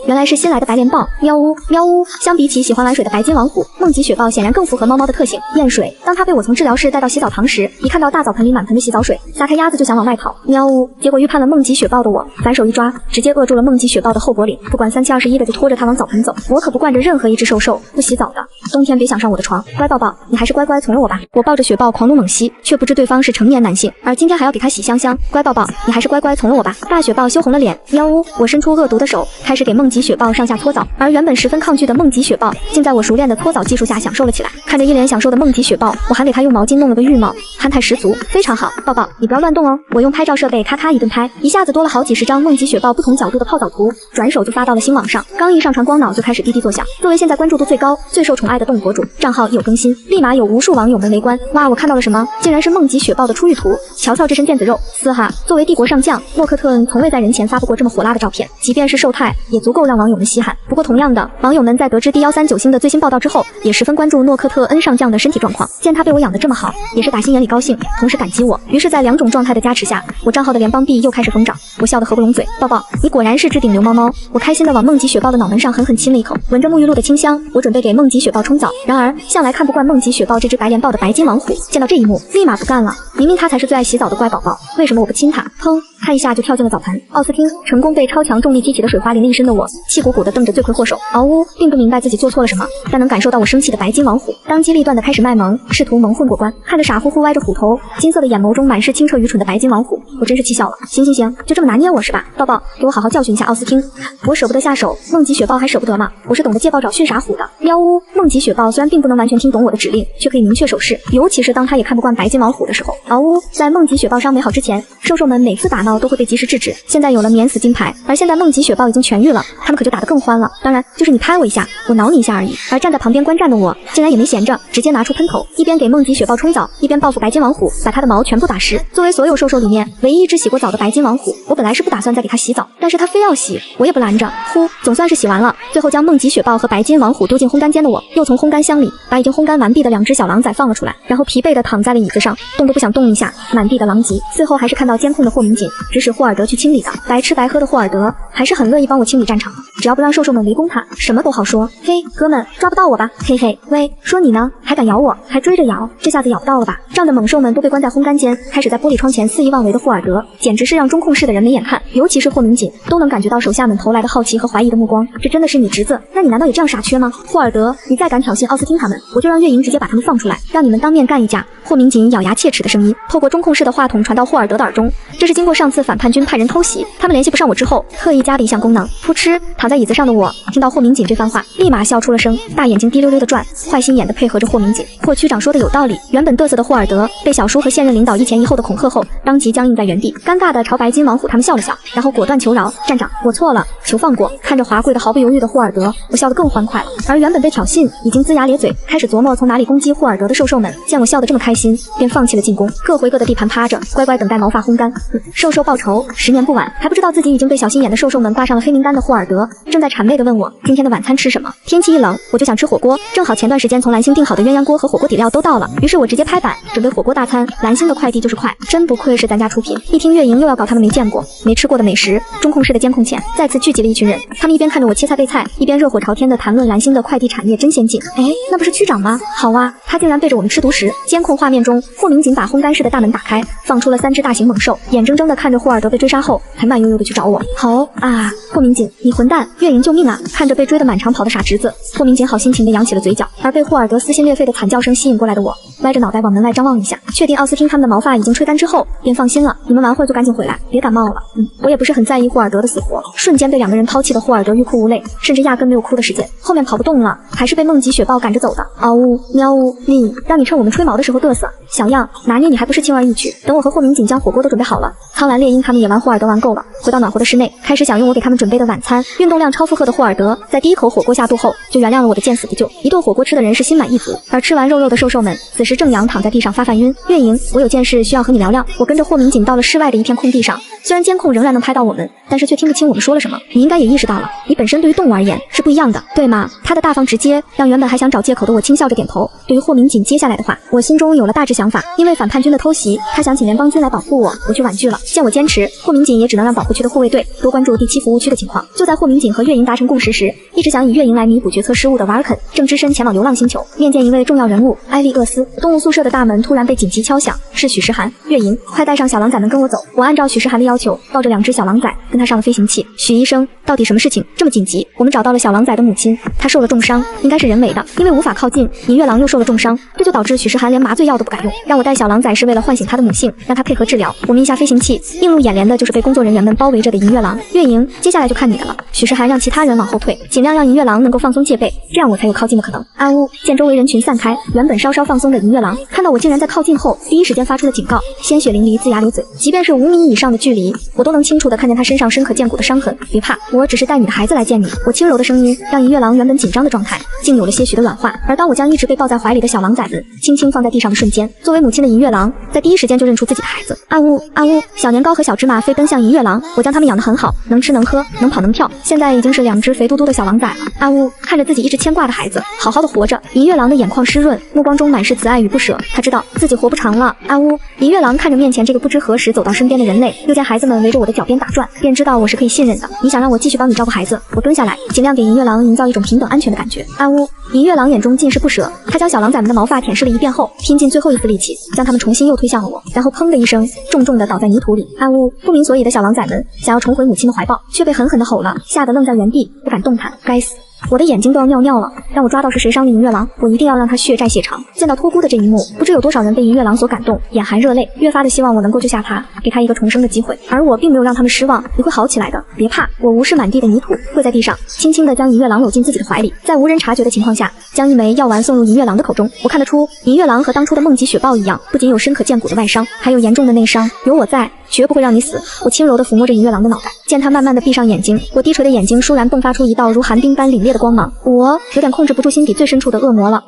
原来是新来的白莲豹。喵呜喵呜！相比起喜欢玩水的白金王虎，梦极雪豹显然更符合猫猫的特性，厌水。当他被我从治疗室带到洗澡堂时，一看到大澡盆里满盆的洗澡水，撒开鸭子就想往外跑。喵呜！结果预判了梦极雪豹的我，反手一抓，直接扼住了梦极雪豹的后脖领，不管3721的就拖着它往澡盆走。我可不惯着任何一只兽兽不洗澡的，冬天别想上我的床。乖抱抱，你还是乖乖从了我吧。我抱着雪豹狂怒猛吸，却不知对方是成年男性，而今天还要给他洗香香。乖抱抱，你还是乖乖从了我吧。大雪豹羞红了脸。喵呜！我伸出恶毒的手，开始给梦极雪豹上下搓澡，而原本十分抗拒的梦极雪豹，竟在我熟练的搓澡技术下享受了起来。看着一脸享受的梦极雪豹，我还给他用毛巾弄了个浴帽，憨态十足，非常好。抱抱，你不要乱动哦。我用拍照设备咔咔一顿拍，一下子多了好几十张梦极雪豹不同角度的泡澡图，转手就发到了新网上。刚一上传，光脑就开始滴滴作响。作为现在关注度最高、最受宠爱的动物博主，账号一有更新，立马有无数网友们围观。哇，我看到了什么？竟然是梦极雪豹的出浴图！瞧瞧这身腱子肉，嘶哈！作为帝国上将，诺克特恩从未在人前发布过这么火辣的照片，即便是瘦态，也足够让网友们稀罕。不过同样的，网友们在得知D139星的最新报道之后，也十分关注诺克特恩上将的身体状况。见他被我养得这么好，也是打心眼里高兴，同时感激我。于是，在2种状态的加持下，我账号的联邦币又开始疯涨。我笑得合不拢嘴。抱抱，你果然是只顶流猫猫。我开心地往梦极雪豹的脑门上狠狠亲了一口，闻着沐浴露的清香，我准备给梦极雪豹冲澡。然而，向来看不惯梦极雪豹这只白莲豹的白金王虎，见到这一幕，立马不干了。明明他才是最爱洗澡的乖宝宝，为什么我不亲他？砰！他一下就跳进了澡盆。奥斯汀成功被超强重力激起的水花淋了一身的我，气鼓鼓地瞪着罪魁祸首。嗷呜，并不明白自己做错了什么，但能感受到我生气的白金王虎当机立断地开始卖萌，试图蒙混过关。看着傻乎乎歪着虎头，金色的眼眸中满是清澈愚蠢的白金王虎，我真是气笑了。行，就这么拿捏我是吧？抱抱，给我好好教。教训一下奥斯汀。我舍不得下手，梦极雪豹还舍不得吗？我是懂得借豹爪训傻虎的。喵呜！梦极雪豹虽然并不能完全听懂我的指令，却可以明确手势，尤其是当他也看不惯白金王虎的时候。嗷呜！在梦极雪豹伤没好之前，兽兽们每次打闹都会被及时制止。现在有了免死金牌，而现在梦极雪豹已经痊愈了，他们可就打得更欢了。当然，就是你拍我一下，我挠你一下而已。而站在旁边观战的我，竟然也没闲着，直接拿出喷头，一边给梦极雪豹冲澡，一边报复白金王虎，把他的毛全部打湿。作为所有兽兽里面唯一一只洗过澡的白金王虎，我本来是不打算再给他洗澡，但是他非要洗，我也不拦着。呼，总算是洗完了。最后将梦极雪豹和白金王虎丢进烘干间的我，又从烘干箱里把已经烘干完毕的2只小狼崽放了出来，然后疲惫地躺在了椅子上，动都不想动一下，满地的狼藉。最后还是看到监控的霍明锦指使霍尔德去清理的，白吃白喝的霍尔德还是很乐意帮我清理战场，只要不让兽兽们围攻他，什么都好说。嘿，哥们，抓不到我吧？嘿嘿，喂，说你呢，还敢咬我，还追着咬，这下子咬不到了吧？仗着猛兽们都被关在烘干间，开始在玻璃窗前肆意妄为的霍尔德，简直是让中控室的人没眼看，尤其是霍明锦都能感觉到手下们投来的好奇和怀疑的目光。这真的是你侄子？那你难道也这样傻缺吗？霍尔德，你再敢挑衅奥斯汀他们，我就让月莹直接把他们放出来，让你们当面干一架。霍明锦咬牙切齿的声音透过中控室的话筒传到霍尔德的耳中，这是经过上次反叛军派人偷袭，他们联系不上我之后特意加的一项功能。噗嗤，躺在椅子上的我听到霍明锦这番话，立马笑出了声，大眼睛滴溜溜的转，坏心眼的配合着霍明锦。霍区长说的有道理。原本嘚瑟的霍尔德被小叔和现任领导一前一后的恐吓后，当即僵硬在原地，尴尬的朝白金王虎他们笑了笑，然后果断求饶：站长，我错了，求放过。看着华贵的毫不犹豫的霍尔德，我笑得更欢快了。而原本被挑衅已经龇牙咧嘴，开始琢磨从哪里攻击霍尔德的兽兽们，见我笑得这么开心，便放弃了进攻，各回各的地盘趴着，乖乖等待毛发烘干。兽兽报仇，10年不晚。还不知道自己已经被小心眼的兽兽们挂上了黑名单的霍尔德，正在谄媚地问我今天的晚餐吃什么。天气一冷，我就想吃火锅，正好前段时间从蓝星订好的鸳鸯锅和火锅底料都到了，于是我直接拍板准备火锅大餐。蓝星的快递就是快，真不愧是咱家出品。一听月莹又要搞他们没见过、没吃过的美食，中控室的监控前再次聚集了一群人，他们一边看着我切菜备菜，一边热火朝天地谈论蓝星的快递产业真先进。哎，那不是区长吗？好啊，他竟然背着我们吃独食。监控画面中，霍明锦把烘干室的大门打开，放出了3只大型猛兽，眼睁睁地看着霍尔德被追杀后，才慢悠悠地去找我。好啊，霍明锦，你混蛋，月莹救命啊！看着被追得满场跑的傻侄子，霍明锦好心情地扬起了嘴角。而被霍尔德撕心裂肺的惨叫声吸引过来的我，歪着脑袋往门外张望一下，确定奥斯汀他们的毛发已经吹干之后，便放心了。你们完会就赶紧回来，别感冒了。我也不是很在意霍尔德的死活，瞬间被2个人抛弃的霍尔德欲哭无泪，甚至压根没有哭的时间，后面跑不动了，还是被梦极雪豹赶着走的。嗷呜，喵呜，你让你趁我们吹毛的时候嘚瑟，小样，拿捏你还不是轻而易举。等我和霍明锦将火锅都准备好了，苍蓝猎鹰他们也玩霍尔德玩够了，回到暖和的室内，开始享用我给他们准备的晚餐。运动量超负荷的霍尔德在第一口火锅下肚后，就原谅了我的见死不救。一顿火锅吃的人是心满意足，而吃完肉肉的兽兽们此时正仰躺在地上发饭晕。月莹，我有件事需要和你聊聊。我跟着霍明锦到了室外的一片空地上，虽然监控仍然能拍到我们，但是却听不清我们说了什么。你应该也意识到了，你本身对于动物而言是不一样的，对吗？他的大方直接让原本还想找借口的我轻笑着点头。对于霍明锦接下来的话，我心中有了大致想法。因为反叛军的偷袭，他想请联邦军来保护我，我却婉拒了。见我坚持，霍明锦也只能让保护区的护卫队多关注第7服务区的情况。就在霍明锦和月莹达成共识时，一直想以月莹来弥补决策失误的瓦尔肯正只身前往流浪星球面见一位重要人物埃利厄斯。动物宿舍的大门突然被紧急敲响，是许时涵。月莹，快带上小狼崽们跟我走。我按照许时涵的要求，抱着2只小狼崽跟他上了飞行器。许医生，到底什么事情这么紧急？我们找到了小狼崽的母亲，她受了重伤，应该是人为的，因为无法靠近。银月狼又受了重伤，这就导致许时涵连麻醉药都不敢用，让我带小狼崽是为了唤醒他的母性，让他配合治疗。我们一下飞行器，映入眼帘的就是被工作人员们包围着的银月狼。月莹，接下来就看你的了。许时涵让其他人往后退，尽量让银月狼能够放松戒备，这样我才有靠近的可能。安屋见周围人群散开，原本稍稍放松的银月狼看到我竟然在靠近后，第一时间发出了警告，鲜血淋漓，龇牙咧嘴。即便是5米以上的距离，我都能清楚地看见他身上深可见骨的伤痕。别怕，我只是带你的孩子来见你。我轻柔的声音让银月狼原本紧张的状态竟有了些许的软化。而当我将一直被抱在怀里的小狼崽们轻轻放在地上的瞬间，作为母亲的银月狼在第一时间就认出自己的孩子。安屋，安屋，小年糕和小芝麻飞奔向银月狼，我将它们养得很好，能吃能喝，能跑能跳，现在已经是2只肥嘟嘟的小狼崽了。安屋看着自己一直牵挂的孩子好好的活着，银月狼的眼眶湿润，目光中满是慈爱与不舍。他知道自己活不长了。安屋，银月狼看着面前这个不知何时走到身边的人类，又见孩子们围着我的脚边打转，便知道我是可以信任的。你想让我继续帮你照顾孩子，我蹲下来，尽量给银月狼营造一种平等安全的感觉。安屋，银月狼眼中尽是不舍，他将小狼崽们的毛发舔舐了一遍后，拼尽最后一丝力气，将它们重新又推向了我，然后砰的一声，重重地倒在泥土里。安屋，不明所以的小狼崽们想要重回母亲的怀抱，却被狠狠地吼了，吓得愣在原地，不敢动弹。该死！我的眼睛都要尿尿了。让我抓到是谁伤了银月郎，我一定要让他血债血偿。见到托孤的这一幕，不知有多少人被银月郎所感动，眼含热泪，越发的希望我能够救下他，给他一个重生的机会。而我并没有让他们失望，你会好起来的，别怕。我无视满地的泥土，跪在地上，轻轻地将银月郎搂进自己的怀里，在无人察觉的情况下，将一枚药丸送入银月郎的口中。我看得出，银月郎和当初的梦极雪豹一样，不仅有深可见骨的外伤，还有严重的内伤。有我在，绝不会让你死。我轻柔地抚摸着银月郎的脑袋，见他慢慢地闭上眼睛，我低垂的眼睛倏然迸发出一道如寒冰般凛冽的光芒。我有点控制不住心底最深处的恶魔了。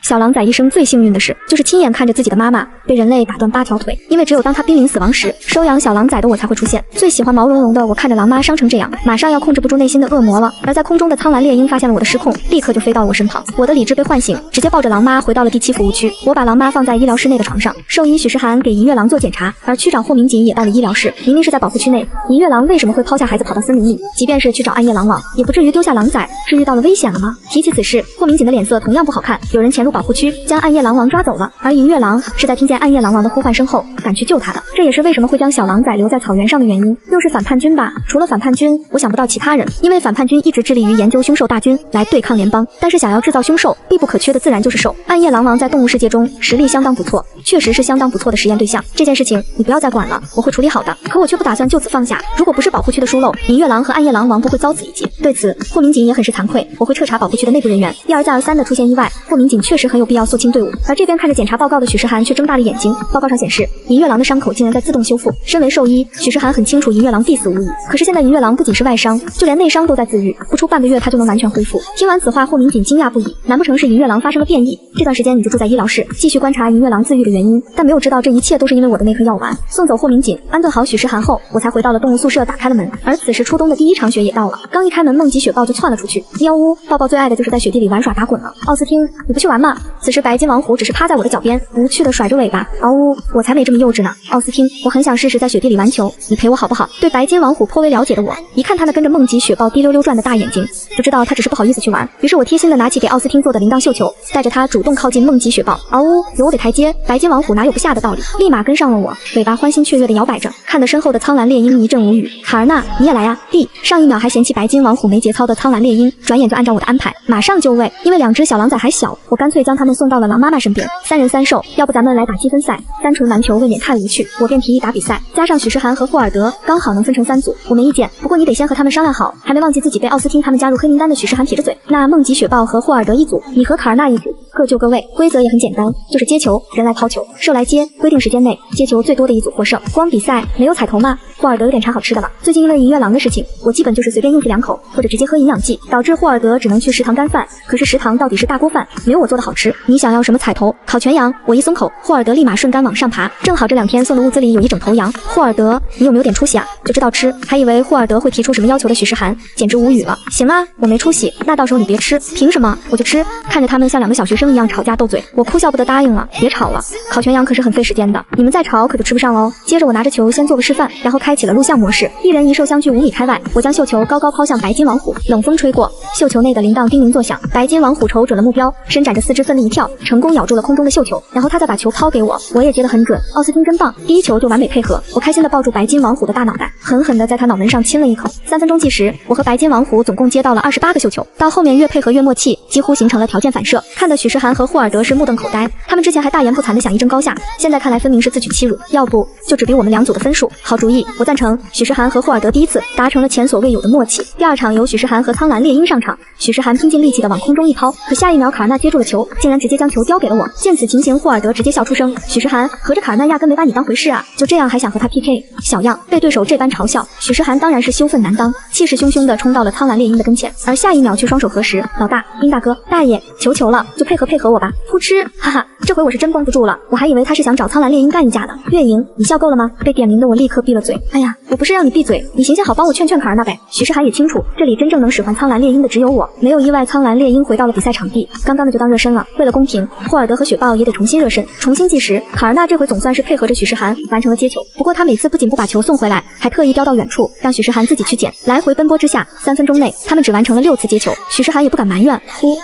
小狼崽一生最幸运的事，就是亲眼看着自己的妈妈被人类打断8条腿，因为只有当她濒临死亡时，收养小狼崽的我才会出现。最喜欢毛茸茸的我看着狼妈伤成这样，马上要控制不住内心的恶魔了。而在空中的苍蓝猎鹰发现了我的失控，立刻就飞到了我身旁，我的理智被唤醒，直接抱着狼妈回到了第7服务区。我把狼妈放在医疗室内的床上，兽医许诗涵给银月郎做检查，而区长霍明锦也到了医疗室。明明是在保护区内，银月郎为什么会抛下孩子跑到森林里？即便是去找暗夜狼王，也不至于丢下狼崽，是遇到了危险了吗？提起此事，霍明锦的脸色同样不好看。有人潜入保护区，将暗夜狼王抓走了，而银月郎是在听见暗夜狼王的呼唤声后赶去救他的。这也是为什么会将小狼崽留在草原上的原因。又是反叛军吧？除了反叛军，我想不到其他人，因为反叛军一直致力于研究凶兽大军来对抗联邦，但是想要制造凶兽，必不可缺的自然就是兽。暗夜狼王在动物世界中实力相当不错，确实是相当不错的实验对象。这件事情你不要再管了，我会处理好的。可我却不打算就此放下，如果不是保护区的疏漏，银月郎和暗夜狼王不会遭此一击。对此，霍明锦也很是惭愧，我会彻查保护区的内部人员，一而再而三的出现意外，霍明锦确实很有必要肃清队伍。而这边看着检查报告的许诗涵却睁大了眼睛，报告上显示银月郎的伤口竟然在自动修复。身为兽医，许诗涵很清楚银月郎必死无疑，可是现在银月郎不仅是外伤，就连内伤都在自愈，不出半个月他就能完全恢复。听完此话，霍明锦惊讶不已，难不成是银月郎发生了变异？这段时间你就住在医疗室，继续观察银月郎自愈的原因。但没有知道这一切都是因为我的那颗药丸。送走霍明锦，安顿好许诗涵后，我才回到了动物宿舍，打开了门。而此时初冬的第1场雪也到了，刚一开门，梦极雪豹就窜了出去。喵呜，抱抱最爱的就是在雪地里玩耍打滚了。奥斯汀，你不去玩吗？此时白金王虎只是趴在我的脚边，无趣的甩着尾巴。嗷呜，我才没这么幼稚呢。奥斯汀，我很想试试在雪地里玩球，你陪我好不好？对白金王虎颇为了解的我，一看他那跟着梦极雪豹滴溜溜转的大眼睛，就知道他只是不好意思去玩。于是我贴心的拿起给奥斯汀做的铃铛绣球，带着他主动靠近梦极雪豹。嗷呜，有我给台阶，白金王虎哪有不下的道理，立马跟上了我，尾巴欢欣雀跃的摇摆着，看得身后的苍蓝猎鹰一阵无语。卡尔纳，你也来呀！上一秒还嫌弃白金王虎没节操的苍蓝猎鹰，转眼就按照我的安排，马上就位。因为2只小狼崽还小，我干脆将他们送到了狼妈妈身边。3人3兽，要不咱们来打积分赛？单纯篮球未免太无趣，我便提议打比赛，加上许诗涵和霍尔德，刚好能分成3组。我没意见，不过你得先和他们商量好。还没忘记自己被奥斯汀他们加入黑名单的许诗涵撇着嘴。那梦极雪豹和霍尔德一组，你和卡尔纳一组，各就各位。规则也很简单，就是接球，人来抛球，兽来接，规定时间内接球最多的一组获胜。光比赛没有彩头吗？霍尔德有点馋好吃的了，最近因为银月郎的事情，我基本就是随便应付2口，或者直接喝营养剂，导致霍尔德只能去食堂干饭。可是食堂到底是大锅饭，没有我做的好吃。你想要什么彩头？烤全羊？我一松口，霍尔德立马顺杆往上爬。正好这2天送的物资里有一整头羊。霍尔德，你有没有点出息啊？就知道吃，还以为霍尔德会提出什么要求的许诗涵，简直无语了。行啦，我没出息，那到时候你别吃。凭什么？我就吃。看着他们像2个小学生一样吵架斗嘴，我哭笑不得答应了。别吵了，烤全羊可是很费时间的，你们再吵可就吃不上喽。接着我拿着球先做个示范，然后开启了录像模式，1人1兽相距5米开外，我将绣球高高抛向白金王虎，冷风吹过，绣球内的铃铛叮铃作响，白金王虎瞅准了目标，伸展着4肢奋力一跳，成功咬住了空中的绣球，然后他再把球抛给我，我也接得很准。奥斯汀真棒，第1球就完美配合。我开心地抱住白金王虎的大脑袋，狠狠地在他脑门上亲了一口。3分钟计时，我和白金王虎总共接到了28个绣球，到后面越配合越默契，几乎形成了条件反射，看得许诗涵和霍尔德是目瞪口呆。他们之前还大言不惭地想一争高下，现在看来分明是自取其辱，要不就只比我们2组的分数。好主意，我赞成。许诗涵和霍尔德第1次达成了前所未有的默契。第2场由许诗涵和苍蓝猎鹰上场，许诗涵拼尽力气地往空中一抛，可下一秒卡尔纳接住了球，竟然直接将球交给了我。见此情形，霍尔德直接笑出声。许诗涵，合着卡尔纳压根没把你当回事啊？就这样还想和他 PK？ 小样，被对手这般嘲笑，许诗涵当然是羞愤难当，气势汹汹地冲到了苍蓝猎鹰的跟前，而下一秒却双手合十，老大，鹰大哥，大爷，求了，就配合我吧，扑哧，哈哈，这回我是真绷不住了，我还以为他是想找苍蓝猎鹰干一架的。月莹，你笑够了吗？被点名的我立刻闭了嘴。哎呀，我不是让你闭嘴，你行行好帮我劝卡尔纳呗。许诗涵也清楚，这里真正能使唤苍蓝猎鹰的只有我。没有意外，苍蓝猎鹰回到了比赛场地，刚刚的就当热身了。为了公平，霍尔德和雪豹也得重新热身，重新计时。卡尔纳这回总算是配合着许诗涵完成了接球，不过他每次不仅不把球送回来，还特意叼到远处，让许诗涵自己去捡。来回奔波之下，3分钟内他们只完成了6次接球。许诗涵也不敢埋怨，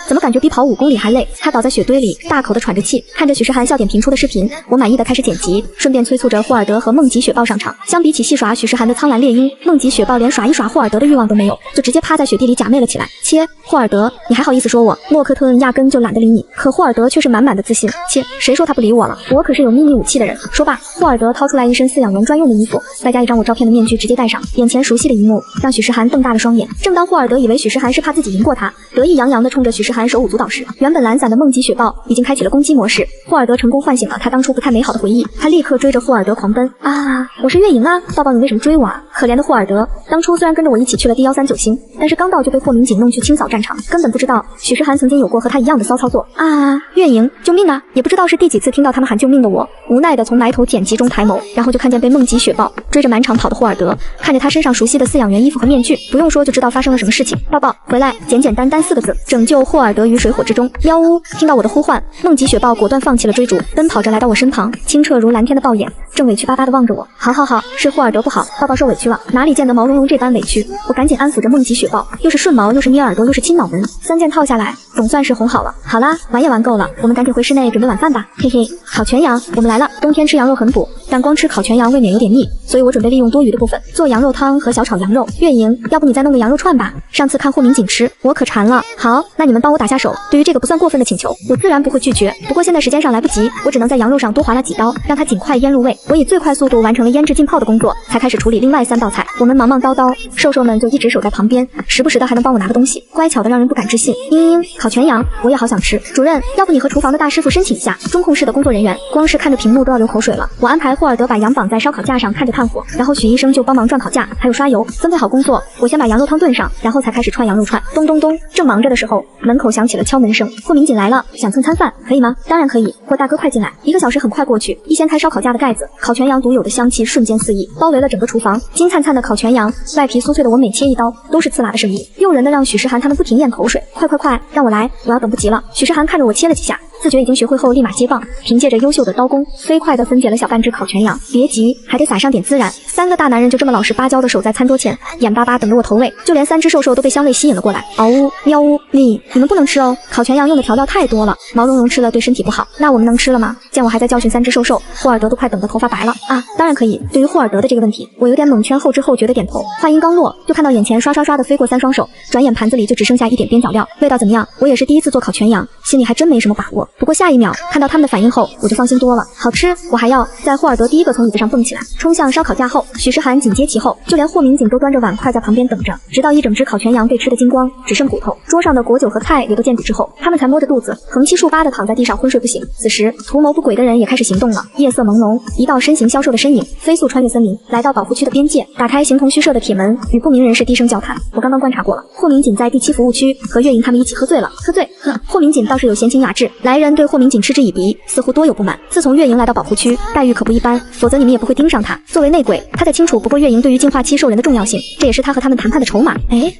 怎么感觉比跑5公里还累？他倒在雪堆里，大口的喘着气，看着许诗涵笑点频出的视频，我满意的开始剪辑，顺便催促着霍尔德和梦极雪豹上场。相比起戏耍许诗涵的苍蓝猎鹰，梦极雪豹连耍一耍霍尔德的欲望都没有，就直接趴在雪地里假寐了起来。切，霍尔德，你还好意思说我？诺克特恩压根就懒得理你，可霍尔德却是满满的自信。切，谁说他不理我了？我可是有秘密武器的人。说罢，霍尔德掏出来一身饲养员专用的衣服，再加一张我照片的面具直接戴上。眼前熟悉的一幕让许诗涵瞪大了双眼。正当霍尔德以为许诗涵是怕自己赢过他，得意洋洋地冲着许诗涵手舞足蹈时，原本懒散的梦极雪豹已经开启了攻击模式。霍尔德成功唤醒了他当初不太美好的回忆，他立刻追着霍尔德狂奔。啊，我是月莹啊，抱抱你为什么追我啊？可怜的霍尔德，当初虽然跟着我一起去了第139星，但是刚到就被霍明景弄去清扫战场，根本不知道许诗涵曾经有过和他一样的骚操作。啊，月莹，救命啊！也不知道是第几次听到他们喊救命的我，无奈的从埋头剪辑中抬眸，然后就看见被梦极雪豹追着满场跑的霍尔德，看着他身上熟悉的饲养员衣服和面具，不用说就知道发生了什么事情。抱抱，回来，简简单单4个字，拯救霍尔德于水火之中。喵呜！听到我的呼唤，梦极雪豹果断放弃了追逐，奔跑着来到我身旁，清澈如蓝天的豹眼正委屈巴巴地望着我。好，是霍尔德不好，抱抱受委屈了，哪里见得毛茸茸这般委屈？我赶紧安抚着梦极雪豹，又是顺毛，又是捏耳朵，又是亲脑门，3件套下来，总算是哄好了。好啦，玩也玩够了，我们赶紧回室内准备晚饭吧。嘿嘿，烤全羊，我们来了。冬天吃羊肉很补，但光吃烤全羊未免有点腻，所以我准备利用多余的部分做羊肉汤和小炒羊肉。月莹，要不你再弄个羊肉串吧？上次看霍明景吃，我可馋了。好，那你们帮我打下手。对于这个不算过分的请求，我自然不会拒绝。不过现在时间上来不及，我只能在羊肉上多划拉几刀，让它尽快腌入味。我以最快速度完成了腌制浸泡的工作，才开始处理另外3道菜。我们忙忙叨叨，兽兽们就一直守在旁边，时不时的还能帮我拿个东西，乖巧的让人不敢置信。烤全羊，我也好想吃。主任，要不你和厨房的大师傅申请一下？中控室的工作人员光是看着屏幕都要流口水了。我安排霍尔德把羊绑在烧烤架上，看着炭火，然后许医生就帮忙转烤架，还有刷油。分配好工作，我先把羊肉汤炖上，然后才开始串羊肉串。咚咚咚，正忙着的时候，门口响起了敲门声。霍明景来了，想蹭餐饭，可以吗？当然可以，霍大哥快进来。1个小时很快过去，一掀开烧烤架的盖子，烤全羊独有的香气瞬间四溢，包围了整个厨房。金灿灿的烤全羊，外皮酥脆的我每切一刀都是刺辣的声音，诱人的让许诗涵他们不停咽口水。快，让我来，我要等不及了。许诗涵看着我切了几下，自觉已经学会后立马接棒，凭借着优秀的刀工，飞快地分解了小半只烤全羊。别急，还得撒上点孜然。3个大男人就这么老实巴交地守在餐桌前，眼巴巴等着我投喂。就连3只兽兽都被香味吸引了过来。嗷呜，喵呜，你们不能吃哦，烤全羊用的调料太多了，毛茸茸吃了对身体不好。那我们能吃了吗？见我还在教训3只兽兽，霍尔德都快等得头发白了。啊，当然可以。对于霍尔德的这个问题，我有点蒙圈，后知后觉的点头。话音刚落，就看到眼前刷刷刷的飞过3双手，转眼盘子里就只剩下一点边角料。味道怎么样？我也是第一次做烤全羊，心里还真没什么把握。不过下一秒看到他们的反应后，我就放心多了。好吃，我还要。在霍尔德第一个从椅子上蹦起来，冲向烧烤架后，许诗涵紧接其后，就连霍明景都端着碗筷在旁边等着，直到一整只烤全羊被吃得精光，只剩骨头，桌上的果酒和菜也都见底之后，他们才摸着肚子，横七竖八地躺在地上昏睡不醒。此时，图谋不轨的人也开始行动了。夜色朦胧，一道身形消瘦的身影飞速穿越森林，来到保护区的边界，打开形同虚设的铁门，与不明人士低声交谈。我刚刚观察过了，霍明景在第7服务区和月莹他们一起喝醉了。喝醉？霍明景倒是有闲情雅致，来人对霍明景嗤之以鼻，似乎多有不满。自从月莹来到保护区，待遇可不一般，否则你们也不会盯上他。作为内鬼，他再清楚不过月莹对于净化期兽人的重要性，这也是他和他们谈判的筹码。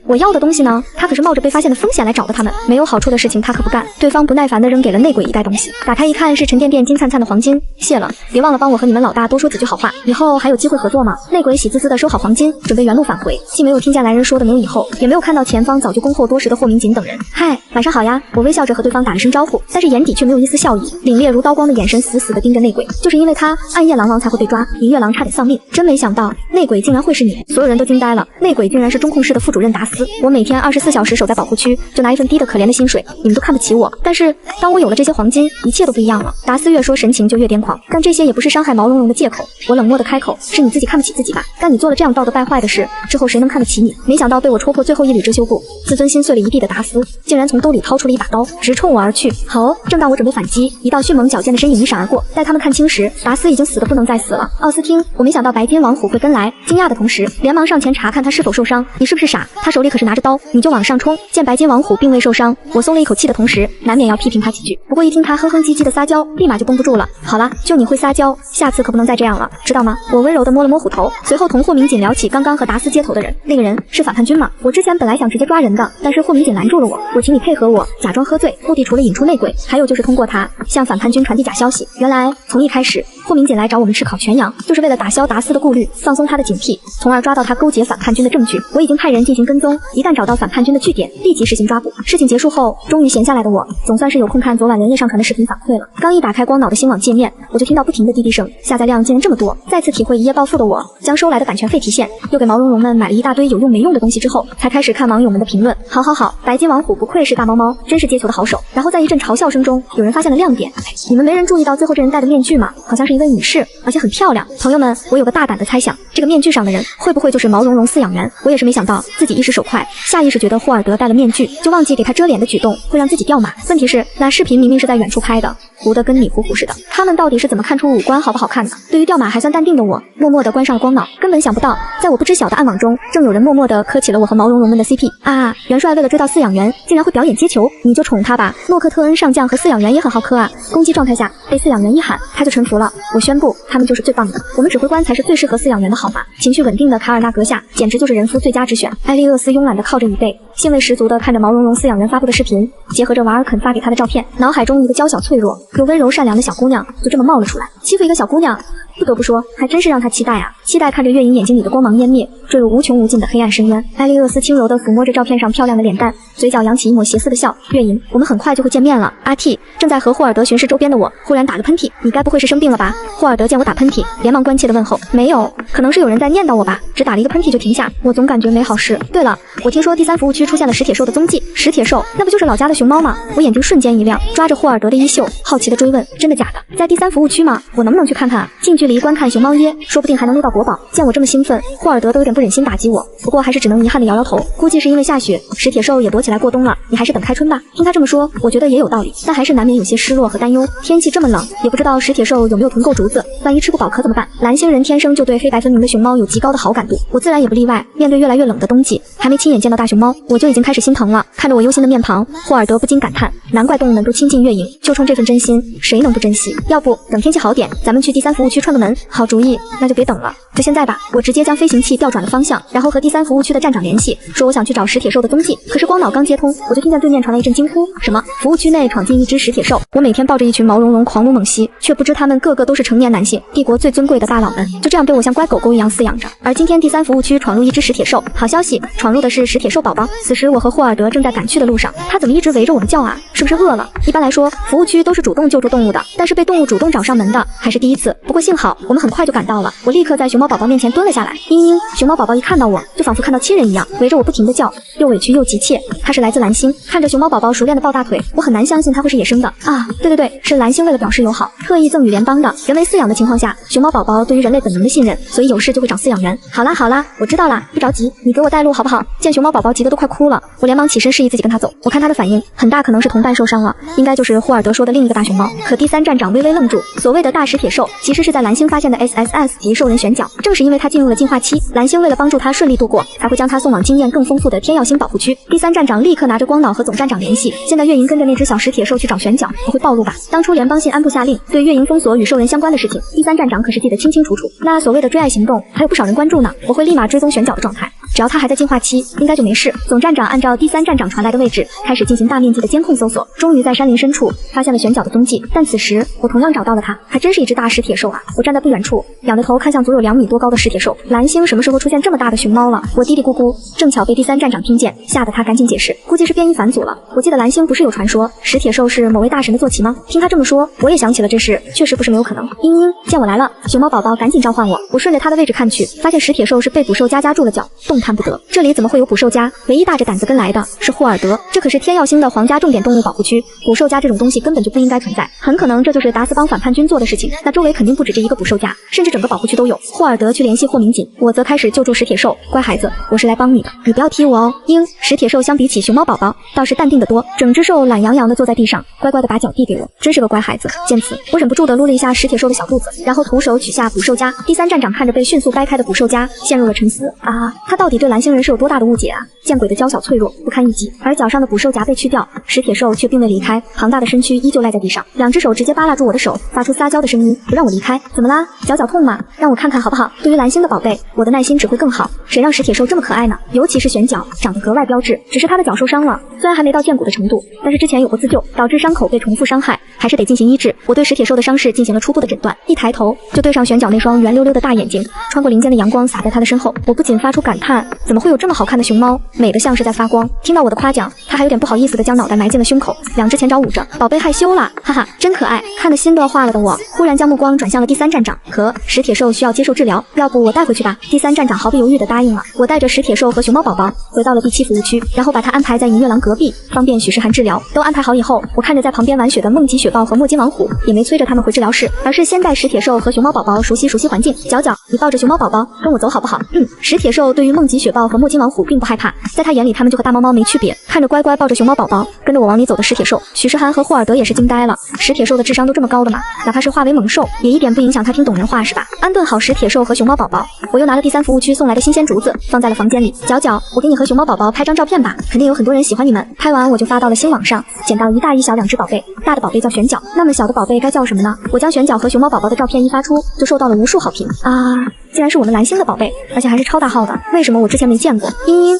我要的东西呢？他可是冒着被发现的风险来找的他们，没有好处的事情他可不干。对方不耐烦地扔给了内鬼一袋东西，打开一看是沉甸甸金灿灿的黄金，谢了，别忘了帮我和你们老大多说几句好话，以后还有机会合作吗？内鬼喜滋滋地收好黄金，准备原路返回，既没有听见来人说的没有以后，也没有看到前方早就恭候多时的霍明景等人。嗨，晚上好呀！我微笑着和对方打了声招呼，但是眼底却没有一丝笑意，凛冽如刀光的眼神死死地盯着内鬼。就是因为他暗夜狼王才会被抓，银月狼差点丧命，真没想到内鬼竟然会是你。所有人都惊呆了，内鬼竟然是中控室的副主任达斯。我每天24小时守在保护区，就拿一份低的可怜的薪水，你们都看不起我。但是当我有了这些黄金，一切都不一样了。达斯越说神情就越癫狂，但这些也不是伤害毛茸茸的借口。我冷漠的开口，是你自己看不起自己吧？但你做了这样道德败坏的事之后，谁能看得起你？没想到被我戳破最后一缕遮羞布，自尊心碎了一地的达斯，竟然从兜里掏出了一把刀，直冲我而去。好，正当我准备反击，一道迅猛矫健的身影一闪而过，待他们看清时，达斯已经死得不能再死了。奥斯汀，我没想到白金王虎会跟来，惊讶的同时，连忙上前查看他是否受伤。你是不是傻？他手里可是拿着刀，你就往上冲。见白金王虎并未受伤，我松了一口气的同时，难免要批评他几句。不过一听他哼哼唧唧的撒娇，立马就绷不住了。好了，就你会撒娇，下次可不能再这样了，知道吗？我温柔地摸了摸虎头，随后同霍明景聊起刚刚和达斯接头的人。那个人是反叛军吗？我之前本来想直接抓人的，但是霍明景拦住了我。我请你配合我，假装喝醉，目的除了引出内鬼，还有就是通过他向反叛军传递假消息。原来从一开始霍明锦来找我们吃烤全羊，就是为了打消达斯的顾虑，放松他的警惕，从而抓到他勾结反叛军的证据。我已经派人进行跟踪，一旦找到反叛军的据点，立即实行抓捕。事情结束后，终于闲下来的我，总算是有空看昨晚连夜上传的视频反馈了。刚一打开光脑的新网界面，我就听到不停的滴滴声，下载量竟然这么多。再次体会一夜暴富的我，将收来的版权费提现，又给毛茸茸们买了一大堆有用没用的东西之后，才开始看网友们的评论。好，白金王虎不愧是大猫猫，真是接球的好手。然后在一阵嘲笑声中，有人发现了亮点。你们没人注意到最后这人戴的面具吗？好像是一位女士，而且很漂亮。朋友们，我有个大胆的猜想，这个面具上的人会不会就是毛茸茸饲养员？我也是没想到，自己一时手快，下意识觉得霍尔德戴了面具，就忘记给他遮脸的举动会让自己掉马。问题是，那视频明明是在远处拍的，糊得跟米糊糊似的。他们到底是怎么看出五官好不好看的？对于掉马还算淡定的我，默默地关上了光脑，根本想不到，在我不知晓的暗网中，正有人默默地磕起了我和毛茸茸们的 CP 啊！元帅为了追到饲养员，竟然会表演接球，你就宠他吧。诺克特恩上将和饲养员也很好磕啊，攻击状态下被饲养员一喊，他就臣服了。我宣布，他们就是最棒的，我们指挥官才是最适合饲养员的好马。情绪稳定的卡尔纳阁下，简直就是人夫最佳之选。艾利厄斯慵懒地靠着椅背，兴味十足地看着毛茸茸饲养员发布的视频，结合着瓦尔肯发给他的照片，脑海中一个娇小脆弱又温柔善良的小姑娘就这么冒了出来。欺负一个小姑娘，不得不说，还真是让他期待啊！期待看着月影眼睛里的光芒湮灭，坠入无穷无尽的黑暗深渊。艾利厄斯轻柔地抚摸着照片上漂亮的脸蛋，嘴角扬起一抹邪肆的笑。月影，我们很快就会见面了。阿 T 正在和霍尔德巡视周边的我，忽然打了喷嚏。你该不会是生病了吧？霍尔德见我打喷嚏，连忙关切地问候。没有，可能是有人在念叨我吧，只打了一个喷嚏就停下。我总感觉没好事。对了，我听说第3服务区出现了食铁兽的踪迹。食铁兽，那不就是老家的熊猫吗？我眼睛瞬间一亮，抓着霍尔德的衣袖，好奇地追问：真的假的？在第3服务区吗？我能不能去看看啊？近距离观看熊猫耶，说不定还能撸到国宝。见我这么兴奋，霍尔德都有点不忍心打击我，不过还是只能遗憾地摇摇头，估计是因为下雪，食铁兽也躲起来过冬了。你还是等开春吧。听他这么说，我觉得也有道理，但还是难免有些失落和担忧。天气这么冷，也不知道食铁兽有没有囤够竹子，万一吃不饱可怎么办？蓝星人天生就对黑白分明的熊猫有极高的好感度，我自然也不例外。面对越来越冷的冬季，还没亲眼见到大熊猫，我就已经开始心疼了。看着我忧心的面庞，霍尔德不禁感叹，难怪动物们都亲近月影，就冲这份真心，谁能不珍惜？要不等天气好点，咱们去第3服务区串个门。好主意，那就别等了，就现在吧。我直接将飞行器调转了方向，然后和第3服务区的站长联系，说我想去找食铁兽的踪迹。可是光脑刚接通，我就听见对面传来一阵惊呼，什么？服务区内闯进一只食铁兽？我每天抱着一群毛茸茸狂撸猛吸，却不知他们个个都是成年男性，帝国最尊贵的大佬们，就这样被我像乖狗狗一样饲养着。而今天第3服务区闯入一只食铁兽，好消息，闯入的是食铁兽宝宝。此时我和霍尔德正在赶去的路上，他怎么一直围着我们叫啊？是不是饿了？一般来说，服务区都是主动救助动物的，但是被动物主动找上门的还是第一次。不过幸好我们很快就赶到了，我立刻在熊猫宝宝面前蹲了下来。嘤嘤，熊猫宝宝一看到我，就仿佛看到亲人一样，围着我不停地叫，又委屈又急切。他是来自蓝星，看着熊猫宝宝熟练的抱大腿，我很难相信他会是野生的啊！对，是蓝星为了表示友好，特意赠予联邦的。人为饲养的情况下，熊猫宝宝对于人类本能的信任，所以有事就会找饲养员。好啦，我知道啦，不着急，你给我带路好不好？见熊猫宝宝急得都快哭了，我连忙起身示意自己跟他走。我看他的反应很大，可能是同伴受伤了，应该就是霍尔德说的另一个大熊猫。可第3站长微微愣住，所谓的大食铁兽其实是在蓝星发现的 SSS 级兽人选角，正是因为他进入了进化期，蓝星为了帮助他顺利度过，才会将他送往经验更丰富的天耀星保护区。第3站长立刻拿着光脑和总站长联系，现在月营跟着那只小食铁兽去找选角，不会暴露吧？当初联邦信安部下令对月营封锁与兽人相关的事情，第3站长可是记得清清楚楚。那所谓的追爱行动还有不少人关注呢，我会立马追踪选角的状态，只要他还在进化期，应该就没事。总站长按照第3站长传来的位置开始进行大面积的监控搜索，终于在山林深处发现了选角的踪迹。但此时我同样找到了他，还真是一只大食铁兽啊！我站在不远处，仰着头看向足有2米多高的食铁兽。蓝星什么时候出现这么大的熊猫了？我嘀嘀咕咕，正巧被第3站长听见，吓得他赶紧解释，估计是变异返祖了。我记得蓝星不是有传说食铁兽是某位大神的坐骑吗？听他这么说，我也想起了这事，确实不是没有可能。嘤，见我来了，熊猫宝宝赶紧召唤我。我顺着他的位置看去，发现食铁兽是被捕兽夹夹住了脚，动弹不得。这里怎么会有捕兽夹？唯一大着胆子跟来的是霍尔德，这可是天耀星的皇家重点动物保护区，捕兽夹这种东西根本就不应该存在，很可能这就是达斯邦反叛军做的事情。那周围肯定不止这一个捕兽夹，甚至整个保护区都有。霍尔德去联系霍明锦，我则开始救助食铁兽。乖孩子，我是来帮你的，你不要踢我哦。食铁兽相比起熊猫宝宝倒是淡定得多，整只兽懒洋洋地坐在地上，乖乖地把脚递给我，真是个乖孩子。见此，我忍不住地撸了一下食铁兽的小肚子，然后徒手取下捕兽夹。第3站长看着被迅速掰开的捕兽夹，陷入了沉思啊，他到底底对蓝星人是有多大的误解啊！见鬼的娇小脆弱，不堪一击。而脚上的捕兽夹被去掉，石铁兽却并未离开，庞大的身躯依旧赖在地上，两只手直接扒拉住我的手，发出撒娇的声音，不让我离开。怎么啦？脚痛吗？让我看看好不好？对于蓝星的宝贝，我的耐心只会更好。谁让石铁兽这么可爱呢？尤其是玄脚，长得格外标致。只是他的脚受伤了，虽然还没到见骨的程度，但是之前有过自救，导致伤口被重复伤害，还是得进行医治。我对石铁兽的伤势进行了初步的诊断，一抬头就对上玄脚那双圆溜溜的大眼睛，穿过林间的阳光洒在他的身后，我不禁发出感叹：怎么会有这么好看的熊猫？美得像是在发光。听到我的夸奖，他还有点不好意思的将脑袋埋进了胸口，两只前爪捂着。宝贝害羞了，哈哈，真可爱。看得心都要化了的我，忽然将目光转向了第三站长。石铁兽需要接受治疗，要不我带回去吧？第三站长毫不犹豫地答应了。我带着石铁兽和熊猫宝宝回到了第7服务区，然后把他安排在银月廊隔壁，方便许世涵治疗。都安排好以后，我看着在旁边玩雪的梦极雪豹和墨金王虎，也没催着他们回治疗室，而是先带石铁兽和熊猫宝宝熟悉环境。角角，你抱着熊猫宝宝跟我走好不好？石铁兽对于梦极雪豹和墨金王虎并不害怕，在他眼里他们就和大猫猫没区别。看着乖乖抱着熊猫宝宝跟着我往里走的石铁兽，许世涵和霍尔德也是惊呆了。石铁兽的智商都这么高的吗？哪怕是化为猛兽，也一点不影响他听懂人话是吧？安顿好石铁兽和熊猫宝宝，我又拿了第3服务区送来的新鲜竹子放在了房间里。角角，我给你和熊猫宝宝拍张照片吧，肯定有很多人喜欢你们。拍完我就发到了新网上，捡到一大一小2只宝贝，大的宝贝叫玄角，那么小的宝贝该叫什么呢？我将玄角和熊猫宝宝的照片一发出，就受到了无数好评啊！竟然是我们蓝星的宝贝，而且还是超大号的，为什么我之前没见过？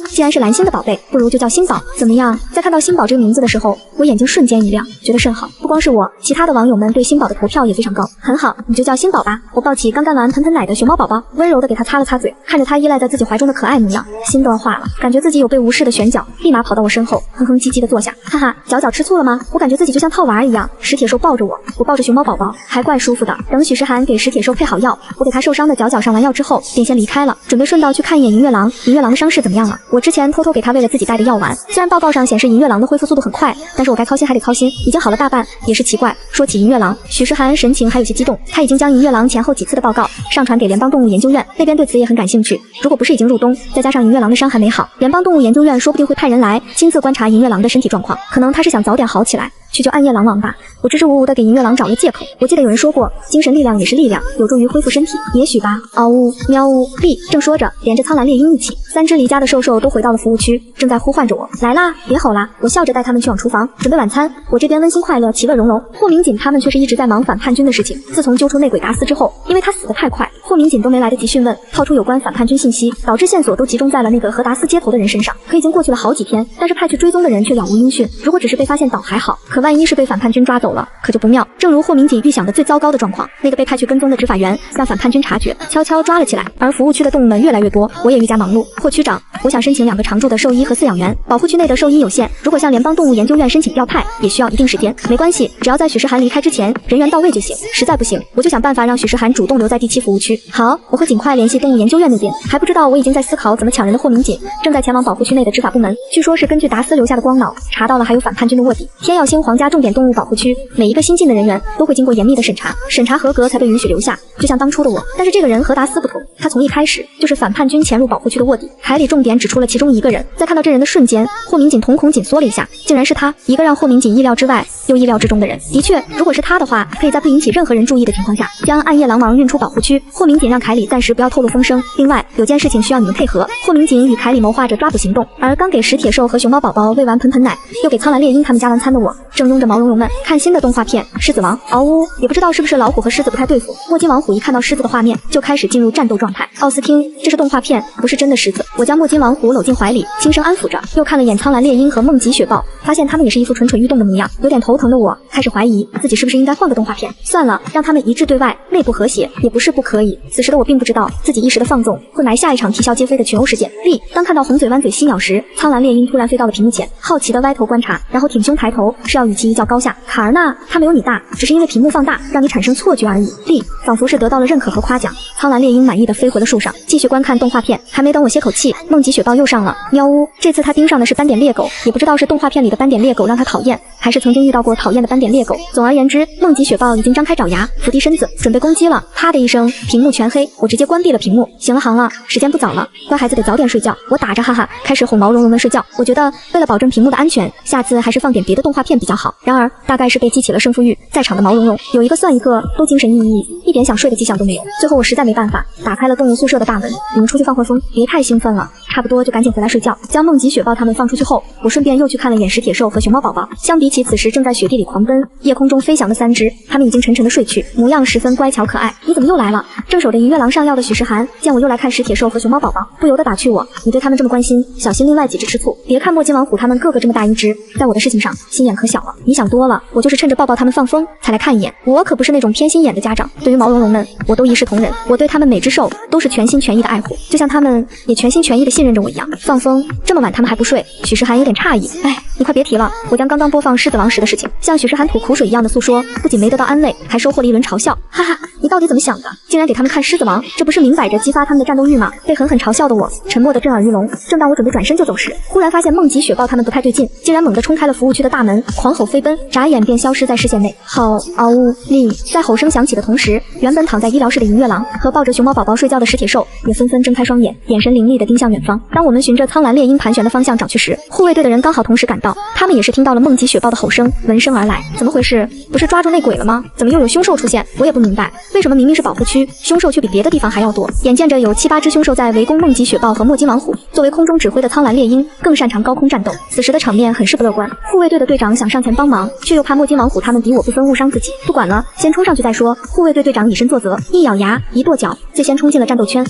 既然是蓝星的宝贝，不如就叫星宝怎么样？在看到星宝这个名字的时候，我眼睛瞬间一亮，觉得甚好。不光是我，其他的网友们对星宝的投票也非常高。很好，你就叫星宝吧。我抱起刚干完喷奶的熊猫宝宝，温柔的给他擦了擦嘴，看着他依赖在自己怀中的可爱模样，心都要化了，感觉自己有被无视的玄角，立马跑到我身后，哼哼唧唧的坐下。哈哈，角角吃醋了吗？我感觉自己就像套娃一样，石铁兽抱着我，我抱着熊猫宝宝，还怪舒服的。等许世涵给石铁兽配好药，我给他受伤的角上完药之后，便先离开了，准备顺道去看一眼银月廊。银月廊的伤势怎么样了？我之前偷偷给他为了自己带的药丸，虽然报告上显示银月廊的恢复速度很快，但是我该操心还得操心，已经好了大半，也是奇怪。说起银月廊，许世涵神情还有些激动，他已经将银月廊前后几次的报告上传给联邦动物研究院，那边对此也很感兴趣。如果不是已经入冬，再加上银月廊的伤还没好，联邦动物研究院说不定会派人来亲自观察银月廊的身体状况，可能他是想早点好起来，去救暗夜狼王吧。我支支吾吾的给银月廊找了借口，我记得有人说过，精神力量也是力量，有助于恢复身体，也许吧。嗷呜，喵呜，哔！正说着，连着苍蓝猎鹰一起，3只离家的兽兽都回到了服务区，正在呼唤着我。来啦，别吼啦！我笑着带他们去往厨房准备晚餐。我这边温馨快乐，其乐融融。霍明锦他们却是一直在忙反叛军的事情。自从揪出内鬼达斯之后，因为他死得太快，霍明锦都没来得及讯问，套出有关反叛军信息，导致线索都集中在了那个和达斯接头的人身上。可已经过去了好几天，但是派去追踪的人却杳无音讯。如果只是被发现倒还好，可万一是被反叛军抓走了，可就不妙。正如霍明锦预想的最糟糕的状况，那个被派去跟踪的执法员让反叛军察觉，悄悄抓了起来。而服务区的动物们越来越多，我也愈加忙碌。霍区长，我想申请2个常驻的兽医和饲养员，保护区内的兽医有限，如果向联邦动物研究院申请调派，也需要一定时间。没关系，只要在许世涵离开之前人员到位就行，实在不行，我就想办法让许世涵主动留在第7服务区。好，我会尽快联系动物研究院那边。还不知道我已经在思考怎么抢人的霍明锦，正在前往保护区内的执法部门，据说是根据达斯留下的光脑查到了还有反叛军的卧底。天耀星皇家重点动物保护区，每一个新进的人员都会经过严密的审查，审查合格才被允许留下，就像当初的我。但是这个人和达斯不同，他从一开始就是反叛军潜入保护区的卧底。凯里重点指出了其中1个人，在看到这人的瞬间，霍明锦瞳孔紧缩了一下，竟然是他，一个让霍明锦意料之外又意料之中的人。的确，如果是他的话，可以在不引起任何人注意的情况下，将暗夜狼王运出保护区。霍明锦让凯里暂时不要透露风声。另外，有件事情需要你们配合。霍明锦与凯里谋划着抓捕行动，而刚给石铁兽和熊猫宝宝喂完盆奶，又给苍蓝猎鹰他们加完餐的我，正拥着毛茸茸们看新的动画片《狮子王》。嗷呜，也不知道是不是老虎和狮子不太对付，墨金王虎一看到狮子的画面就开始进入战斗状态。奥斯汀，这是动画片，不是真的狮子。我将墨金王虎搂进怀里，轻声安抚着，又看了眼苍蓝猎鹰和梦极雪豹，发现他们也是一副蠢蠢欲动的模样，有点头疼的我开始怀疑自己是不是应该换个动画片。算了，让他们一致对外，内部和谐也不是不可以。此时的我并不知道自己一时的放纵会埋下一场啼笑皆非的群殴事件。当看到红嘴弯嘴犀鸟时，苍蓝猎鹰突然飞到了屏幕前，好奇的歪头观察，然后挺胸抬头，是要与其一较高下。卡尔纳，他没有你大，只是因为屏幕放大让你产生错觉而已。仿佛是得到了认可和夸奖，苍蓝猎鹰满意的飞回了树上，继续观看动画片。还没等我歇口气，梦极雪豹又上了。喵呜，这次他盯上的是斑点猎狗，也不知道是动画片里的斑点猎狗让他讨厌，还是曾经遇到过讨厌的斑点猎狗。总而言之，梦极雪豹已经张开爪牙，伏低身子，准备攻击了。啪的一声，屏幕全黑，我直接关闭了屏幕。行了行了，时间不早了，乖孩子得早点睡觉。我打着哈哈，开始哄毛茸茸们睡觉。我觉得为了保证屏幕的安全，下次还是放点别的动画片比较好。然而，大概是被激起了胜负欲，在场的毛茸茸有一个算一个，都精神奕奕，一点想睡的迹象都没有。最后我实在没办法，打开了动物宿舍的大门。你们出去放会风，别太兴奋了。差不多就赶紧回来睡觉。将梦吉、雪豹他们放出去后，我顺便又去看了眼石铁兽和熊猫宝宝。相比起此时正在雪地里狂奔、夜空中飞翔的3只，它们已经沉沉的睡去，模样十分乖巧可爱。你怎么又来了？正守着银月郎上药的许时涵见我又来看石铁兽和熊猫宝宝，不由得打趣我：你对他们这么关心，小心另外几只吃醋。别看墨金王虎他们个个这么大一只，在我的事情上心眼可小了。你想多了，我就是趁着抱抱他们放风才来看一眼。我可不是那种偏心眼的家长，对于毛茸茸们，我都一视同仁。我对他们每只兽都是全心全意的爱护，就像他们也全心全意的信任着我一样。放风这么晚他们还不睡，许时涵有点诧异。哎，你快别提了，我将刚刚播放狮子王时的事情向许时涵吐苦水一样的诉说，不仅没得到安慰，还收获了一轮嘲笑。哈哈，你到底怎么想的？竟然给他们看狮子王，这不是明摆着激发他们的战斗欲吗？被狠狠嘲笑的我沉默的震耳欲聋。正当我准备转身就走时，忽然发现梦吉、雪豹他们不太对劲，竟然猛地冲开了服务区的大门，狂吼飞奔，眨眼便消失在视线内。好，嗷呜哩！在吼声响起的同时，原本躺在医疗室的银月郎和抱着熊猫宝宝睡觉的石铁兽也纷纷睁开双眼，眼神凌厉地盯向远方。当我们循着苍蓝猎鹰盘旋的方向找去时，护卫队的人刚好同时赶到，他们也是听到了梦吉、雪豹的吼声，闻声而来。怎么回事？不是抓住内鬼了吗？怎么又有凶兽出现？我也不明白，为什么明明是保护区，凶兽却比别的地方还要多？眼见着有7、8只凶兽在围攻梦吉、雪豹和墨金王虎，作为空中指挥的苍蓝猎鹰更擅长高空战斗，此时的场面很是不乐观。护卫队的队长想上前帮忙，却又怕墨金王虎他们敌我不分误伤自己，不管了，先冲上去再说。护卫队队长以身作则，一咬牙一跺脚，最先冲进了战斗圈。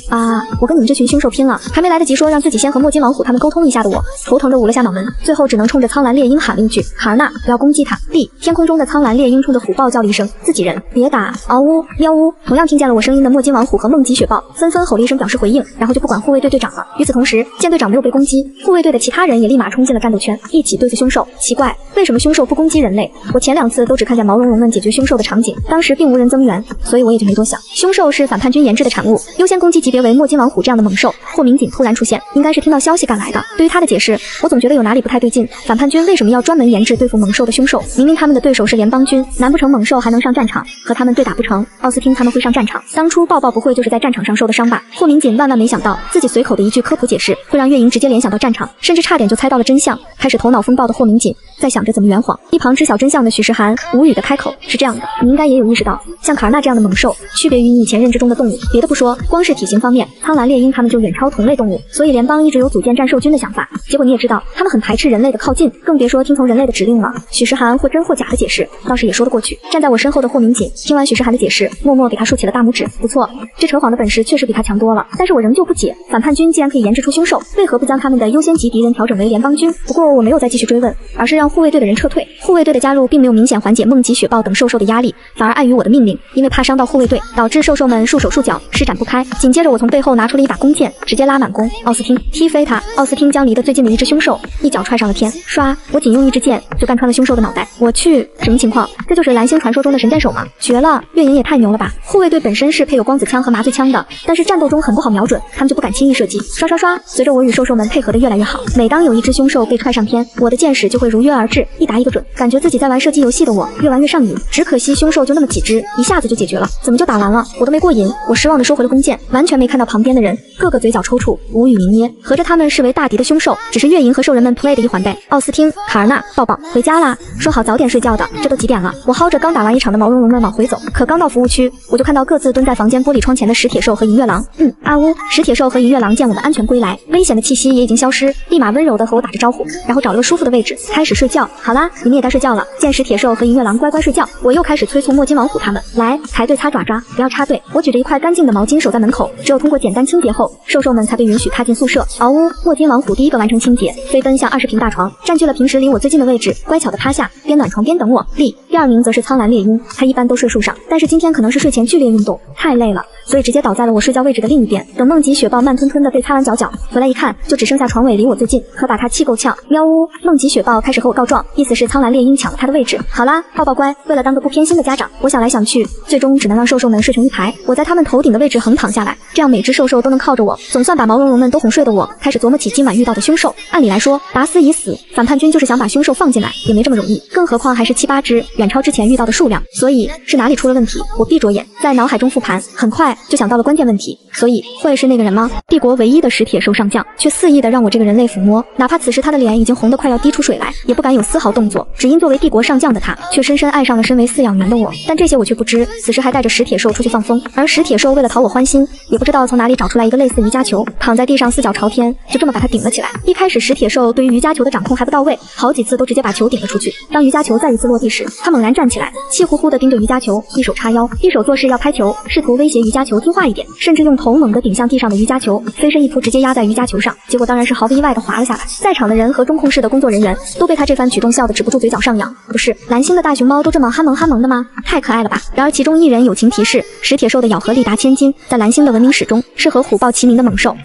我跟你们这群凶兽拼了！还没来得及说让自己先和墨金王虎他们沟通一下的我，头疼的捂了下脑门，最后只能冲着苍蓝猎鹰喊了一句：卡尔纳，不要攻击他！天空中的苍蓝猎鹰冲着虎豹叫了一声：自己人，别打！嗷呜喵呜！同样听见了我声音的墨金王虎和梦吉、雪豹纷纷吼了一声表示回应，然后就不管护卫队队长了。与此同时，见队长没有被攻击，护卫队的其他人也立马冲进了战斗圈，一起对付凶兽。奇怪，为什么凶兽不攻击人类？我前2次都只看见毛茸茸们解决凶兽的场景，当时并无人增援，所以我也就没多想。凶兽是反叛军研制的产物，优先攻击级别为墨金王虎这样的猛兽。霍明锦突然出现，应该是听到消息赶来的。对于他的解释，我总觉得有哪里不太对劲。反叛军为什么要专门研制对付猛兽的凶兽？明明他们的对手是联邦军，难不成猛兽还能上战场？和他们对打不成？奥斯汀他们会上战场？当初抱抱不会就是在战场上受的伤吧？霍明锦万万没想到，自己随口的一句科普解释，会让月莹直接联想到战场，甚至差点就猜到了真相。开始头脑风暴的霍明锦在想着怎么圆谎，一旁知晓真相的许时涵无语的开口：是这样的，你应该也有意识到，像卡尔纳这样的猛兽区别于你以前认知中的动物。别的不说，光是体型方面，苍蓝猎鹰他们就远超同类动物，所以联邦一直有组建战兽军的想法。结果你也知道，他们很排斥人类的靠近，更别说听从人类的指令了。许时涵或真或假的解释倒是也说得过去。站在我身后的霍明锦听完许时涵的解释，默默给他竖起了大拇指。不错，这扯谎的本事确实比他强多了。但是我仍旧不解，反叛军既然可以研制出凶兽，为何不将他们的优先级敌人调整为联邦军？不过我没有再继续追问，而是让护卫队的人撤退。护卫队的加入并没有明显缓解梦吉、雪豹等兽的压力，反而碍于我的命令，因为怕伤到护卫队，导致兽们束手束脚，施展不开。紧接着我从背后拿出了一把弓箭，直接拉满弓。奥斯汀踢飞他！奥斯汀将离得最近的一只凶兽一脚踹上了天，唰！我仅用一支箭就干穿了凶兽的脑袋。我去，什么情况？这就是蓝星传说中的神箭手吗？绝了！月莹也太牛了吧！护卫队本身是配有光子枪和麻醉枪的，但是战斗中很不好瞄准，他们就不敢轻易射击。刷刷刷！随着我与兽们配合的越来越好，每当有一只凶兽被踹上天，我的箭矢就会如约而至，一打一个准。感觉自己在玩射击游戏的我越玩越上瘾，只可惜凶兽就那么几只，一下子就解决了，怎么就打完了？我都没过瘾。我失望地收回了弓箭，完全没看到旁边的人，个个嘴角抽搐，无语凝噎。合着他们视为大敌的凶兽，只是月莹和兽人们 play 的一环呗。奥斯汀、卡尔纳、抱抱，回家啦！说好早点睡觉的，这都几点了？我薅着刚打完一场的毛茸茸们往回走，可刚到服务区，我就看到各自蹲在房间玻璃窗前的石铁兽和银月郎。阿乌，石铁兽和银月郎见我们安全归来，危险的气息也已经消失，立马温柔地和我打着招呼，然后找了个舒服的位置开始睡觉。好啦，你们也该睡觉了。见石铁兽和银月郎乖乖睡觉，我又开始催促墨金王虎他们来排队擦爪爪，不要插队。我举着一块干净的毛巾守在门口，只有通过简单清洁后，兽们才被允许踏进宿舍。嗷呜！墨金王虎第一个完成清洁，飞奔向20平大床，占据了平时离我最近的位置，乖巧的趴下，边暖床边等我。第2名则是苍蓝猎鹰，他一般都睡树上，但是今天可能是睡前剧烈运动，太累了，所以直接倒在了我睡觉位置的另一边。等梦吉、雪豹慢吞吞的被擦完脚，回来一看，就只剩下床尾离我最近，可把他气够呛。喵呜！梦吉、雪豹开始和我告状，意思是苍蓝猎鹰抢了他的位置。好啦，抱抱乖，为了当个不偏心的家长，我想来想去，最终只能让兽们睡成一排，我在他们头顶的位置横躺下来，这样每只兽都能靠着我。总算把毛茸茸们都哄睡的我，开始琢磨起今晚遇到的凶兽。按理来说，打死已死，反叛军就是想把凶兽放进来，也没这么容易，更何况还是7、8只。远超之前遇到的数量，所以是哪里出了问题？我闭着眼，在脑海中复盘，很快就想到了关键问题，所以会是那个人吗？帝国唯一的史铁兽上将，却肆意的让我这个人类抚摸，哪怕此时他的脸已经红得快要滴出水来，也不敢有丝毫动作，只因作为帝国上将的他，却深深爱上了身为饲养员的我。但这些我却不知，此时还带着史铁兽出去放风，而史铁兽为了讨我欢心，也不知道从哪里找出来一个类似瑜伽球，躺在地上四脚朝天，就这么把它顶了起来。一开始史铁兽对于瑜伽球的掌控还不到位，好几次都直接把球顶了出去。当瑜伽球再一次落地时，他猛然站起来，气呼呼地盯着瑜伽球，一手叉腰，一手做事要拍球，试图威胁瑜伽球听话一点，甚至用头猛地顶向地上的瑜伽球，飞身一扑直接压在瑜伽球上，结果当然是毫不意外地滑了下来。在场的人和中控室的工作人员都被他这番举动笑得止不住嘴角上扬。不是蓝星的大熊猫都这么憨萌的吗？太可爱了吧！然而其中一人友情提示，史铁兽的咬合力达千金，在蓝星的文明史中是和虎豹齐名的猛兽。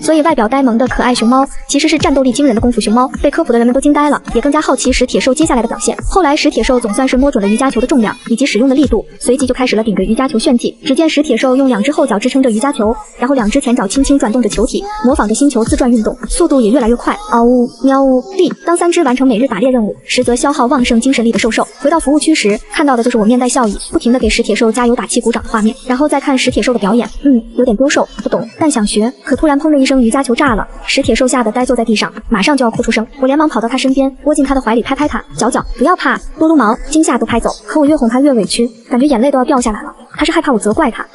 所以外表呆萌的可爱熊猫其实是战斗力惊人的功夫熊猫。被科普的人们都惊呆了，也更加好奇史铁兽接下来的表现。后来史铁兽总算是摸准了瑜伽球的重量以及使用的力度，随即就开始了顶着瑜伽球炫技。只见史铁兽用2只后脚支撑着瑜伽球，然后2只前脚轻轻转动着球体，模仿着星球自转运动，速度也越来越快。嗷呜喵呜力。当3只完成每日打猎任务，实则消耗旺盛精神力的兽兽回到服务区时，看到的就是我面带笑意，不停地给史铁兽加油打气鼓掌的画面。然后再看史铁兽的表演，有点丢手，不懂，但想学。可突然砰的一声，瑜伽球炸了，史铁兽吓得呆坐在地上，马上就要哭出声。我连忙跑到他身边，窝进他的怀里，拍拍他，脚不要怕，多撸毛，惊吓都拍走。可我越哄他越委屈，感觉眼泪都要掉下来了。他是害怕我责怪他，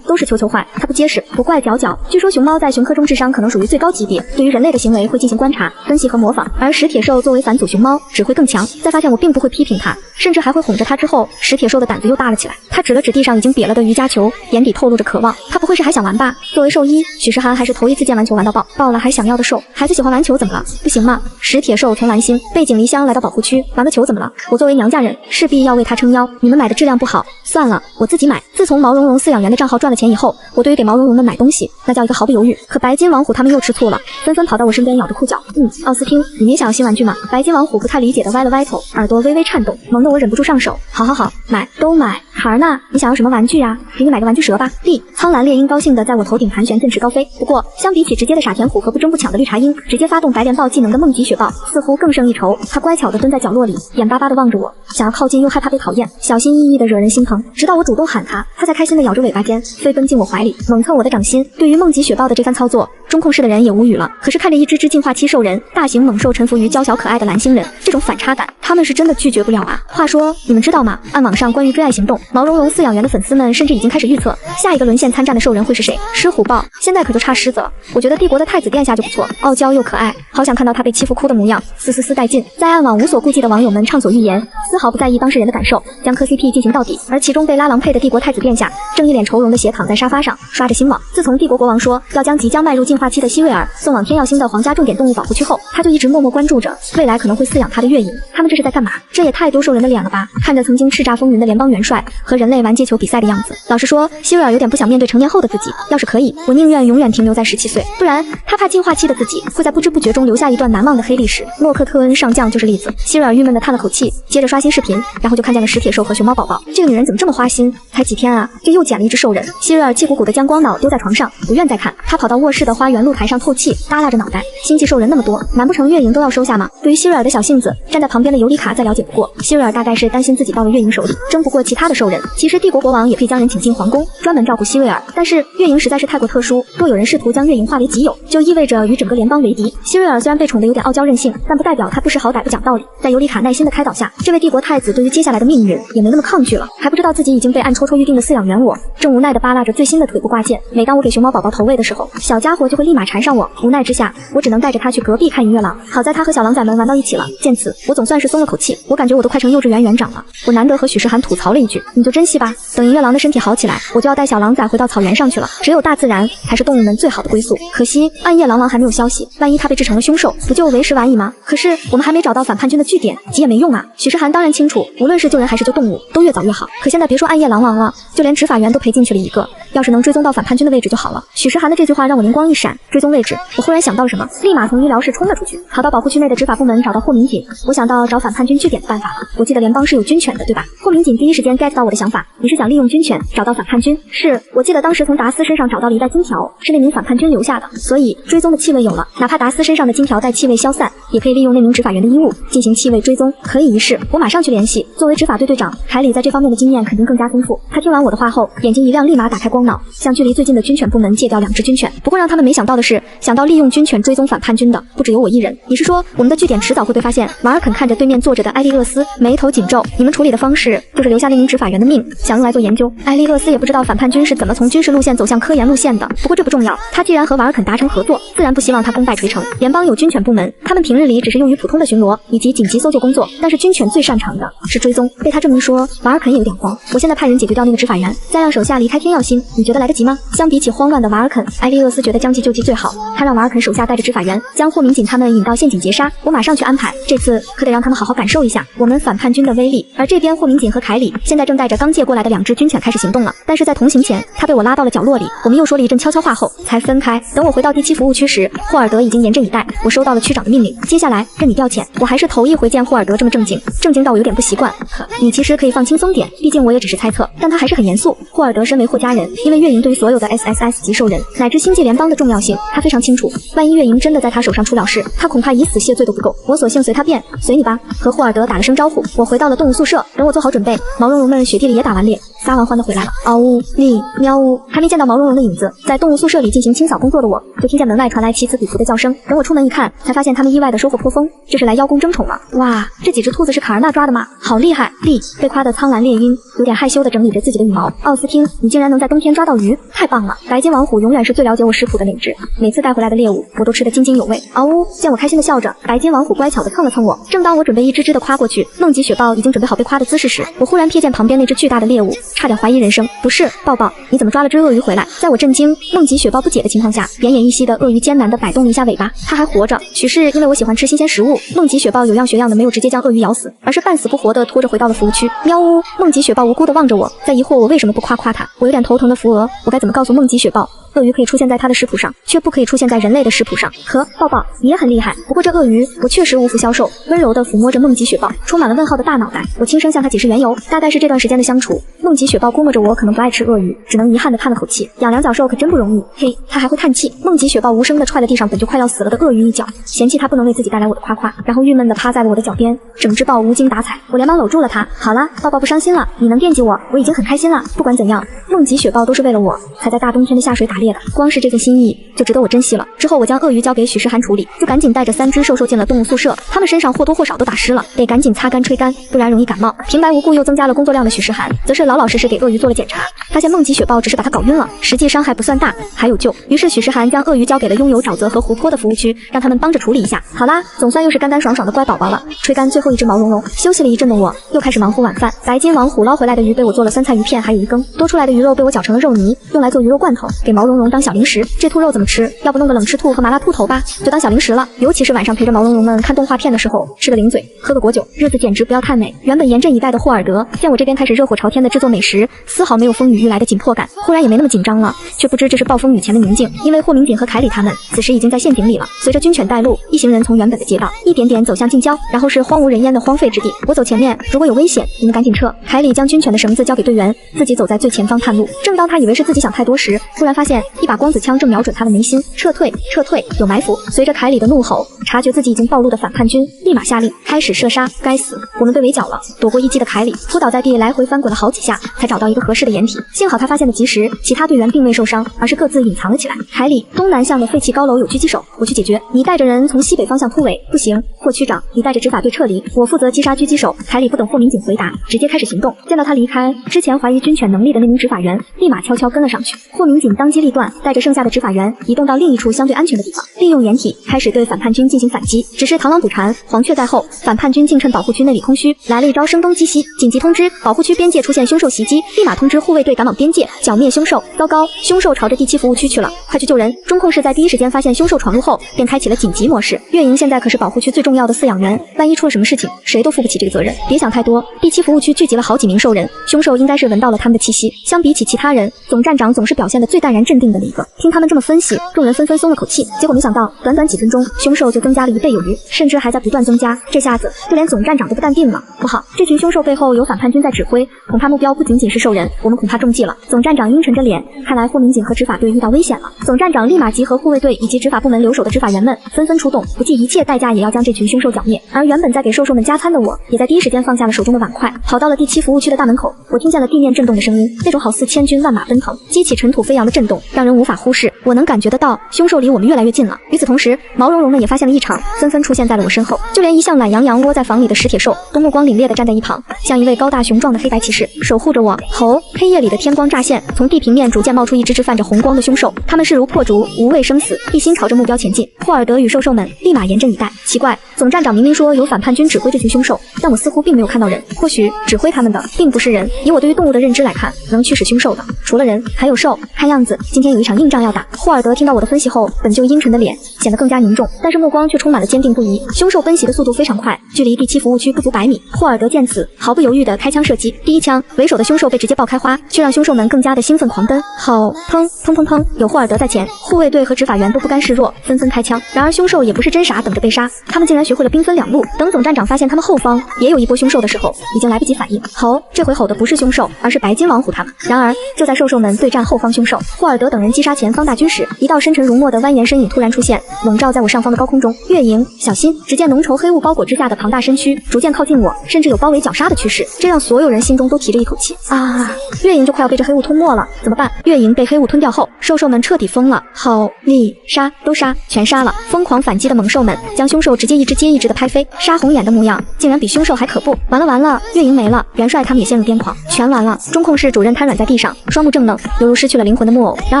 都是球坏，他不结实，不怪脚。据说熊猫在熊科中智商可能属于最高级别，对于人类的行为会进行观察、分析和模仿，而史铁兽作为返祖熊猫，只会更强。在发现我并不会批评他，甚至还会哄着他之后，史铁兽的胆子又大了起来。他指了指地上已经瘪了的瑜伽球，眼底透露着渴望。他不会是还想玩吧？作为兽医，许时涵还是头一次见玩球玩到爆了还想要的兽。孩子喜欢玩球怎么了？不行吗？史铁兽从蓝星背井离乡来到保护区，玩个球怎么了？我作为娘家人，势必要为他撑腰。你们买的质量不好，算了，我自己买。自从毛茸茸饲养员的账号赚了钱以后，我对于给毛茸茸们买东西，那叫一个毫不犹豫。可白金王虎他们又吃醋了，纷纷跑到我身边咬着裤脚。奥斯汀，你也想要新玩具吗？白金王虎不太理解的歪了歪头，耳朵微微颤动，萌得我忍不住上手。好，买，都买。孩儿呢？你想要什么玩具呀？给你买个玩具蛇吧。苍蓝猎鹰高兴地在我头顶盘旋，振翅高飞。不过，相比起直接的傻田虎和不争不抢的绿茶鹰，直接发动白莲豹技能的梦极雪豹似乎更胜一筹。他乖巧地蹲在角落里，眼巴巴地望着我，想要靠近又害怕被讨厌，小心翼翼地惹人心疼。直到我主动喊他，他才开心地咬着尾巴尖，飞奔进我怀里，猛蹭我的掌心。对于梦极雪豹的这番操作，中控室的人也无语了。可是看着一只只进化期兽人、大型猛兽臣服于娇小可爱的蓝星人，这种反差感，他们是真的拒绝不了啊。话说，你们知道吗？暗网上关于追爱行动，毛茸茸饲养员的粉丝们甚至已经开始预测，下一个沦陷参战的兽人会是谁？狮虎豹，现在可就差狮子了。我觉得帝国的太子殿下就不错，傲娇又可爱，好想看到他被欺负哭的模样，丝带劲。在暗网无所顾忌的网友们畅所欲言，丝毫不在意当事人的感受，将磕 CP 进行到底。而其中被拉郎配的帝国太子殿下，正一脸愁容的斜躺在沙发上，刷着新网。自从帝国国王说要将即将迈入进化期的希瑞尔送往天耀星的皇家重点动物保护区后，他就一直默默关注着未来可能会饲养他的月影。他们这是在干嘛？这也太丢兽人的脸了吧！看着曾经叱咤风云的联邦元帅和人类玩接球比赛的样子，老实说，希瑞尔有点不想面对成年后的自己。要是可以，我宁愿永远停留在17岁，不然他怕进化期的自己会在不知不觉中留下一段难忘的黑历史。诺克特恩上将就是例子。希瑞尔郁闷地叹了口气，接着刷新视频，然后就看见了史铁兽和熊猫宝宝。这个女人怎么这么花心？才几天啊，就又捡了一只兽人。希瑞尔气鼓鼓地将光脑丢在床上，不愿再看。他跑到卧室的花园露台上透气，耷拉着脑袋。星际兽人那么多，难不成月影都要收下吗？对于希瑞尔的小性子，站在旁边的尤里卡再了解不过。希瑞尔大概是担心自己到了月影手里，争不过其他的兽人。其实帝国国王也可以将人请进皇宫，专门照顾希瑞尔，但是月影实在是太过特殊，若有人试图将月影化为己有，就意味着与整个联邦为敌。希瑞尔虽然被宠得有点傲娇任性，但不代表他不识好歹不讲道理。在尤里卡耐心的开导下，这位帝国太子对于接下来的命运也没那么抗拒了。还不知道自己已经被暗戳戳预定的饲养员我，正无奈地扒拉着最新的腿部挂件。每当我给熊猫宝宝投喂的时候，小家伙就会立马缠上我。无奈之下，我只能带着他去隔壁看音乐了。好在他和小狼崽们玩到一起了，见此我总算是松了口气。我感觉我都快成幼稚园园长了。我难得和许时涵吐槽了一句，你就珍惜吧，等银月狼的身体好起来，我就要带小狼崽回到草原上去了。只有大自然才是动物们最好的归宿。可惜暗夜狼王还没有消息，万一他被制成了凶兽，不就为时晚矣吗？可是我们还没找到反叛军的据点，急也没用啊。许时涵当然清楚，无论是救人还是救动物，都越早越好。可现在别说暗夜狼王了，就连执法员都赔进去了一个，要是能追踪到反叛军的位置就好了。许时涵的这句话让我灵光一闪，追踪位置，我忽然想到了什么，立马从医疗室冲了出去，跑到保护区内的执法部门找到霍民警。我想到找反叛军据点的办法了。我记得联邦是有军犬的，对吧？霍民警第一时间 get 到我的想法，你是想利用军犬找到反叛军？是，我记得当时从达斯身上找到了一袋金条，是那名反叛军留下的，所以追踪的气味有了。哪怕达斯身上的金条带气味消散，也可以利用那名执法员的衣物进行气味追踪，可以一试。我马上去联系。作为执法队队长，凯里在这方面的经验肯定更加丰富。他听完我的话后，眼睛一亮，立马打开光脑，向距离最近的军犬部门借调2只军犬。不过让他们没想到的是，想到利用军犬追踪反叛军的不只有我一人。你是说我们的据点迟早会被发现？瓦尔肯看着对面坐着的艾利厄斯，眉头紧皱。你们处理的方式就是留下那名执法员的命，想用来做研究。艾利厄斯也不知道反叛军是怎么从军事路线走向科研路线的，不过这不重要。他既然和瓦尔肯达成合作，自然不希望他功败垂成。联邦有军犬部门，他们平日里只是用于普通的巡逻以及紧急搜救工作，但是军犬最擅长的是追踪。被他这么一说，瓦尔肯也有点慌。我现在派人解决掉那个执法员，再让手下离开天耀星，你觉得来得及吗？相比起慌乱的瓦尔肯，艾利厄斯觉得将计就计最好。他让瓦尔肯手下带着执法员，将霍明锦他们引到陷阱截杀。我马上去安排，这次可得让他们好好感受一下我们反叛军的威力。而这边霍明锦和凯里现在正带着刚借过来的2只军犬开始行动了，但是在同行前，他被我拉到了角落里，我们又说了一阵悄悄话后才分开。等我回到第7服务区时，霍尔德已经严阵以待。我收到了区长的命令，接下来任你调遣。我还是头一回见霍尔德这么正经到我有点不习惯。你其实可以放轻松点，毕竟我也只是猜测，但他还是很严肃。霍尔德身为霍家人，因为月营对于所有的 SSS 级兽人乃至星际联邦的重要性，他非常清楚。万一月营真的在他手上出了事，他恐怕以死谢罪都不够。我索性随他便，随你吧。和霍尔德打了声招呼，我回到了动物宿舍。等我做好准备，毛茸茸们雪地里也打完猎，撒完欢的回来了。嗷呜哩喵呜，还没见到毛茸茸的影子，在动物宿舍里进行清扫工作的我，就听见门外传来妻子比弗的叫声。等我出门一看，才发现他们意外的收获颇丰，这是来邀功争宠了。哇，这几只兔子是卡尔纳抓的吗？好厉害！被夸的苍蓝猎鹰有点害羞的整理着自己的羽毛。奥斯汀，你竟然能在冬天抓到鱼，太棒了！白金王虎永远是最了解我食谱的那只，每次带回来的猎物我都吃得津津有味。嗷呜，见我开心的笑着，白金王虎乖巧的蹭了蹭我。正当我准备一只只的夸过去，梦吉雪豹已经准备好被夸的姿势时，我忽然瞥见旁边那只巨大的猎物，差点怀疑人生。不是，抱抱，你怎么抓了只鳄鱼回来？在我震惊、梦吉雪豹不解的情况下，奄奄一息的鳄鱼艰难地摆动了一下尾巴，它还活着。许是因为我喜欢吃新鲜食物，梦吉雪豹有样学样的没有直接将鳄鱼咬死，而是半死不活地拖着回到了服务区。喵呜，梦吉雪豹无辜地望着我，在疑惑我为什么不夸它。我有点头疼的扶额，我该怎么告诉梦吉雪豹？鳄鱼可以出现在它的食谱上，却不可以出现在人类的食谱上。抱抱，你也很厉害。不过这鳄鱼，我确实无福消受。温柔地抚摸着梦吉雪豹充满了问号的大脑袋，我轻声向他解释缘由。大概是这段时间的相处，梦吉雪豹估摸着我可能不爱吃鳄鱼，只能遗憾地叹了口气。养2脚兽可真不容易。嘿，他还会叹气。梦吉雪豹无声地踹了地上本就快要死了的鳄鱼一脚，嫌弃他不能为自己带来我的夸夸，然后郁闷地趴在了我的脚边，整只豹无精打采。我连忙搂住了他。好啦，抱抱不伤心了，你能惦记我，我已经很开心了。不管怎样，梦吉雪豹都是为了我才在大冬天的下水打猎的，光是这份心意就值得我珍惜了。之后我将鳄鱼交给许诗涵处理，就赶紧带着3只兽兽进了动物宿舍，他们身上或多或少都打湿了，得赶紧擦干吹干，不然容易感冒。平白无故又增加了工作量的许诗涵，则是老老实实给鳄鱼做了检查，发现梦吉雪豹只是把它搞晕了，实际伤害不算大，还有救。于是许诗涵将鳄鱼交给了拥有沼泽和湖泊的服务区，让他们帮着处理一下。好啦，总算又是干干爽爽的乖宝宝了。吹干最后一只毛茸茸，休息了一阵的我又开始忙活晚饭。白金王虎捞回来的鱼被我做了酸菜鱼片还有鱼羹，多出来的鱼肉被我搅成了肉泥，用来做鱼肉罐头，给毛茸茸当小零食。这兔肉怎么吃？要不弄个冷吃兔和麻辣兔头吧，就当小零食了。尤其是晚上陪着毛茸茸们看动画片的时候，吃个零嘴，喝个果酒，日子简直不要太美。原本严阵以待的霍尔德见我这边开始热火朝天的制作美食，丝毫没有风雨欲来的紧迫感，忽然也没那么紧张了，却不知这是暴风雨前的宁静。因为霍明锦和凯里他们此时已经在陷阱里了。随着军犬带路，一行人从原本的街道一点点走向近郊，然后是荒无人烟的荒废之地。我走前面，如果有危险，你们赶紧撤。凯里将军犬的绳子交给队员，自己走在最前方探路。正当他以为是自己想太多时，突然发现一把光子枪正瞄准他的眉心。撤退，撤退，有埋伏。随着凯里的怒吼，察觉自己已经暴露的反叛军立马下令开始射杀。该死，我们被围剿了。躲过一击的凯里扑倒在地，来回翻滚了好几下，才找到一个合适的掩体。幸好他发现的及时，其他队员并未受伤，而是各自隐藏了起来。凯里，东南向的废弃高楼有狙击手，我去解决。你带着人从西北方向突围。不行，霍区长，你带着执法队撤离，我负责击杀狙击手。凯里不等霍民警回答，直接开始行动。见到他离开，之前怀疑军犬能力的那名执法员立马悄悄跟了上去。霍民警当机立断，带着剩下的执法员移动到另一处相对安全的地方，利用掩体开始对反叛军进行反击。只是螳螂捕蝉，黄雀在后，反叛军竟趁保护区内里空虚，来了一招声东击西。紧急通知，保护区边界出现凶兽袭击，立马通知护卫队赶往边界剿灭凶兽。糟糕，凶兽朝着第7服务区去了，快去救人！中控室在第一时间发现凶兽闯入后，便开启了紧急模式。月营现在可是保护区最重要的饲养员，万一出了什么事情，谁都负不起这个责任。别想太多，第7服务区聚集了好几名兽人，凶兽应该是闻到了他们的气息。相比起其他人，总站长总是表现得最淡然镇定的那一个。听他们这么分析，众人纷纷松了口气。结果没想到，短短几分钟，凶兽就跟增加了1倍有余，甚至还在不断增加。这下子就连总站长都不淡定了。不好，这群凶兽背后有反叛军在指挥，恐怕目标不仅仅是兽人，我们恐怕中计了。总站长阴沉着脸，看来霍民警和执法队遇到危险了。总站长立马集合护卫队以及执法部门留守的执法员们，纷纷出动，不计一切代价也要将这群凶兽剿灭。而原本在给兽兽们加餐的我，也在第一时间放下了手中的碗筷，跑到了第7服务区的大门口。我听见了地面震动的声音，那种好似千军万马奔腾，激起尘土飞扬的震动，让人无法忽视。我能感觉得到，凶兽离我们越来越近了。与此同时，毛茸茸们也发现了异常，纷纷出现在了我身后。就连一向懒洋洋窝在房里的石铁兽，都目光凛冽地站在一旁，像一位高大雄壮的黑白骑士，守护着我。吼！黑夜里的天光乍现，从地平面逐渐冒出一只泛着红光的凶兽，它们势如破竹，无畏生死，一心朝着目标前进。霍尔德与兽兽们立马严阵以待。奇怪，总站长明明说有反叛军指挥这群凶兽，但我似乎并没有看到人。或许指挥他们的并不是人，以我对于动物的认知来看，能驱使凶兽的除了人还有兽。看样子今天有一场硬仗要打。霍尔德听到我的分析后，本就阴沉的脸显得更加凝重，但是目光却充满了坚定不移。凶兽奔袭的速度非常快，距离第7服务区不足100米。霍尔德见此，毫不犹豫地开枪射击。第一枪，为首的凶兽被直接爆开花，却让凶兽们更加的兴奋狂奔。好，砰砰砰砰！有霍尔德在前，护卫队和执法员都不甘示弱，纷纷开枪。然而凶兽也不是真傻等着被杀，他们竟然学会了兵分两路。等总站长发现他们后方也有一波凶兽的时候，已经来不及反应。吼！这回吼的不是凶兽，而是白金王虎他们。然而就在兽兽们对战后方凶兽，霍尔德等人击杀前方大军时，一道深沉如墨的蜿蜒身影突然出现，笼罩在我上方的高空中。月影，小心！只见浓稠黑雾包裹之下的庞大身躯逐渐靠近我，甚至有包围绞杀的趋势，这让所有人心中都提着一口气啊！月影就快要被这黑雾吞没了，怎么办？月影被黑雾吞掉后，兽兽们彻底疯了，好厉杀，都杀，全杀了！疯狂反击的猛兽们将凶兽直接一只接一只的拍飞，杀红眼的模样竟然比凶兽还可怖！完了完了，月影没了，元帅他们也陷入癫狂，全完了！中控室主任瘫软在地上，双目正愣，犹如失去了灵魂的木偶。然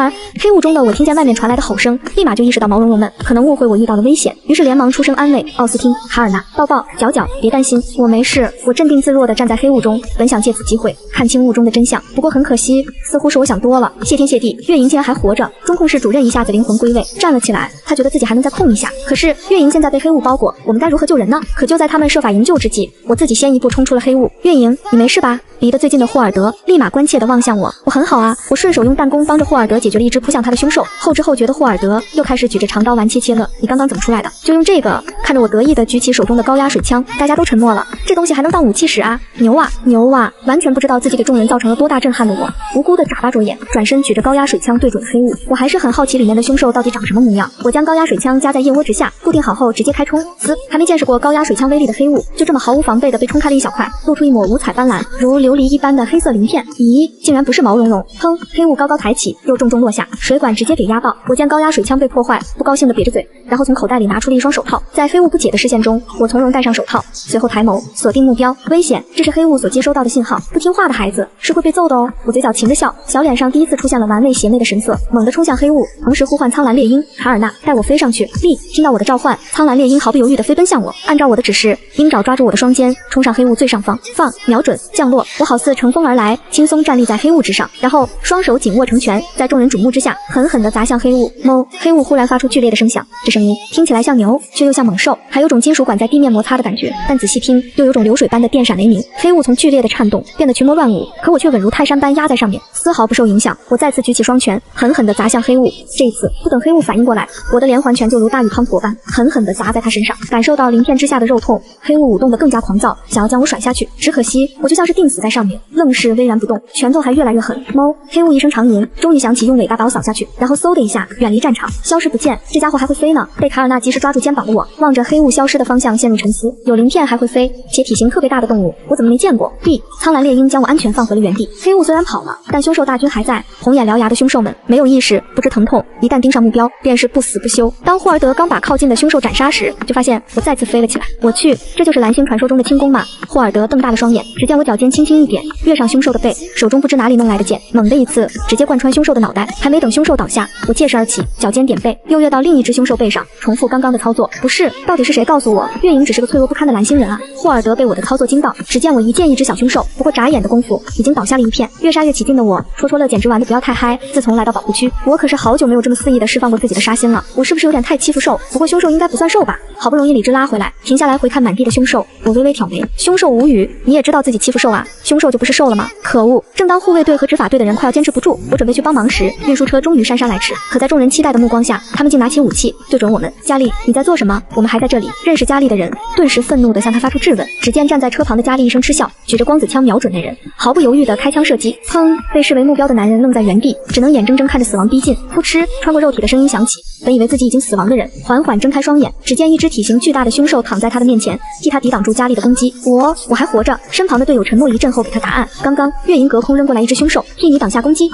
而黑雾中的我听见外面传来的吼声，立马就意识到毛茸茸们可能误会我遇到了危险，于是连忙出声安慰奥斯汀、卡尔纳、抱抱、角角，别担心，我没事。我镇定自若地站在黑雾中，本想借此机会看清雾中的真相，不过很可惜，似乎是我想多了。谢天谢地，月莹竟然还活着！中控室主任一下子灵魂归位，站了起来，他觉得自己还能再控一下。可是月莹现在被黑雾包裹，我们该如何救人呢？可就在他们设法营救之际，我自己先一步冲出了黑雾。月莹，你没事吧？离得最近的霍尔德立马关切地望向我，我很好啊，我顺手用弹弓帮着霍尔德解决了一只扑向他的凶兽。后知后觉的霍尔德又开始举着长刀玩切切乐，你刚刚怎么出来的？就用这个。看着我得意地举起手中的高压水枪，大家都沉默了。这东西还能当武器使啊，牛啊牛啊！完全不知道自己给众人造成了多大震撼的我，无辜的眨巴着眼，转身举着高压水枪对准黑雾。我还是很好奇里面的凶兽到底长什么模样。我将高压水枪夹在腋窝之下，固定好后直接开冲。还没见识过高压水枪威力的黑雾，就这么毫无防备的被冲开了一小块，露出一抹五彩斑斓如琉璃一般的黑色鳞片。咦，竟然不是毛茸茸！砰！黑雾高高抬起，又重重落下，水管直接给压爆。我见高压水枪被破坏，不高兴的瘪着嘴，然后从口袋里拿出了一双手套。在黑雾不解的视线中，我从容戴上手套，随后抬眸锁定目标，危险！这是黑雾所接收到的信号，不听话的孩子是会被揍的哦。我嘴角噙着笑，小脸上第一次出现了玩味邪魅的神色，猛地冲向黑雾，同时呼唤苍蓝猎鹰卡尔纳带我飞上去。听到我的召唤，苍蓝猎鹰毫不犹豫地飞奔向我，按照我的指示，鹰爪抓住我的双肩，冲上黑雾最上方，放，瞄准，降落。我好似乘风而来，轻松站立在黑雾之上，然后双手紧握成拳，在众人瞩目之下，狠狠地砸向黑雾。哞！黑雾忽然发出剧烈的声响，这声音听起来像牛，却又像猛兽，还有种金属管在地面摩擦的感觉，但仔细听，又有种流水般的电闪雷鸣。黑雾从剧烈的颤动变得群魔乱舞，可我却稳如泰山般压在上面，丝毫不受影响。我再次举起双拳，狠狠地砸向黑雾。这一次不等黑雾反应过来，我的连环拳就如大雨滂沱般狠狠地砸在他身上。感受到鳞片之下的肉痛，黑雾舞动得更加狂躁，想要将我甩下去。只可惜我就像是定死在上面，愣是巍然不动，拳头还越来越狠。哞！黑雾一声长吟，终于想起用尾巴把我扫下去，然后嗖的一下远离战场，消失不见。这家伙还会飞呢！被卡尔纳及时抓住肩膀的我，望着黑雾消失的方向陷入沉思。有鳞片还会飞，且体型特别大的动物，我怎么没见过？苍蓝猎鹰将我安全放回了原地。黑雾虽然跑了，但凶兽大军还在。红眼獠牙的凶兽们没有意识，不知疼痛，一旦盯上目标，便是不死不休。当霍尔德刚把靠近的凶兽斩杀时，就发现我再次飞了起来。我去，这就是蓝星传说中的轻功吗？霍尔德瞪大了双眼，只见我脚尖轻轻一点，跃上凶兽的背，手中不知哪里弄来的剑，猛的一刺，直接贯穿凶兽的脑袋。还没等凶兽倒下，我借势而起，脚尖点背，又跃到另一只凶兽背上，重复刚刚的操作。不是，到底是谁告诉我月影只是个脆弱不堪的蓝星人啊？霍尔德被我的操作惊到，只见我一剑一只小凶兽，不过眨眼的功夫已经倒下了一片。越杀越起劲的我戳乐简直玩的不要太嗨。自从来到保护区，我可是好久没有这么肆意的释放过自己的杀心了。我是不是有点太欺负兽？不过凶兽应该不算兽吧？好不容易理智拉回来，停下来回看满地的凶兽，我微微挑眉。凶兽无语，你也知道自己欺负兽啊？凶兽就不是兽了吗？可恶！正当护卫队和执法队的人快要坚持不住，我准备去帮忙时，运输车终于姗姗来迟。可在众人期待的目光下，他们竟拿起武器对准我们。佳丽，你在做什么？我们们还在这里认识佳丽的人顿时愤怒地向他发出质问。只见站在车旁的佳丽一声嗤笑，举着光子枪瞄准那人，毫不犹豫地开枪射击。砰！被视为目标的男人愣在原地，只能眼睁睁看着死亡逼近。扑哧！穿过肉体的声音响起。本以为自己已经死亡的人缓缓睁开双眼，只见一只体型巨大的凶兽躺在他的面前，替他抵挡住佳丽的攻击。我还活着。身旁的队友沉默一阵后给他答案：刚刚月莹隔空扔过来一只凶兽，替你挡下攻击。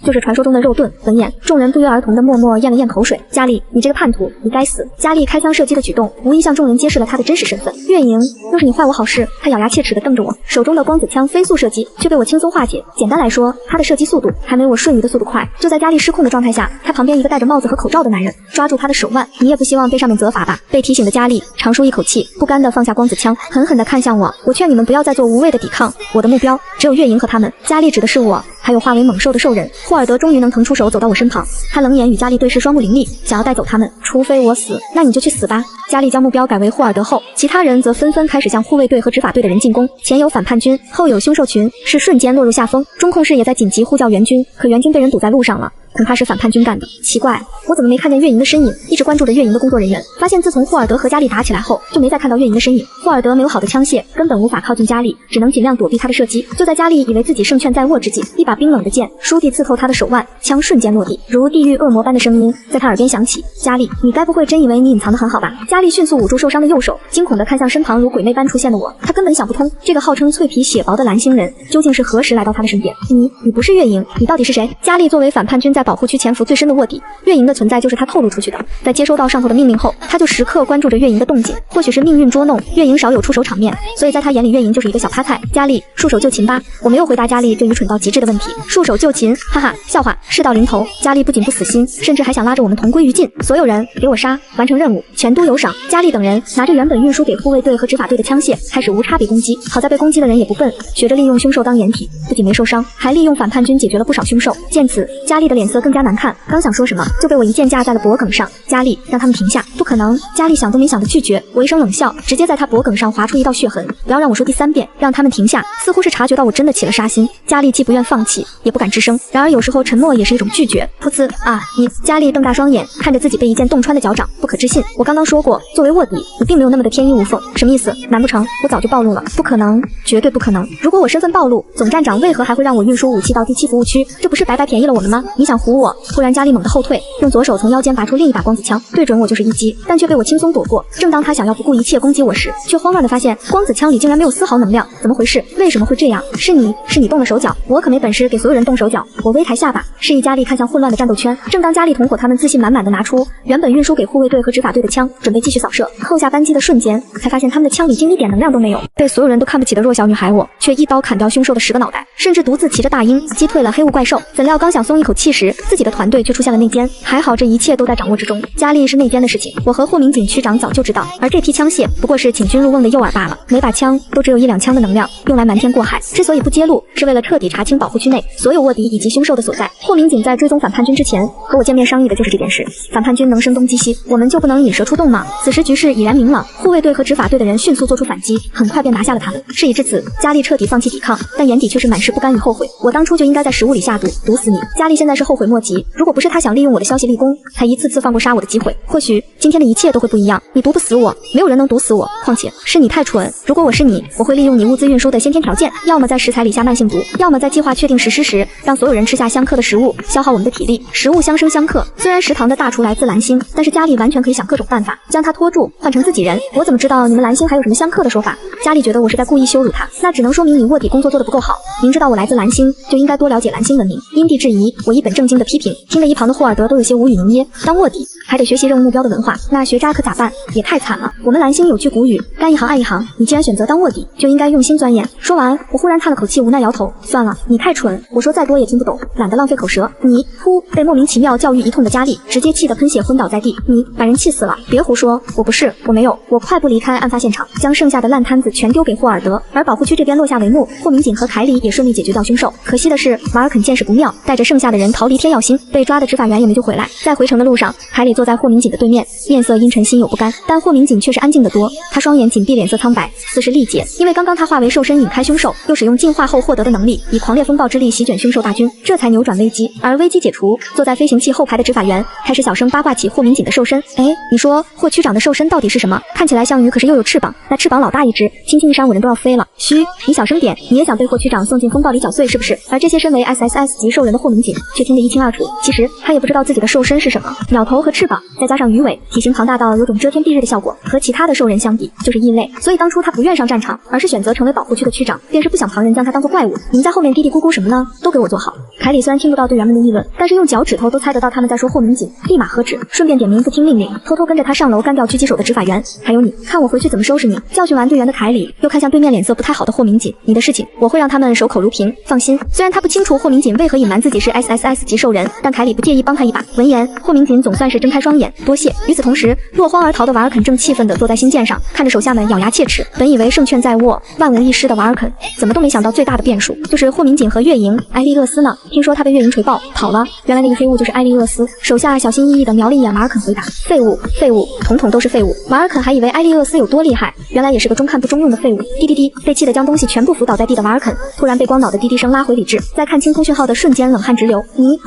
就是传说中的肉盾。闻言，众人不约而同地默默咽了咽口水。佳丽，你这个叛徒，你该死！佳丽开枪射击的举动，无疑向众人揭示了他的真实身份。月莹，又是你坏我好事！他咬牙切齿地瞪着我，手中的光子枪飞速射击，却被我轻松化解。简单来说，他的射击速度还没我瞬移的速度快。就在佳丽失控的状态下，他旁边一个戴着帽子和口罩的男人抓住他的手腕。你也不希望被上面责罚吧？被提醒的佳丽长舒一口气，不甘地放下光子枪，狠狠地看向我。我劝你们不要再做无谓的抵抗，我的目标只有月莹和他们。佳丽指的是我，还有化为猛兽的兽人。霍尔德终于能腾出手走到我身旁，他冷眼与佳丽对视，双目凌厉，想要带走他们。除非我死，那你就去死吧。佳丽将目标改为霍尔德后，其他人则纷纷开始向护卫队和执法队的人进攻。前有反叛军，后有凶兽群，是瞬间落入下风。中控室也在紧急呼叫援军，可援军被人堵在路上了。恐怕是反叛军干的。奇怪，我怎么没看见月莹的身影？一直关注着月莹的工作人员发现，自从霍尔德和佳丽打起来后，就没再看到月莹的身影。霍尔德没有好的枪械，根本无法靠近佳丽，只能尽量躲避他的射击。就在佳丽以为自己胜券在握之际，一把冰冷的剑倏地刺透他的手腕，枪瞬间落地，如地狱恶魔般的声音在他耳边响起：佳丽，你该不会真以为你隐藏得很好吧？佳丽迅速捂住受伤的右手，惊恐地看向身旁如鬼魅般出现的我，他根本想不通，这个号称脆皮血薄的蓝星人究竟是何时来到他的身边。你不是月莹，你到底是谁？佳丽作为反叛军在保护区潜伏最深的卧底，月莹的存在就是他透露出去的。在接收到上头的命令后，他就时刻关注着月莹的动静。或许是命运捉弄，月莹少有出手场面，所以在他眼里月莹就是一个小趴菜。佳丽，束手就擒吧！我没有回答佳丽这愚蠢到极致的问题。束手就擒，哈哈，笑话，事到临头，佳丽不仅不死心，甚至还想拉着我们同归于尽。所有人给我杀，完成任务，全都有赏。佳丽等人拿着原本运输给护卫队和执法队的枪械，开始无差别攻击。好在被攻击的人也不笨，学着利用凶兽当掩体，不仅没受伤，还利用反叛军解决了不少凶兽。见此，佳丽的脸色更加难看，刚想说什么，就被我一剑架在了脖颈上。佳丽，让他们停下！不可能！佳丽想都没想的拒绝。我一声冷笑，直接在他脖颈上划出一道血痕。不要让我说第3遍，让他们停下！似乎是察觉到我真的起了杀心，佳丽既不愿放弃，也不敢吱声。然而有时候沉默也是一种拒绝。噗呲啊！你！佳丽瞪大双眼，看着自己被一剑洞穿的脚掌，不可置信。我刚刚说过，作为卧底，你并没有那么的天衣无缝。什么意思？难不成我早就暴露了？不可能，绝对不可能！如果我身份暴露，总站长为何还会让我运输武器到第7服务区？这不是白白便宜了我们吗？你想唬我？突然佳丽猛地后退，用左手从腰间拔出另一把光子枪，对准我就是一击，但却被我轻松躲过。正当他想要不顾一切攻击我时，却慌乱地发现光子枪里竟然没有丝毫能量。怎么回事？为什么会这样？是你动了手脚？我可没本事给所有人动手脚。我微抬下巴，示意佳丽看向混乱的战斗圈。正当佳丽同伙他们自信满满地拿出原本运输给护卫队和执法队的枪，准备继续扫射，扣下扳机的瞬间，才发现他们的枪里竟一点能量都没有。被所有人都看不起的弱小女孩我，却一刀砍掉凶兽的10个脑袋，甚至独自骑着大鹰击退了黑雾怪兽。怎料刚想松一口气时，自己的团队却出现了内奸。还好这一切都在掌握之中。佳丽是内奸的事情，我和霍民警区长早就知道，而这批枪械不过是请君入瓮的诱饵罢了。每把枪都只有1-2枪的能量，用来瞒天过海。之所以不揭露，是为了彻底查清保护区内所有卧底以及凶兽的所在。霍民警在追踪反叛军之前和我见面商议的就是这件事。反叛军能声东击西，我们就不能引蛇出洞吗？此时局势已然明朗，护卫队和执法队的人迅速做出反击，很快便拿下了他们。事已至此，佳丽彻底放弃抵抗，但眼底却是满是不甘与后悔。我当初就应该在食物里下毒，毒死你。佳丽现在是后悔莫及，如果不是她想利用我的消息立功，才一次次放过杀我的机会，或许今天的一切都会不一样。你毒不死我，没有人能毒死我，况且是你太蠢。如果我是你，我会利用你物资运输的先天条件，要么在食材里下慢性毒，要么在计划确定实施时，让所有人吃下相克的食物，消耗我们的体力。食物相生相克，虽然食堂的大厨来自蓝星，但是佳丽完全可以想各种办法将他拖住，换成自己人。我怎么知道你们蓝星还有什么相克的说法？佳丽觉得我是在故意羞辱他，那只能说明你卧底工作做得不够好。明知道我来自蓝星，就应该多了解蓝星文明。因地制宜，我一本正经的批评，听得一旁的霍尔德都有些无语凝噎。当卧底还得学习任务目标的文化，那学渣可咋办？也太惨了。我们蓝星有句古语，干一行爱一行，你既然选择当卧底，就应该用心钻研。说完，我忽然叹了口气，无奈摇头，算了，你太蠢，我说再多也听不懂，懒得浪费口舌。你噗，被莫名其妙教育一通的佳丽直接气得喷血昏倒在地。你把人气死了，别胡说，我不是，我没有。我快步离开案发现场，将剩下的烂摊子全丢给霍尔德。而保护区这边落下帷幕，霍民警和凯里也顺利解决掉凶兽。可惜的是，马尔肯见势不妙，带着剩下的人逃离离天耀星，被抓的执法员也没救回来。在回程的路上，凯里坐在霍明锦的对面，面色阴沉，心有不甘。但霍明锦却是安静得多，他双眼紧闭，脸色苍白，似是力竭。因为刚刚他化为兽身引开凶兽，又使用进化后获得的能力，以狂烈风暴之力席卷凶兽大军，这才扭转危机。而危机解除，坐在飞行器后排的执法员开始小声八卦起霍明锦的兽身。哎，你说霍区长的兽身到底是什么？看起来像鱼，可是又有翅膀，那翅膀老大一只，轻轻一扇我人都要飞了。嘘，你小声点，你也想被霍区长送进风暴里搅碎是不是？而这些身为 SSS 级兽人的霍明锦却听得一清二楚。其实他也不知道自己的兽身是什么，鸟头和翅膀，再加上鱼尾，体型庞大到有种遮天蔽日的效果，和其他的兽人相比就是异类。所以当初他不愿上战场，而是选择成为保护区的区长，便是不想旁人将他当作怪物。你们在后面嘀嘀咕咕什么呢？都给我坐好。凯里虽然听不到队员们的议论，但是用脚趾头都猜得到他们在说霍明锦，立马喝止，顺便点名不听命令，偷偷跟着他上楼干掉狙击手的执法员。还有你，看我回去怎么收拾你。教训完队员的凯里，又看向对面脸色不太好的霍明锦，你的事情我会让他们守口如瓶，放心。虽然他不清楚霍明锦为何隐瞒自己是 SSS 级兽人，但凯里不介意帮他一把。闻言，霍明锦总算是睁开双眼，多谢。与此同时，落荒而逃的瓦尔肯正气愤地坐在星舰上，看着手下们咬牙切齿。本以为胜券在握，万无一失的瓦尔肯，怎么都没想到最大的变数就是霍明锦和月营埃利厄斯呢？听说他被月营锤爆跑了，原来那个黑雾就是埃利厄斯。手下小心翼翼地瞄了一眼瓦尔肯，回答：废物，废物，统统都是废物。瓦尔肯还以为埃利厄斯有多厉害，原来也是个中看不中用的废物。滴滴滴，被气得将东西全部扶倒在地的瓦尔肯，突然被光脑的滴滴声拉回理智，在看清通讯号的瞬间冷汗直流。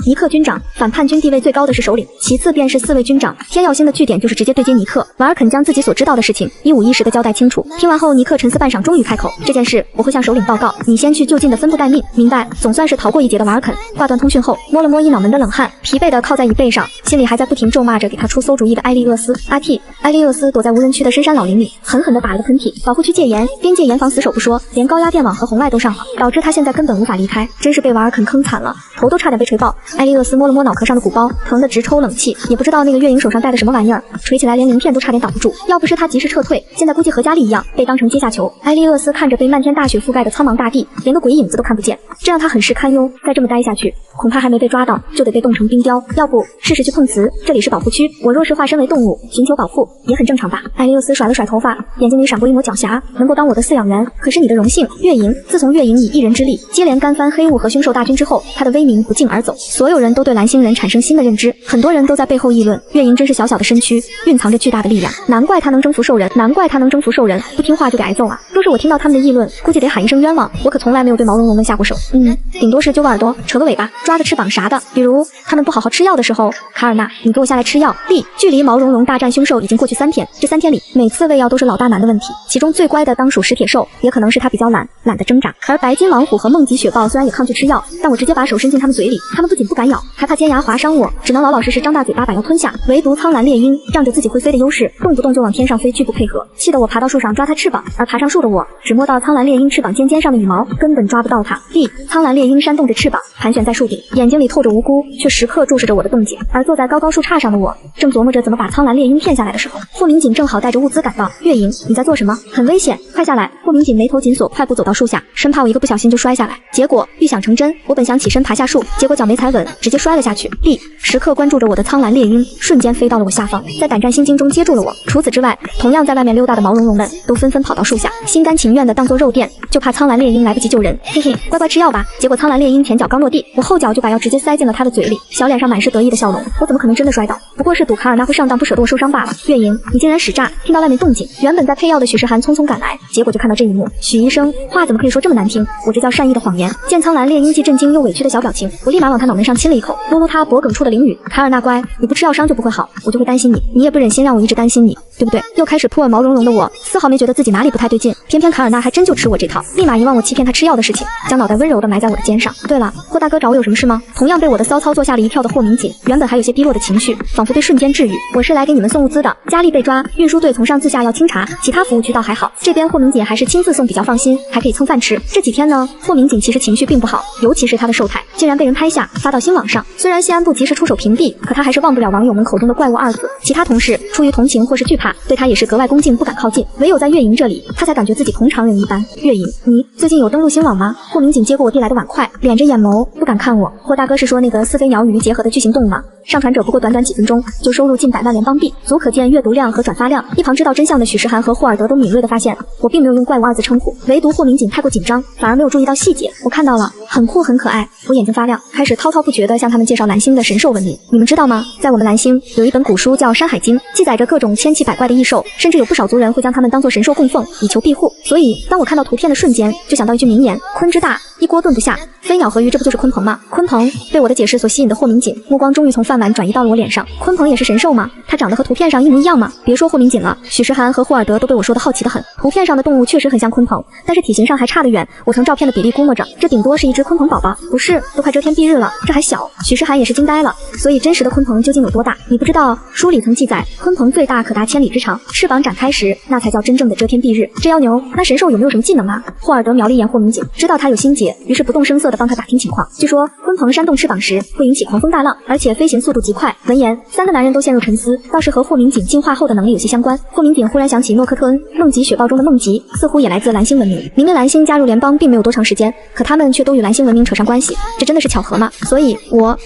尼克军长，反叛军地位最高的是首领，其次便是4位军长，天耀星的据点就是直接对接尼克。瓦尔肯将自己所知道的事情一五一十地交代清楚。听完后，尼克沉思半晌，终于开口：这件事我会向首领报告，你先去就近的分部待命，明白？总算是逃过一劫的瓦尔肯挂断通讯后，摸了摸一脑门的冷汗，疲惫地靠在椅背上，心里还在不停咒骂着给他出馊主意的埃利厄斯。阿 T， 埃利厄斯躲在无人区的深山老林里，狠狠地打了个喷嚏。保护区戒严，边界严防死守不说，连高压电网和红外都上了，导致他现在根本无法离开，真是被瓦尔肯坑惨了，头都差点被锤爆。埃利厄斯摸了摸脑壳上的鼓包，疼得直抽冷气，也不知道那个月影手上戴的什么玩意儿，锤起来连鳞片都差点挡不住，要不是他及时撤退，现在估计和佳丽一样被当成阶下囚。埃利厄斯看着被漫天大雪覆盖的苍茫大地，连个鬼影子都看不见，这让他很是堪忧。再这么待下去，恐怕还没被抓到就得被冻成冰雕，要不试试去碰瓷，这里是保护区，我若是化身为动物寻求保护也很正常吧。埃利厄斯甩了甩头发，眼睛里闪过一抹狡黠，能够当我的饲养员可是你的荣幸。月营，自从月营以一人之力接连干翻黑雾和凶兽大军之后，他的威名不胫而走，所有人都对蓝星人产生新的认知，很多人都在背后议论月营真是小小的身躯蕴藏着巨大的力量，难怪他能征服兽人，难怪他能征服兽人，不听话就得挨揍啊。若是我听到他们的议论，估计得喊一声冤枉，我可从来没有对毛茸茸们下过手，顶多是揪个耳朵扯个尾巴抓个翅膀啥的。比如他们不好好吃药的时候，卡尔纳你给我下来吃药。距离毛茸茸大战凶兽已经过去3天，这3天里每次喂药都是老大难的问题，其中最乖的当属石铁兽，也可能是他比较懒得挣扎。而白金王虎和梦极雪豹虽然也抗拒吃药，但我直接把手伸进他们嘴里，他们不仅不敢咬，还怕尖牙划伤我，只能老老实实张大嘴巴把药吞下。唯独苍蓝猎鹰仗着自己会飞的优势，动不动就往天上飞，拒不配合，气得我爬到树上抓它翅膀，而爬上树的我只摸到苍蓝猎鹰翅膀尖尖上的羽毛，根本抓不到它。苍蓝猎鹰扇动着翅膀盘旋在树顶，眼睛里透着无辜，却时刻注视着我的动静。而坐在高高树杈上的我正琢磨着怎么把苍蓝猎鹰骗下来的时候，霍明锦正好带着物资赶到。月营，你在做什么？很危险，快下来！霍明锦眉头紧锁，快步走到树下，生怕我一个不小心就摔下来。结果预想成真，我本想起身爬下树，结果脚没踩稳，直接摔了下去。时刻关注着我的苍蓝猎鹰瞬间飞到了我下方，在胆战心惊中接住了我。除此之外，同样在外面溜达的毛茸茸们都纷纷跑到树下，心甘情愿的当做肉垫，就怕苍蓝猎鹰来不及救人。嘿嘿，乖乖吃药吧。结果苍蓝猎鹰前脚刚落地，我后脚就把药直接塞进了他的嘴里，小脸上满是得意的笑容。我怎么可能真的摔倒？不过是赌卡尔纳会上当，不舍得我受伤罢了。月营，你竟然使诈！听到外面动静，原本在配药的许世涵匆匆赶来，结果就看到这一幕。许医生，话怎么可以说这么难听？我这叫善意的谎言。见苍蓝猎鹰既震惊又委屈的小表情，我立马往他脑门上亲了一口，撸撸他脖梗处的灵语。卡尔纳乖，你不吃药伤就不会好，我就会担心你，你也不忍心让我一直担心你，对不对？又开始扑我毛茸茸的我，丝毫没觉得自己哪里不太对劲，偏偏卡尔纳还真就吃我这套，立马遗忘我欺骗他吃药的事情，将脑袋温柔地埋在我的肩上。对了，霍大哥找我有什么事吗？同样被我的骚操作吓了一跳的霍明锦，原本还有些低落的情绪，仿佛被瞬间治愈。我是来给你们送物资的，佳丽被抓，运输队从上至下要清查，其他服务区倒还好，这边霍明锦还是亲自送比较放心，还可以蹭饭吃。这几天呢，霍明锦其实情绪并不好，尤其是他的寿态竟然被人拍下发到新网上，虽然西安部及时出手屏蔽，可他还是忘不了网友们口中的怪物2字。其他同事出于同情或是惧怕，对他也是格外恭敬，不敢靠近，唯有在月营这里，他才感觉自己同常人一般。月营，你最近有登录新网吗？霍明锦接过我递来的碗筷，敛着眼眸不敢看我。霍大哥是说那个似飞鸟与鱼结合的巨型动物吗？上传者不过短短几分钟就收入近100万联邦币，足可见阅读量和转发量。一旁知道真相的许时涵和霍尔德都敏锐地发现，我并没有用怪物2字称呼，唯独霍明锦太过紧张，反而没有注意到细节。我看到了，很酷很可爱，我眼睛发亮，开始滔滔不绝地向他们介绍蓝星的神兽文明。你们知道吗？在我们蓝星有一本古书叫《山海经》，记载着各种千奇百怪的异兽，甚至有不少族人会将它们当作神兽供奉，以求庇护。所以当我看到图片的瞬间，就想到一句名言：鲲之大，一锅炖不下。飞鸟和鱼，这不就是鲲鹏吗？鲲鹏被我的解释所吸引的霍明锦，目光终于从饭碗转移到了我脸上。鲲鹏也是神兽吗？它长得和图片上一模一样吗？别说霍明锦了，许时涵和霍尔德都被我说的好奇的很。图片上的动物确实很像鲲鹏，但是体型上还差得远。我从照片的比例估摸着，这顶多是一只鲲鹏宝宝，不是，都快遮天蔽日了，这还小。许时涵也是惊呆了。所以真实的鲲鹏究竟有多大？你不知道，书里曾记载，鲲鹏最大可达1000里之长，翅膀展开时，那才叫真正的遮天蔽日。这妖牛，那神兽有没有什么技能啊？霍尔德瞄了一眼霍明锦，知道他有心结，于是不动声色地帮他打听情况。据说鲲鹏扇动翅膀时会引起狂风大浪，而且飞行速度极快。闻言，3个男人都陷入沉思，倒是和霍明锦进化后的能力有些相关。霍明锦忽然想起诺克特恩，梦极雪豹中的梦极，似乎也来自蓝星文明。明明蓝星加入联邦并没有多长时间，可他们却都与蓝星文明扯上关系，这真的是巧合吗？所以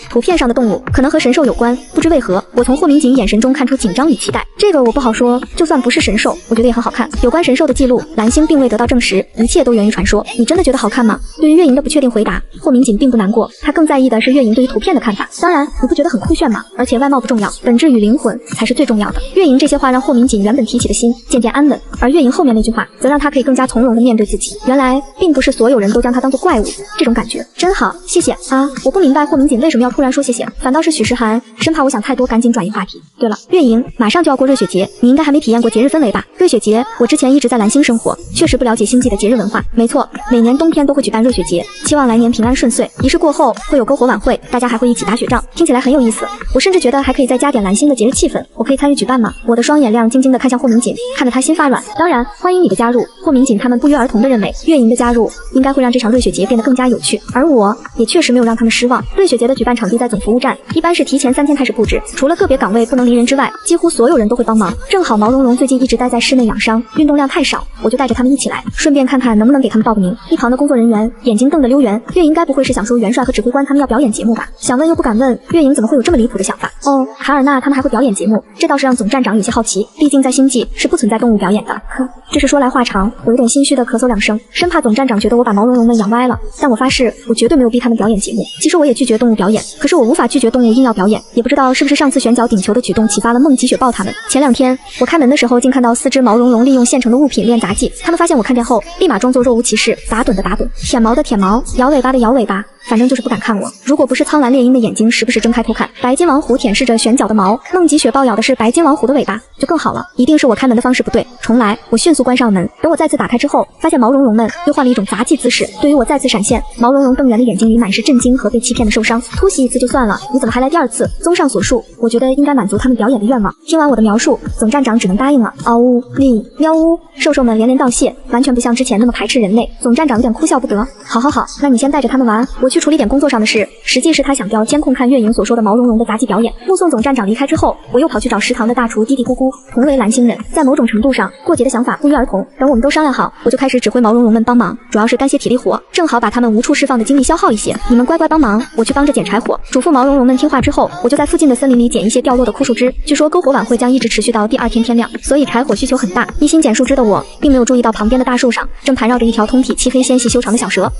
图片上的动物可能和神兽有关，不知为何，我从霍明锦眼神中看出紧张与期待。这个我不好说，就算不是神兽，我觉得也很好看。有关神兽的记录，蓝星并未得到证实，一切都源于传说。你真的觉得好看吗？对于月莹的不确定回答，霍明锦并不难过，他更在意的是月莹对于图片的看法。当然，你不觉得很酷炫吗？而且外貌不重要，本质与灵魂才是最重要的。月莹这些话让霍明锦原本提起的心渐渐安稳，而月莹后面那句话则让他可以更加从容地面对自己。原来并不是所有人都将他当作怪物，这种感觉真好，谢谢啊！我不明白霍明锦为什么要突然说谢谢，反倒是许时涵生怕我想太多，赶紧转移话题。对了，月莹，马上就要过热血节，你应该还没体验过节日氛围吧？热血节，我之前一直在蓝星生活，确实不了解星际的节日文化。没错，每年冬天都会举办热血节，期望来年平安顺遂。仪式过后会有篝火晚会，大家还会一起打雪仗，听起来很有意思。我甚至觉得还可以再加点蓝星的节日气氛，我可以参与举办吗？我的双眼亮晶晶地看向霍明锦，看得他心发软。当然，欢迎你的加入。霍明锦他们不约而同地认为，月莹的加入应该会让这场热血节变得更加有趣，而我也确实没有让他们失望。热血节的举办场地在总服务站，一般是提前3天开始布置，除了个别岗位不能离人之外，几乎所有人都会帮忙。正好毛茸茸最近一直待在室内养伤，运动量太少，我就带着他们一起来，顺便看看能不能给他们报个名。一旁的工作人员眼睛瞪得溜圆，月莹该不会是想说元帅和指挥官他们要表演节目吧？想问又不敢问，月莹怎么会有这么离谱的想法？哦，卡尔纳他们还会表演节目，这倒是让总站长有些好奇，毕竟在星际是不存在动物表演的。呵，这是说来话长，我有点心虚的咳嗽2声，生怕总站长觉得我把毛茸茸们养歪了。但我发誓，我绝对没有逼他们表演节目。其实我也拒绝动物表演，可是我无法拒绝动物硬要表演。也不知道是不是上次旋脚顶球的举动启发了梦极雪豹他们。前2天我开门的时候，竟看到4只毛茸茸利用现成的物品练杂技。他们发现我看见后，立马装作若无其事，打盹的打盹，舔毛的舔毛，摇尾巴的摇尾巴。反正就是不敢看我。如果不是苍蓝猎鹰的眼睛时不时睁开偷看，白金王虎舔舐着旋角的毛，梦极雪豹咬的是白金王虎的尾巴，就更好了。一定是我开门的方式不对，重来。我迅速关上门，等我再次打开之后，发现毛茸茸们又换了一种杂技姿势。对于我再次闪现，毛茸茸瞪圆的眼睛里满是震惊和被欺骗的受伤。突袭一次就算了，你怎么还来第2次？综上所述，我觉得应该满足他们表演的愿望。听完我的描述，总站长只能答应了。嗷呜哩喵呜，兽兽们连连道谢，完全不像之前那么排斥人类。总站长有点哭笑不得。好，那你先带着他们玩，我去处理点工作上的事。实际是他想调监控看月影所说的毛茸茸的杂技表演。目送总站长离开之后，我又跑去找食堂的大厨嘀嘀咕咕。同为蓝星人，在某种程度上，过节的想法不约而同。等我们都商量好，我就开始指挥毛茸茸们帮忙，主要是干些体力活，正好把他们无处释放的精力消耗一些。你们乖乖帮忙，我去帮着捡柴火。嘱咐毛茸茸们听话之后，我就在附近的森林里捡一些掉落的枯树枝。据说篝火晚会将一直持续到第2天天亮，所以柴火需求很大。一心捡树枝的我，并没有注意到旁边的大树上正盘绕着一条通体漆黑纤细修长的小蛇。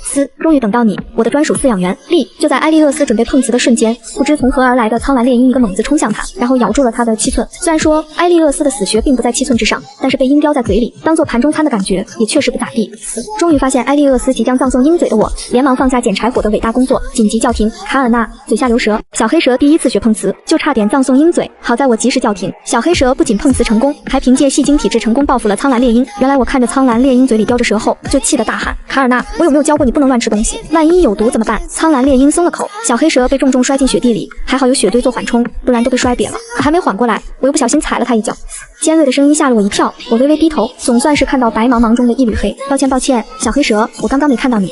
终于等到你，我的专属饲养员。就在埃利厄斯准备碰瓷的瞬间，不知从何而来的苍蓝猎鹰一个猛子冲向他，然后咬住了他的7寸。虽然说埃利厄斯的死穴并不在7寸之上，但是被鹰叼在嘴里当做盘中餐的感觉也确实不咋地。终于发现埃利厄斯即将葬送鹰嘴的我，连忙放下捡柴火的伟大工作，紧急叫停。卡尔纳，嘴下留舌。小黑蛇第1次学碰瓷，就差点葬送鹰嘴，好在我及时叫停。小黑蛇不仅碰瓷成功，还凭借戏精体质成功报复了苍蓝猎鹰。原来我看着苍蓝猎鹰嘴里叼着蛇后，就气得大喊：卡尔纳，我有没有教过你不能乱吃东西？万一有毒怎么办？苍蓝猎鹰松了口，小黑蛇被重重摔进雪地里，还好有雪堆做缓冲，不然都被摔瘪了。可还没缓过来，我又不小心踩了他一脚。尖锐的声音吓了我一跳，我微微低头，总算是看到白茫茫中的一缕黑。抱歉，小黑蛇，我刚刚没看到你。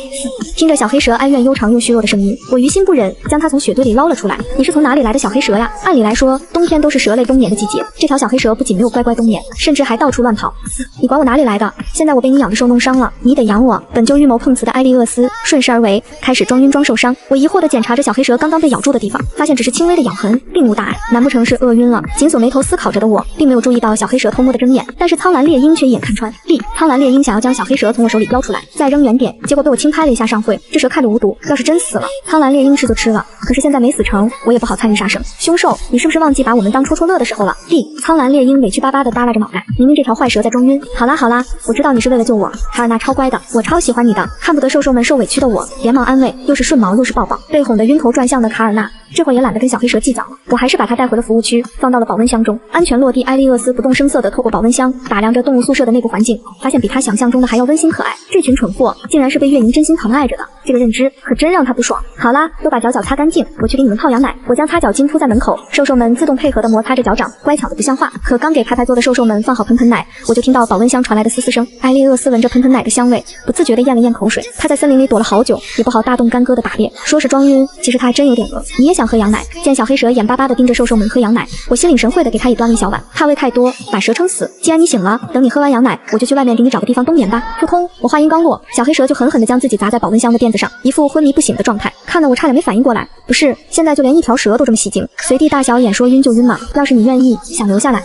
听着小黑蛇哀怨悠长又虚弱的声音，我于心不忍，将它从雪堆里捞了出来。你是从哪里来的小黑蛇呀？按理来说，冬天都是蛇类冬眠的季节，这条小黑蛇不仅没有乖乖冬眠，甚至还到处乱跑。你管我哪里来的？现在我被你养的受弄伤了，你得养我。本就预谋碰瓷的埃利厄斯顺势而为，开始装晕。晕装受伤。我疑惑地检查着小黑蛇刚刚被咬住的地方，发现只是轻微的咬痕，并无大碍，难不成是饿晕了？紧锁眉头思考着的我，并没有注意到小黑蛇偷摸的睁眼，但是苍蓝猎鹰却一眼看穿。苍蓝猎鹰想要将小黑蛇从我手里叼出来，再扔远点，结果被我轻拍了一下上会。这蛇看着无毒，要是真死了，苍蓝猎鹰是就吃了。可是现在没死成，我也不好参与杀生。凶兽，你是不是忘记把我们当戳戳乐的时候了？苍蓝猎鹰委屈巴巴地耷拉着脑袋，明明这条坏蛇在装晕。好啦，我知道你是为了救我，卡尔纳超乖的，我超喜欢你的。看不得兽兽们受委屈的我，连忙安慰，又是顺毛又是抱抱。被哄得晕头转向的卡尔纳，这会儿也懒得跟小黑蛇计较了，我还是把它带回了服务区，放到了保温箱中。安全落地，埃利厄斯不动声色地透过保温箱打量着动物宿舍的内部环境，发现比他想象中的还要温馨可爱。这群蠢货竟然是被月莹真心疼爱着的，这个认知可真让他不爽。好啦，都把脚擦干净，我去给你们泡羊奶。我将擦脚巾铺在门口，兽兽们自动配合地摩擦着脚掌，乖巧的不像话。可刚给拍做的兽兽们放好盆盆奶，我就听到保温箱传来的嘶嘶声。埃利厄斯闻着盆盆奶的香味，不自觉地咽了咽口水。他在森林里躲了好久，也不好大动干戈的打猎。说是装晕，其实他还真有点饿。你也想喝羊奶？见小黑蛇眼巴巴地盯着兽兽们喝羊奶，我心领神会地给他也端了一小碗，怕喂太多把蛇撑死。既然你醒了，等你喝完羊奶，我就去外面给你找个地方冬眠吧。扑通！我话音刚落，小黑蛇就狠狠地将自己砸在保温箱的垫子上，一副昏迷不醒的状态，看得我差点没反应过来。不是，现在就连一条蛇都这么戏精，随地大小眼说晕就晕嘛。要是你愿意，想留下来，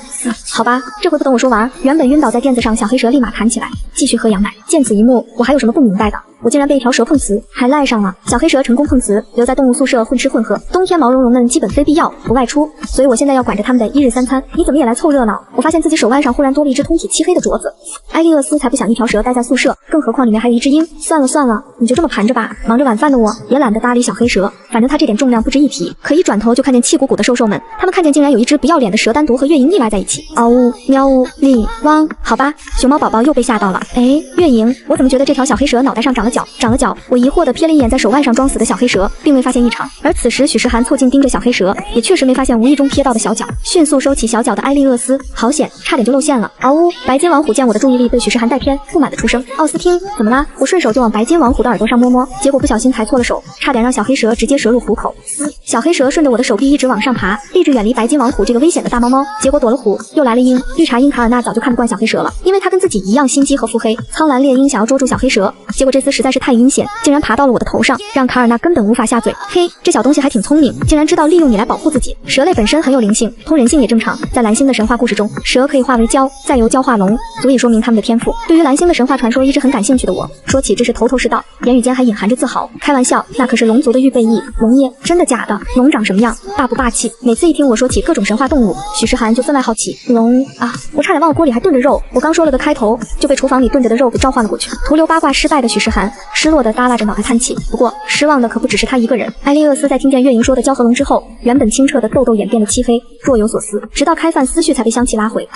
好吧。这回不等我说完，原本晕倒在垫子上小黑蛇立马弹起来，继续喝羊奶。见此一幕，我还有什么不明白的？我竟然被一条蛇碰瓷，还赖上了。小黑蛇成功碰瓷，留在动物宿舍混吃混喝。冬天毛茸茸们基本非必要不外出，所以我现在要管着他们的一日三餐。你怎么也来凑热闹？我发现自己手腕上忽然多了一只通体漆黑的镯子。埃利厄斯才不想一条蛇待在宿舍，更何况里面还有一只鹰。算了，你就这么盘着吧。忙着晚饭的我也懒得搭理小黑蛇，反正它这点重量不值一提。可一转头就看见气鼓鼓的兽兽们，他们看见竟然有一只不要脸的蛇单独和月莹腻歪在一起。嗷呜，喵呜，哩汪。好吧，熊猫宝宝又被吓到了。月莹，我怎么觉得这条小黑蛇脑袋上长了角？我疑惑地瞥了一眼在手腕上装死的小黑蛇，并未发现异常。而此时许诗涵凑近盯着小黑蛇，也确实没发现无意中瞥到的小角，迅速收起小角的埃利厄斯，好险，差点就露馅了。嗷呜！白金王虎见我的注意力被许诗涵带偏，不满地出声：奥斯汀，怎么啦？我顺手就往白金王虎的耳朵上摸摸，结果不小心抬错了手，差点让小黑蛇直接蛇入虎口。小黑蛇顺着我的手臂一直往上爬，立志远离白金王虎这个危险的大猫猫。结果躲了虎，又来了鹰。绿茶鹰卡尔纳早就看不惯小黑蛇了，因为他跟自己一样心机和腹黑。苍蓝猎鹰想要捉住小黑蛇，结果这次实在是太阴险，竟然爬到了我的头上，让卡尔纳根本无法下嘴。嘿，这小东西还挺聪明，竟然知道利用你来保护自己。蛇类本身很有灵性，通人性也正常。在蓝星的神话故事中，蛇可以化为蛟，再由蛟化龙，足以说明他们的天赋。对于蓝星的神话传说一直很感兴趣的我，说起这是头头是道，言语间还隐含着自豪。开玩笑，那可是龙族的预备役，龙耶，真的假的？龙长什么样？霸不霸气？每次一听我说起各种神话动物，许诗涵就分外好奇。龙啊，我差点忘了锅里还炖着肉，我刚说了个开头，就被厨房里炖着的肉给召唤了过去。徒留八卦失败的许诗涵失落地耷拉着脑袋叹气。不过失望的可不只是他一个人。埃利厄斯在听见月莹说的蛟和龙之后，原本清澈的痘痘演变了漆黑，若有所思，直到开饭思绪才被香气拉回。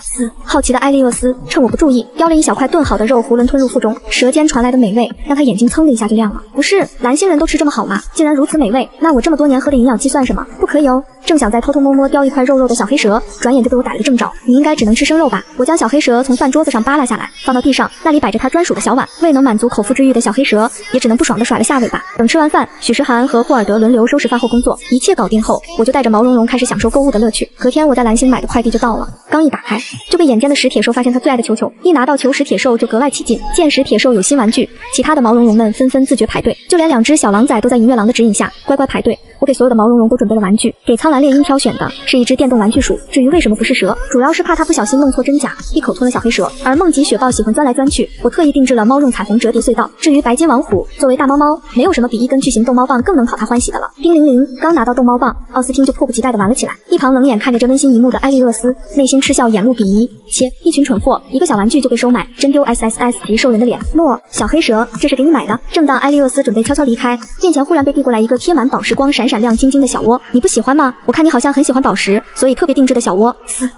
好奇的埃利厄斯趁我不注意，叼了一小块炖好的肉囫囵吞入腹中，舌尖传来的美味让他眼睛噌的一下就亮了。不是，蓝星人都吃这么好吗？竟然如此美味，那我这么多年喝的营养剂算什么？不可以哦！正想再偷偷摸摸叼一块肉的小黑蛇，转眼就被我逮了个正着。你应该只能吃生肉吧？我将小黑蛇从饭桌子上扒拉下来，放到地上，那里摆着他专属的小碗。未能满足口腹之欲的小黑蛇，也只能不爽地甩了下尾巴。等吃完饭，许诗涵和霍尔德轮流收拾饭后工作，一切搞定后，我就带着毛茸茸开始享受购物的乐趣。隔天我在蓝星买的快递就到了，刚一打开，就被眼尖的石铁兽发现他最爱的球球，一拿到球，石铁兽就格外起劲。见石铁兽有新玩具，其他的毛茸茸们纷纷自觉排队，就连2只小狼崽都在银月狼的指引下乖乖排队。我给所有的毛茸茸都准备了玩具，给苍蓝猎鹰挑选的是一只电动玩具鼠，至于为什么不是蛇，主要是怕它不小心弄错真假，一口吞了小黑蛇。而梦吉雪豹喜欢钻来钻去，我特意定制了猫用彩虹折叠隧道。至于白金王虎，作为大猫猫，没有什么比一根巨型逗猫棒更能讨它欢喜的了。叮铃铃，刚拿到逗猫棒，奥斯汀就迫不及待地玩了起来。一旁冷眼看着这温馨一幕的埃利厄斯，内心嗤笑，眼露鄙夷。切，一群蠢货，一个小玩具就被收买，真丢 SSS 级兽人的脸。诺，小黑蛇，这是给你买的。正当埃利厄斯准备悄悄离开，面前忽然被递过来一个贴满宝石光、闪闪亮晶晶的小窝。你不喜欢吗？我看你好像很喜欢宝石，所以特别定制的小窝。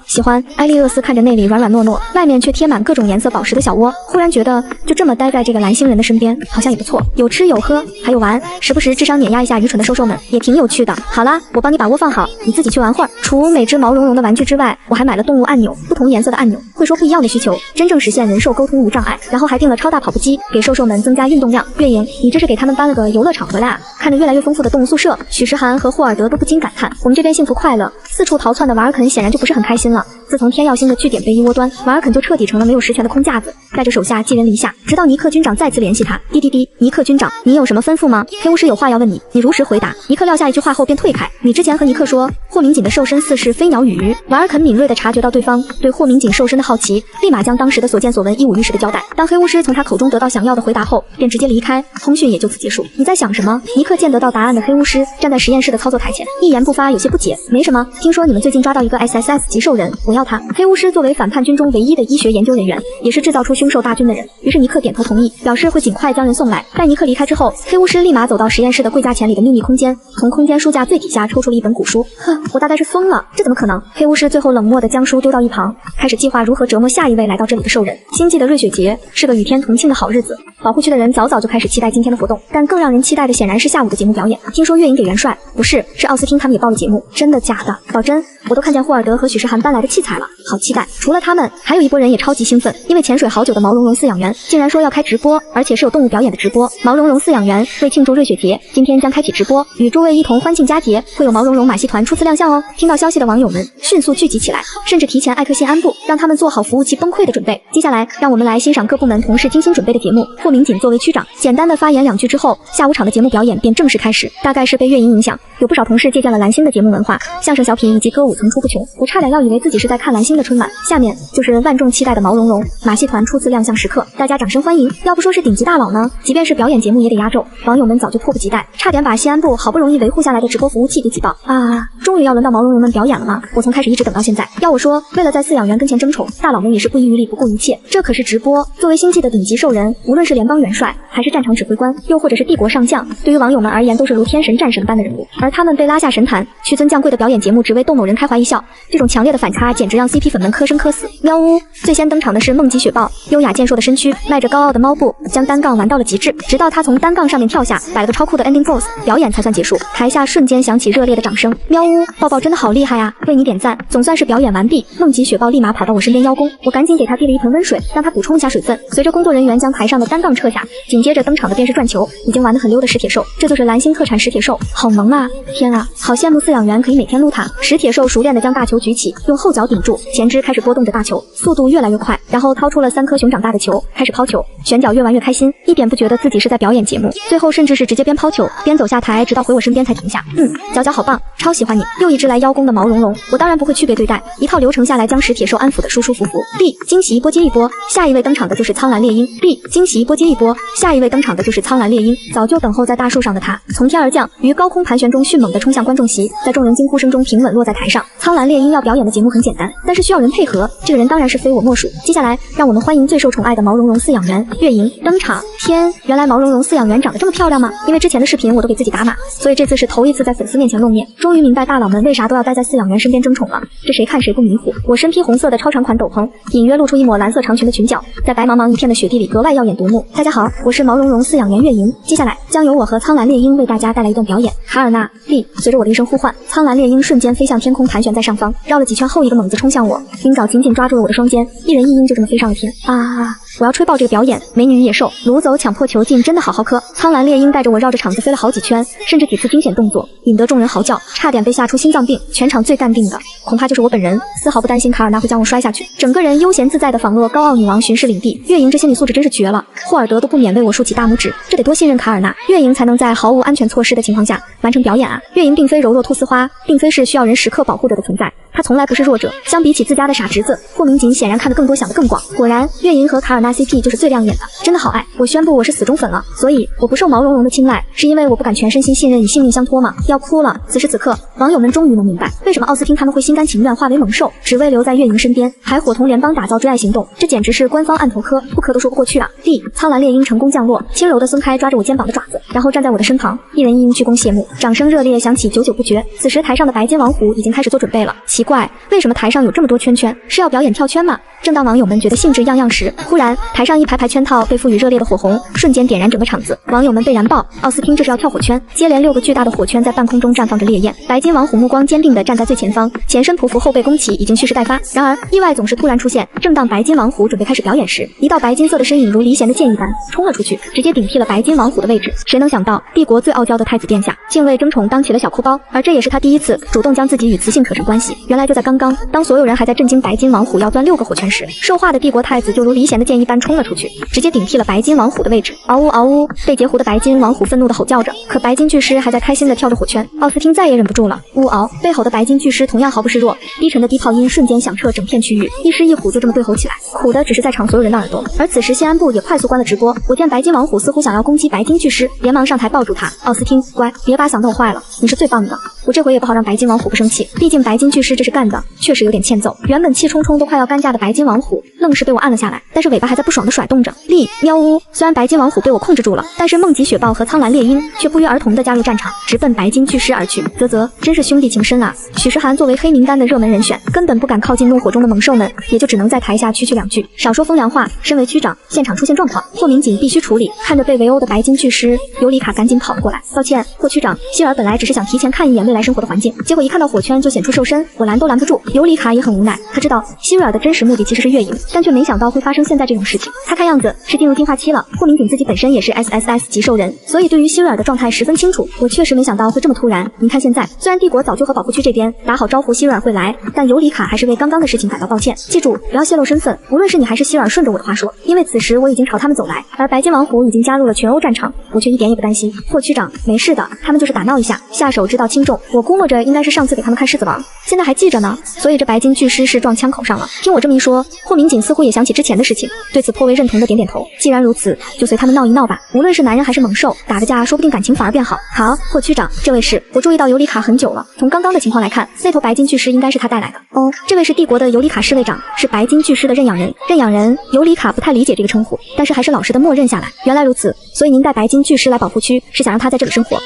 喜欢。埃利厄斯看着那里软软糯糯，外面却贴满各种颜色宝石的小窝，忽然觉得就这么待在这个蓝星人的身边，好像也不错，有吃有喝，还有玩，时不时智商碾压一下愚蠢的兽兽们，也挺有趣的。好啦，我帮你把窝放好，你自己去玩会儿。除每只毛茸茸的玩具之外，我还买了动物按钮，不同颜色的按钮会说不一样的需求，真正实现人兽沟通无障碍。然后还订了超大跑步机，给兽兽们增加运动量。月莹，你这是给他们搬了个游乐场回来啊？看着越来越丰富的动物宿舍，许诗涵和霍尔德都不禁感叹，我们这边幸福快乐，四处逃窜的瓦尔肯显然就不是很开心了。自从天耀星的据点被一窝端，瓦尔肯就彻底成了没有实权的空架子，带着手下寄人篱下，直到尼克军长再次联系他。滴滴滴，尼克军长，你有什么吩咐吗？黑巫师有话要问你，你如实回答。尼克撂下一句话后便退开。你之前和尼克说霍明锦的兽身似是飞鸟与鱼。瓦尔肯敏锐地察觉到对方对霍明锦兽身的好奇，立马将当时的所见所闻一五一十的交代。当黑巫师从他口中得到想要的回答后，便直接离开，通讯也就此结束。你在想什么？尼克见得到答案的黑巫师站在实验室的操作台前，一言不发，有些不解。没什么，听说你们最近抓到一个 SSS 级兽人，我要他。黑巫师作为反叛军中唯一的医学研究人员，也是制造出凶兽大军的人，于是尼克点头同意，表示会尽快将人送来。待尼克离开之后，黑巫师立马走到实验室的柜架前里的秘密空间，从空间书架最底下抽出了一本古书。呵，我大概是疯了，这怎么可能？黑巫师最后冷漠地将书丢到一旁，开始计划如何折磨下一位来到这里的兽人。星际的瑞雪节是个与天同庆的好日子，保护区的人早早就开始期待今天的活动，但更让人期待的显然是下午的节目表演。听说月影给元帅，不是，是奥斯汀他们也报了节目，真的假的？保真，我都看见霍尔德和许世涵搬来的器材了，好期待。除了他们，还有一波人也超级兴奋，因为潜水好久的毛茸茸饲养员竟然说要开直播，而且是有动物表演的直播。毛茸茸饲养员为庆祝瑞雪节，今天将开启直播，与诸位一同欢庆佳节，会有毛茸茸马戏团初次亮相哦。听到消息的网友们迅速聚集起来，甚至提前艾克信安部，让他们做好服务器崩溃的准备。接下来，让我们来欣赏各部门同事精心准备的节目。霍明锦作为区长，简单的发言2句之后，下午场的节目表演便正式开始。大概是被月影影响，有不少同事借鉴了蓝星的节目文化，相声小品以及歌舞层出不穷，我差点要以为自己是在看蓝星的春晚。下面就是万众期待的毛茸茸马戏团初次亮相时刻，大家掌声欢迎！要不说是顶级大佬呢，即便是表演节目也得压轴，网友们早就迫不及待，差点把西安部好不容易维护下来的直播服务器给挤爆啊！终于要轮到毛茸茸们表演了吗？我从开始一直等到现在。要我说，为了在饲养员跟前争宠，大佬们也是不遗余力不顾一切，这可是直播。作为星际的顶级兽人，无论是联邦元帅还是战场指挥官，又或者是帝国上将，对于网友们而言都是如天神战神般的人物，而他们被拉下神坛屈尊降贵的表演节目，只为逗某人开怀一笑，这种强烈的反差简直让 CP 粉们磕生磕死。喵呜！最先登场的是梦极雪豹，优雅健硕的身躯，迈着高傲的猫步，将单杠玩到了极致，直到他从单杠上面跳下，摆了个超酷的 ending pose， 表演才算结束。台下瞬间响起热烈的掌声。喵呜！抱抱真的好厉害啊，为你点赞！总算是表演完毕，梦极雪豹立马跑到我身边邀功，我赶紧给他递了一盆温水，让他补充一下水分。随着工作人员将台上的单杠撤下，紧接着登场的便是转球，已经玩得很溜的石铁兽，这就是蓝星特产石铁兽，好萌啊！天啊，好羡慕饲养员可以每天撸它。石铁兽熟练地将大球举起，用后脚顶住，前肢开始拨动着大球，速度越来越快，然后掏出了3颗熊掌大的球，开始抛球，旋脚越玩越开心，一点不觉得自己是在表演节目，最后甚至是直接边抛球边走下台，直到回我身边才停下。脚脚好棒，超喜欢你！又一只来邀功的毛茸茸，我当然不会区别对待，一套流程下来将石铁兽安抚得舒舒服服。B 惊喜一波接一波，下一位登场的就是苍蓝猎鹰。B 惊喜一波接一波，下一位登场的就是苍蓝猎鹰。早就等候在大树上的他，从天而降，于高空盘旋中迅猛地冲向观众席，在众人惊呼声中平稳落在台上。苍蓝猎鹰要表演的节目很简单，但是需要人配合，这个人当然是非我莫属。接下来，让我们欢迎最受宠爱的毛茸茸饲养员月莹登场。天，原来毛茸茸饲养员长得这么漂亮吗？因为之前的视频我都给自己打码，所以这次是头一次在粉丝面前露面，终于明白大佬们为啥都要待在饲养员身边争宠了。这谁看谁不迷糊。我身披红色的超长款斗篷，隐约露出一抹蓝色长裙的裙角，在白茫茫一片的雪地里格外耀眼夺目。大家好，我是毛茸茸饲养员月莹，接下来将由我和苍蓝猎鹰为大家带来一段表演。卡尔纳利，随着我的一声呼唤，苍蓝猎鹰瞬间飞向天空，盘旋在上方，绕了几圈后一个猛子冲向我，鹰爪紧紧抓住了我的双肩，一人一鹰就这么飞上了天啊！我要吹爆这个表演，美女与野兽，掳走抢破球进，真的好磕。苍蓝猎鹰带着我绕着场子飞了好几圈，甚至几次惊险动作，引得众人嚎叫，差点被吓出心脏病。全场最淡定的恐怕就是我本人，丝毫不担心卡尔纳会将我摔下去，整个人悠闲自在的仿若高傲女王巡视领地。月莹这心理素质真是绝了，霍尔德都不免为我竖起大拇指，这得多信任卡尔纳，月莹才能在毫无安全措施的情况下完成表演啊！月莹并非柔弱菟丝花，并非是需要人时刻保护着的存在，她从来不是弱者。相比起自家的傻侄子霍明锦，显然看得更多想得更广。果然，月莹和卡尔纳 CP 就是最亮眼的，真的好爱！我宣布我是死忠粉了，所以我不受毛茸茸的青睐，是因为我不敢全身心信任以性命相托吗？要哭了！此时此刻，网友们终于能明白为什么奥斯汀他们会心甘情愿化为猛兽，只为留在月莹身边，还伙同联邦打造追爱行动，这简直是官方按头磕，不磕都说不过去啊！苍蓝猎鹰成功降落，轻柔地松开抓着我肩膀的爪子，然后站在我的身旁，一人一鹰鞠躬谢幕，掌声热烈响起，久久不绝。此时台上的白金王虎已经开始做准备了，奇怪。怪，为什么台上有这么多圈圈？是要表演跳圈吗？正当网友们觉得兴致样样时，忽然台上一排排圈套被赋予热烈的火红，瞬间点燃整个场子，网友们被燃爆。奥斯汀这是要跳火圈，接连6个巨大的火圈在半空中绽放着烈焰。白金王虎目光坚定地站在最前方，前身匍匐，后背弓起，已经蓄势待发。然而意外总是突然出现，正当白金王虎准备开始表演时，一道白金色的身影如离弦的箭一般冲了出去，直接顶替了白金王虎的位置。谁能想到，帝国最傲娇的太子殿下竟为争宠当起了小哭包，而这也是他第一次主动将自己与雌性扯上关系。原来就在刚刚，当所有人还在震惊白金王虎要钻6个火圈时，受化的帝国太子就如离弦的箭一般冲了出去，直接顶替了白金王虎的位置。嗷呜嗷呜，被截胡的白金王虎愤怒地吼叫着，可白金巨狮还在开心地跳着火圈。奥斯汀再也忍不住了，呜嗷！被吼的白金巨狮同样毫不示弱，低沉的低炮音瞬间响彻整片区域，一狮一虎就这么对吼起来，苦的只是在场所有人的耳朵。而此时西安部也快速关了直播，我见白金王虎似乎想要攻击白金巨狮，连忙上台抱住他。奥斯汀，乖，别把嗓子吼坏了，你是最棒的。我这回也不好让白金王虎不生气，毕竟白金巨狮这是干的确实有点欠揍。原本气冲冲都快要干架的白金王虎，愣是被我按了下来，但是尾巴还在不爽地甩动着。力喵呜！虽然白金王虎被我控制住了，但是梦极雪豹和苍蓝猎鹰却不约而同地加入战场，直奔白金巨狮而去。啧，真是兄弟情深啊！许世涵作为黑名单的热门人选，根本不敢靠近怒火中的猛兽们，也就只能在台下区2句，少说风凉话。身为区长，现场出现状况，霍民警必须处理。看着被围殴的白金巨狮，尤里卡赶紧跑了过来，抱歉，霍区长，希尔本来只是想提前看一眼未来生活的环境，结果一看到火圈就显出瘦身，我拦都拦不住。尤里卡也很无奈，他知道希瑞尔的真实目的其实是月营，但却没想到会发生现在这种事情。他看样子是进入进化期了。霍民警自己本身也是 SSS 级兽人，所以对于希瑞尔的状态十分清楚。我确实没想到会这么突然。您看现在，虽然帝国早就和保护区这边打好招呼希瑞尔会来，但尤里卡还是为刚刚的事情感到抱歉。记住，不要泄露身份，无论是你还是希瑞尔，顺着我的话说，因为此时我已经朝他们走来，而白金王虎已经加入了全欧战场，我却一点也不担心。霍区长，没事的，他们就是打闹一下，下手知道轻重。我估摸着应该是上次给他们看狮子王，现在还记着呢，所以这白金巨狮是撞枪口上了。听我这么一说，霍民警似乎也想起之前的事情，对此颇为认同的点点头。既然如此，就随他们闹一闹吧，无论是男人还是猛兽，打个架说不定感情反而变好。好，霍区长，这位是，我注意到尤里卡很久了，从刚刚的情况来看，那头白金巨狮应该是他带来的。哦，这位是帝国的尤里卡侍卫长，是白金巨狮的认养人。认养人，尤里卡不太理解这个称呼，但是还是老实的默认下来。原来如此，所以您带白金巨狮来保护区，是想让他在这里生活？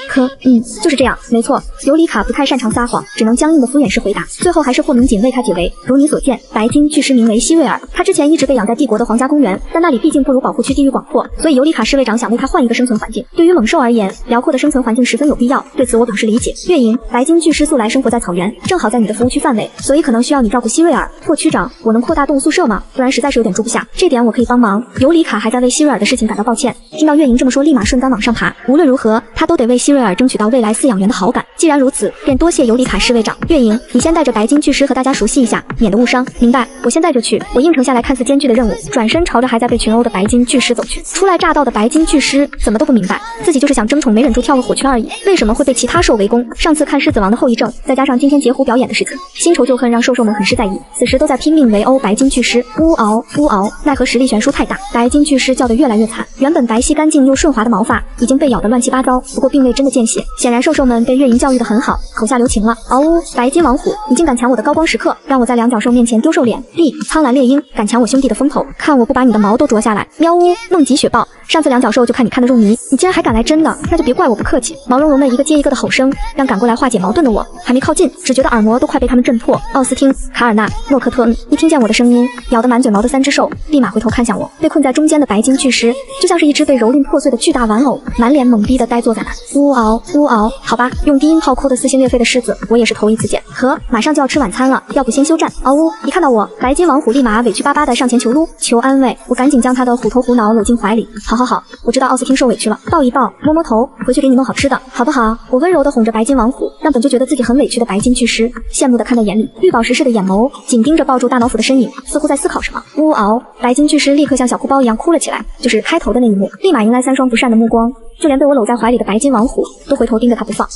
就是这样，没错。尤里卡不太擅长撒谎，只能僵硬的敷衍式回答。最后还是霍民警为他解围。如你所见，白金巨狮名为希瑞尔，他之前一直被养在帝国的皇家公园，但那里毕竟不如保护区地域广阔，所以尤里卡侍卫长想为他换一个生存环境。对于猛兽而言，辽阔的生存环境十分有必要，对此我表示理解。月营，白金巨狮素来生活在草原，正好在你的服务区范围，所以可能需要你照顾希瑞尔。霍区长，我能扩大动物宿舍吗？不然实在是有点住不下，这点我可以帮忙。尤里卡还在为希瑞尔的事情感到抱歉，听到月营这么说，立马顺杆往上爬。无论如何，他都得为希瑞尔争取到未来饲养员的好感。既然如此，便多谢尤里卡侍卫长。月营，你先带着白金巨狮和大家熟悉一下，免得误伤。明白，我现在就去。我应承下来看似艰巨的任务，转身朝着还在被群殴的白金巨狮走去。初来乍到的白金巨狮怎么都不明白，自己就是想争宠没忍住跳个火圈而已，为什么会被其他兽围攻？上次看狮子王的后遗症，再加上今天截胡表演的事情，新仇旧恨让兽兽们很是在意，此时都在拼命围殴白金巨狮。呜嗷呜嗷，奈何实力悬殊太大，白金巨狮叫得越来越惨。原本白皙干净又顺滑的毛发已经被咬得乱七八糟，不过并未真的见血，显然兽兽们被月营教育得很好，口下留情了。嗷呜，白金王虎，你竟敢抢我的高光时刻，让我在两脚兽面前丢兽脸！苍蓝猎鹰，敢抢我兄弟的风头，看我不把你的毛都啄下来！喵呜，梦极雪豹，上次两脚兽就看你看得入迷，你竟然还敢来真的，那就别怪我不客气。毛茸茸的一个接一个的吼声，让赶过来化解矛盾的我还没靠近，只觉得耳膜都快被他们震破。奥斯汀、卡尔纳、诺克特，一听见我的声音，咬得满嘴毛的三只兽立马回头看向我。被困在中间的白金巨狮，就像是一只被蹂躏破碎的巨大玩偶，满脸懵逼的呆坐在那。呜嗷呜嗷，好吧，用低音炮哭得撕心裂肺的狮子，我也是头一次见。呵，马上就要吃晚餐了，要不先休战？嗷呜！一看到我，白金王虎立马委屈巴巴的上前求撸，求安慰。我赶紧将他的虎头虎脑搂进怀里。好，我知道奥斯汀受委屈了，抱一抱，摸摸头，回去给你弄好吃的，好不好？我温柔的哄着白金王虎，让本就觉得自己很委屈的白金巨狮羡慕的看在眼里，绿宝石似的眼眸紧盯着抱住大老虎的身影，似乎在思考什么。呜嗷！白金巨狮立刻像小哭包一样哭了起来，就是开头的那一幕，立马迎来三双不善的目光。就连被我搂在怀里的白金王虎都回头盯着他不放。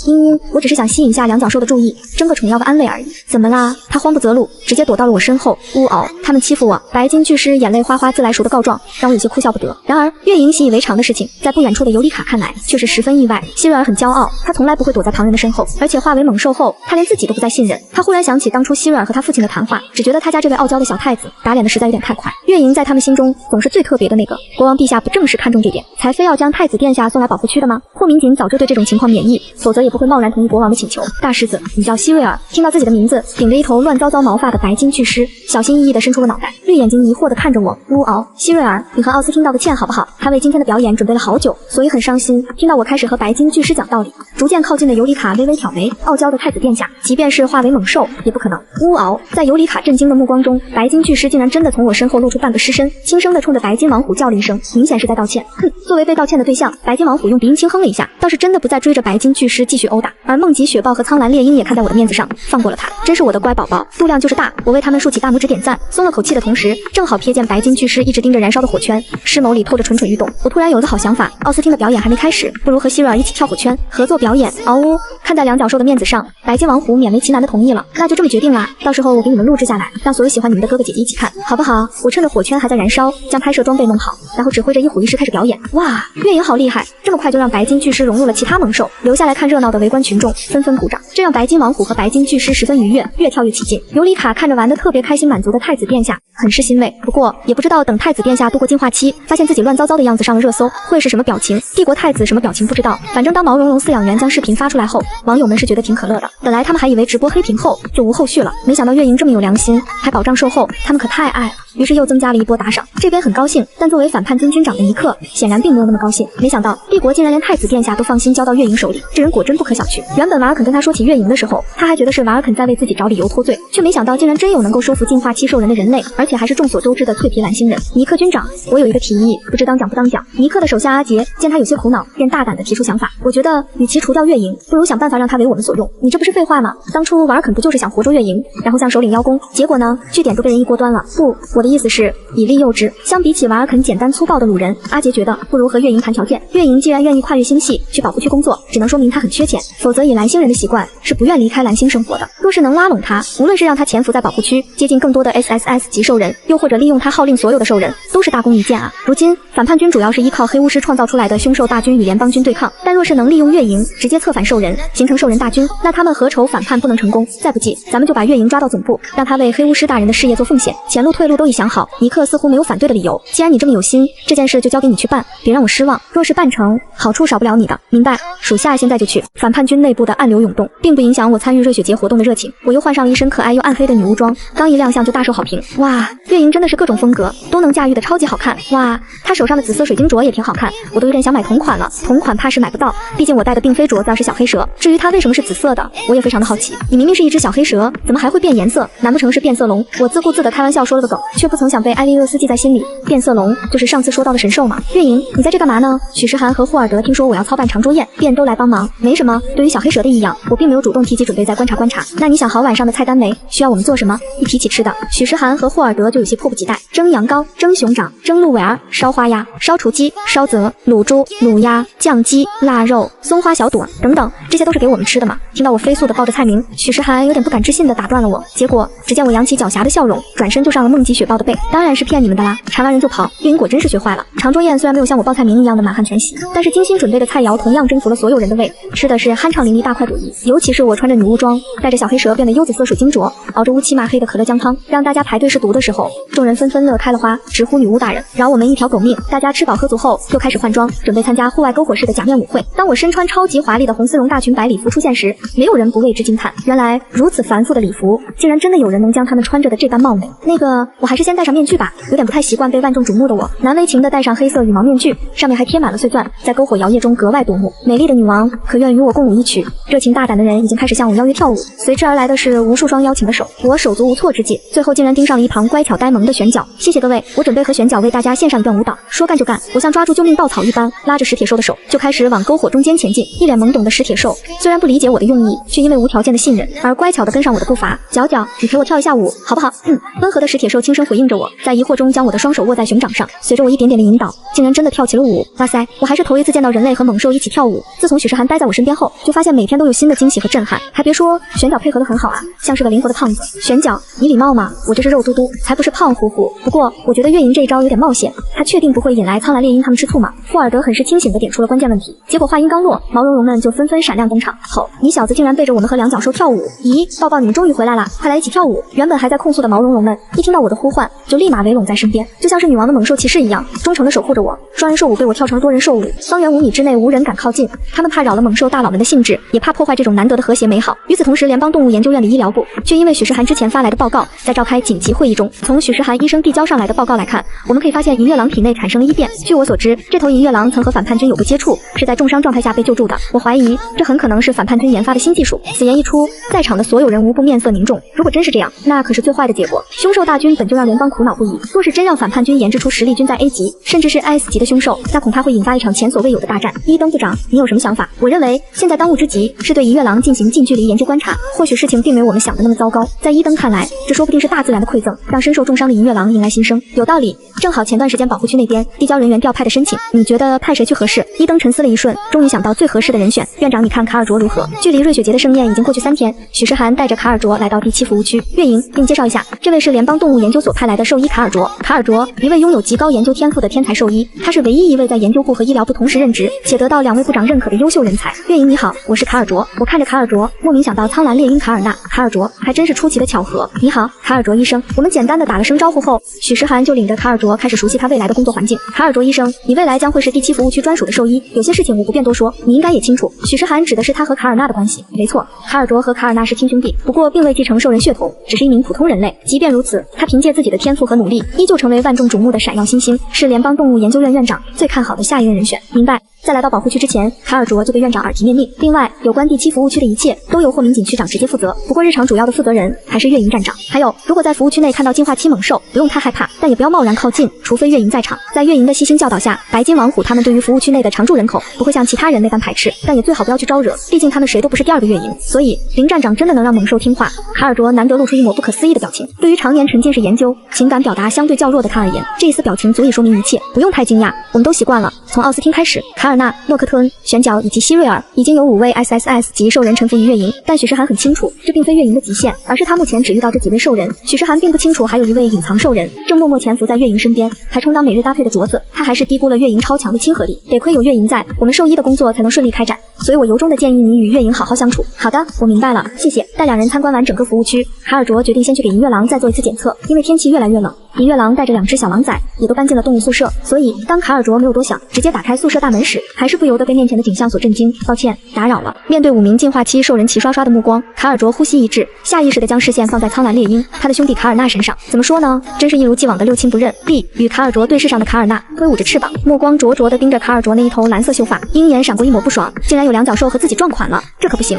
我只是想吸引下两脚兽的注意，争个宠要个安慰而已。怎么啦？他慌不择路，直接躲到了我身后。呜嗷！他们欺负我！白金巨狮眼泪哗哗自来熟的告状，让我有些哭笑不得。然而月营习以为常的事情，在不远处的尤里卡看来却是十分意外。希瑞尔很骄傲，他从来不会躲在旁人的身后，而且化为猛兽后，他连自己都不再信任。他忽然想起当初希瑞尔和他父亲的谈话，只觉得他家这位傲娇的小太子打脸的实在有点太快。月营在他们心中总是最特别的那个，国王陛下不正是看中这点，才非要将太子殿下送来来保护区的吗？霍明锦早就对这种情况免疫，否则也不会贸然同意国王的请求。大狮子，你叫希瑞尔。听到自己的名字，顶着一头乱糟糟毛发的白金巨狮，小心翼翼地伸出了脑袋，绿眼睛疑惑地看着我。呜嗷，希瑞尔，你和奥斯汀道个歉好不好？他为今天的表演准备了好久，所以很伤心。听到我开始和白金巨狮讲道理，逐渐靠近的尤里卡微微挑眉，傲娇的太子殿下，即便是化为猛兽，也不可能。呜嗷，在尤里卡震惊的目光中，白金巨狮竟然真的从我身后露出半个尸身，轻声地冲着白金王虎叫了一声，明显是在道歉。哼，作为被道歉的对象，白金王虎用鼻音轻哼了一下，倒是真的不再追着白金巨狮继续殴打。而梦极雪豹和苍蓝猎鹰也看在我的面子上，放过了他，真是我的乖宝宝，度量就是大。我为他们竖起大拇指点赞，松了口气的同时，正好瞥见白金巨狮一直盯着燃烧的火圈，狮眸里透着蠢蠢欲动。我突然有了个好想法，奥斯汀的表演还没开始，不如和希瑞尔一起跳火圈，合作表演。嗷呜！看在两脚兽的面子上，白金王虎勉为其难的同意了。那就这么决定啦，到时候我给你们录制下来，让所有喜欢你们的哥哥姐姐一起看，好不好？我趁着火圈还在燃烧，将拍摄装备弄好，然后指挥着一虎一狮开始表演。哇，月影好厉害！这么快就让白金巨狮融入了其他猛兽，留下来看热闹的围观群众纷纷鼓掌，这让白金王虎和白金巨狮十分愉悦，越跳越起劲。尤里卡看着玩得特别开心满足的太子殿下，很是欣慰。不过也不知道等太子殿下度过进化期，发现自己乱糟糟的样子上了热搜，会是什么表情？帝国太子什么表情不知道，反正当毛茸茸饲养员将视频发出来后，网友们是觉得挺可乐的。本来他们还以为直播黑屏后就无后续了，没想到月莹这么有良心，还保障售后，他们可太爱了。于是又增加了一波打赏，这边很高兴，但作为反叛军军长的尼克显然并没有那么高兴。没想到帝国竟然连太子殿下都放心交到月莹手里，这人果真不可小觑。原本瓦尔肯跟他说起月莹的时候，他还觉得是瓦尔肯在为自己找理由脱罪，却没想到竟然真有能够收服进化期兽人的人类，而且还是众所周知的脆皮蓝星人。尼克军长，我有一个提议，不知当讲不当讲。尼克的手下阿杰见他有些苦恼，便大胆地提出想法。我觉得与其除掉月莹，不如想办法让他为我们所用。你这不是废话吗？当初瓦尔肯不就是想活捉月莹，然后向首领邀功，结果呢，据点都被人一锅端了。不，我的意思是以利诱之。相比起瓦尔肯简单粗暴的掳人，阿杰觉得不如和月莹谈条件。月莹既然愿意跨越星系去保护区工作，只能说明他很缺钱，否则以蓝星人的习惯是不愿离开蓝星生活的。若是能拉拢他，无论是让他潜伏在保护区，接近更多的 SSS 级兽人，又或者利用他号令所有的兽人，都是大功一件啊。如今反叛军主要是依靠黑巫师创造出来的凶兽大军与联邦军对抗，但若是能利用月莹直接策反兽人，形成兽人大军，那他们何愁反叛不能成功？再不济，咱们就把月莹抓到总部，让他为黑巫师大人的事业做奉献，前路退路都已想好。尼克似乎没有反对的理由，既然你这么有心，这件事就交给你去办，别让我失望。若是办成，好处少不了你的，明白？属下现在就去。反叛军内部的暗流涌动，并不影响我参与热血节活动的热情。我又换上了一身可爱又暗黑的女巫装，刚一亮相就大受好评。哇，月莹真的是各种风格都能驾驭的超级好看。哇，她手上的紫色水晶镯也挺好看，我都有点想买同款了。同款怕是买不到，毕竟我戴的并非镯子，而是小黑蛇。至于它为什么是紫色的，我也非常的好奇。你明明是一只小黑蛇，怎么还会变颜色？难不成是变色龙？我自顾自的开玩笑说了个梗，却不曾想被艾利厄斯记在心里。变色龙就是上次说到的神兽吗？月莹，你在这干嘛呢？许时涵和霍尔德听说我要操办长桌宴，便都来帮忙。没什么，对于小黑蛇的异样，我并没有主动提及，准备再观察观察。那你想好晚上的菜单没？需要我们做什么？一提起吃的，许时涵和霍尔德就有些迫不及待。蒸羊羔、蒸熊掌、蒸鹿尾儿、烧花鸭、烧雏鸡、烧泽、卤猪、卤鸭、酱鸡、腊肉、松花小肚等等，这些都是给我们吃的吗？听到我飞速的报着菜名，许时涵有点不敢置信的打断了我。结果只见我扬起狡黠的笑容，转身就上了梦极雪豹的背。当然是骗你们的啦！馋完人就跑，月莹果真是学坏了。长桌宴虽然没有像我报菜名一样的满汉全席，但是精心准备的菜肴同样征服了所有人的胃，吃的是酣畅淋漓，大快朵颐。尤其是我穿着女巫装，带着小黑蛇变得幽紫色水晶镯，熬着乌漆嘛黑的可乐姜汤，让大家排队试毒的时候，众人纷纷乐开了花，直呼女巫大人饶我们一条狗命。大家吃饱喝足后，又开始换装，准备参加户外篝火式的假面舞会。当我身穿超级华丽的红丝绒大裙摆礼服出现时，没有人不为之惊叹。原来如此繁复的礼服，竟然真的有人能将他们穿着的这般貌美。那个，我还是先戴上面具吧，有点不太习惯被万众瞩目的我，难为情的戴上黑色羽毛面具，上面还贴满了碎钻，在篝火摇曳中格外夺目。美丽的女王，可愿与我共舞一曲？热情大胆的人已经开始向我邀约跳舞，随之而来的是无数双邀请的手，我手足无措之际，最后竟然盯上了一旁乖巧呆萌的玄角。谢谢各位，我准备和玄角为大家献上一段舞蹈。说干就干，我像抓住救命稻草一般，拉着石铁兽的手就开始往篝火中间前进。一脸懵懂的石铁兽虽然不理解我的用意，却因为无条件的信任而乖巧地跟上我的步伐。角角，你陪我跳一下舞好不好？温和的石铁兽轻声回应着我，在疑惑中将我的双手握在熊掌上，随着我一点点的引导，竟然真的跳起了舞。哇塞，我还是头一次见到人类和猛兽一起跳舞。自从许时涵待在我身边后，就发现每天都有新的惊喜和震撼。还别说，玄角配合得很好啊，像是个灵活的胖子。玄角，你礼貌吗？我这是肉嘟嘟，才不是胖乎乎。不过我觉得月莹这一招有点冒险，他确定不会引来苍蓝猎鹰他们吃醋吗？霍尔德很是清醒地点出了关键问题。结果话音刚落，毛茸茸们就纷纷闪亮登场。吼，你小子竟然背着我们和两脚兽跳舞！咦，抱抱，你们终于回来了，快来一起跳舞！原本还在控诉的毛茸茸们，一听到我的呼唤，就立马围拢在身边，就像是女王的猛兽骑士一样，忠诚地守护着我。双人兽舞被我跳成了多人兽舞，方圆5米之内无人敢靠近，他们怕扰了猛兽大佬们的兴致，也怕破坏这种难得的和谐美好。与此同时，联邦动物研究院的医疗部却因为许世涵之前发来的报告，在召开紧急会议中，从许世涵医生递交上来的报告来看，我们可以发现银月狼体内产生了异变。据我所知，这头银月狼曾和反叛军有过接触，是在重伤状态下被救助的。我怀疑这很可能是反叛军研发的新技术。此言一出，在场的所有人无不面色凝重。如果真是这样，那可是最坏的结果。凶兽大军本就让联邦苦恼不已，若是真让反叛军研制出实力均在 A 级甚至是 S 级的凶兽，那恐怕会引发一场前所未有的大战。伊登部长，你有什么想法？我认为现在当务之急是对银月狼进行近距离研究观察。或许事情并没有我们想的那么糟糕，在伊登看来，这说不定是大自然的馈赠，让身受重伤的银月狼迎来新生。有道理，正好前段时间保护区那边递交人员调派的申请，你觉得派谁去合适？伊登沉思了一瞬，终于想到最合适的人选。院长，你看卡尔卓如何？距离瑞雪节的盛宴已经过去3天，许世涵带着卡尔卓来到第7服务区月营，并介绍一下，这位是联邦动物研究所派来的兽医卡尔卓。卡尔卓，一位拥有极高研究天赋的天才兽医，他是唯一一位在研究部和医疗部同时任职，且得到2位部长认可的优秀人才。月营你好，我是卡尔卓。我看着卡尔卓，莫名想到苍蓝猎鹰卡尔纳。卡尔卓，还真是出奇的巧合。你好，卡尔卓医生。我们简单的打了声招呼后，许世涵就领着卡尔卓开始熟悉他未来的工作环境。卡尔卓医生，你未来将会是第7服务区专属的兽医，有些事情我不便多说，你应该也清楚。许世涵指的是他和卡尔纳的关系。没错，卡尔卓和卡尔纳是亲兄弟，不过并未继承兽人血统，只是一名普通人类。即便如此，他凭借自己的天赋和努力，依旧成为万众瞩目的闪耀新星，是联邦动物研究院院长最看好的下一任人选。明白。在来到保护区之前，卡尔卓就对院长耳提面命。另外，有关第7服务区的一切都由霍明锦区长直接负责。不过日常主要的负责人还是月营站长。还有，如果在服务区内看到进化期猛兽，不用太害怕，但也不要贸然靠近，除非月营在场。在月营的细心教导下，白金王虎他们对于服务区内的常住人口不会像其他人那般排斥，但也最好不要去招惹，毕竟他们谁都不是第2个月营。所以，林站长真的能让猛兽听话？卡尔卓难得露出一抹不可思议的表情。对于常年沉浸式研究、情感表达相对较弱的他而言，这一丝表情足以说明一切。不用太惊讶，我们都习惯了。从奥斯汀开始，卡尔纳、诺克特恩、玄角以及希瑞尔，已经有5位 SSS 级兽人臣服于月营，但许世涵很清楚，这并非月营的极限，而是他目前只遇到这几位兽人。许世涵并不清楚还有一位隐藏兽人正默默潜伏在月营身边，还充当每日搭配的镯子。他还是低估了月营超强的亲和力，得亏有月营在，我们兽医的工作才能顺利开展。所以我由衷的建议你与月营好好相处。好的，我明白了，谢谢。带2人参观完整个服务区，卡尔卓决定先去给银月狼再做一次检测，因为天气越来越冷。银月狼带着2只小狼崽也都搬进了动物宿舍，所以当卡尔卓没有多想，直接打开宿舍大门时，还是不由得被面前的景象所震惊。抱歉，打扰了。面对5名进化期兽人齐刷刷的目光，卡尔卓呼吸一滞，下意识地将视线放在苍蓝猎鹰他的兄弟卡尔纳身上。怎么说呢？真是一如既往的六亲不认。与卡尔卓对视上的卡尔纳挥舞着翅膀，目光灼灼地盯着卡尔卓那一头蓝色秀发，鹰眼闪过一抹不爽，竟然有2脚兽和自己撞款了，这可不行。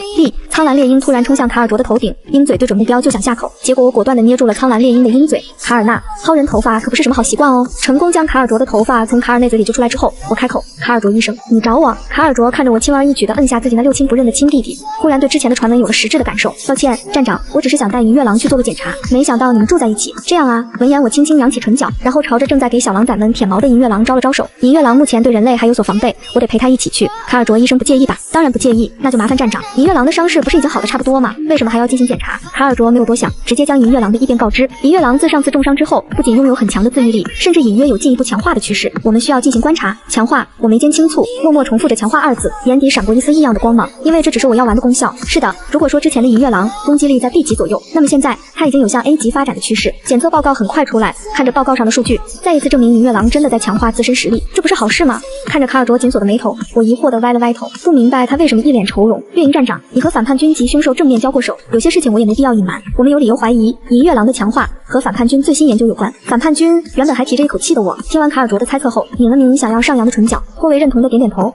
苍蓝猎鹰突然冲向卡尔卓的头顶，鹰嘴对准目标就想下口，结果我果断地捏住了苍蓝猎鹰的鹰嘴。卡尔纳，薅人头发可不是什么好习惯哦。成功将卡尔卓的头发从卡尔内嘴里揪出来之后，我开口，卡尔卓医生，你找我？卡尔卓看着我轻而易举地摁下自己那六亲不认的亲弟弟，忽然对之前的传闻有了实质的感受。抱歉，站长，我只是想带银月狼去做个检查，没想到你们住在一起。这样啊。闻言我轻轻扬起唇角，然后朝着正在给小狼崽们舔毛的银月狼招了招手。银月狼目前对人类还有所防备，我得陪他一起去。卡尔卓医生不介意吧？当然不介意，那就麻烦站长。银月狼的伤势不是已经好的差不多吗？为什么还要进行检查？卡尔卓没有多想，直接将银月狼的异变告知。银月狼自上次重伤之后，不仅拥有很强的自愈力，甚至隐约有进一步强化的趋势。我们需要进行观察。强化，我眉间轻蹙，默默重复着强化2字，眼底闪过一丝异样的光芒，因为这只是我要玩的功效。是的，如果说之前的银月狼攻击力在 B 级左右，那么现在它已经有向 A 级发展的趋势。检测报告很快出来，看着报告上的数据，再一次证明银月狼真的在强化自身实力，这不是好事吗？看着卡尔卓紧锁的眉头，我疑惑地歪了歪头，不明白他为什么一脸愁容。月营站长，你和反叛军及凶兽正面交过手，有些事情我也没必要隐瞒。我们有理由怀疑银月狼的强化和反叛军最新研究有关。反叛军原本还提着一口气的我，听完卡尔卓的猜测后，抿了抿想要上扬的唇角，颇为认同的点点头。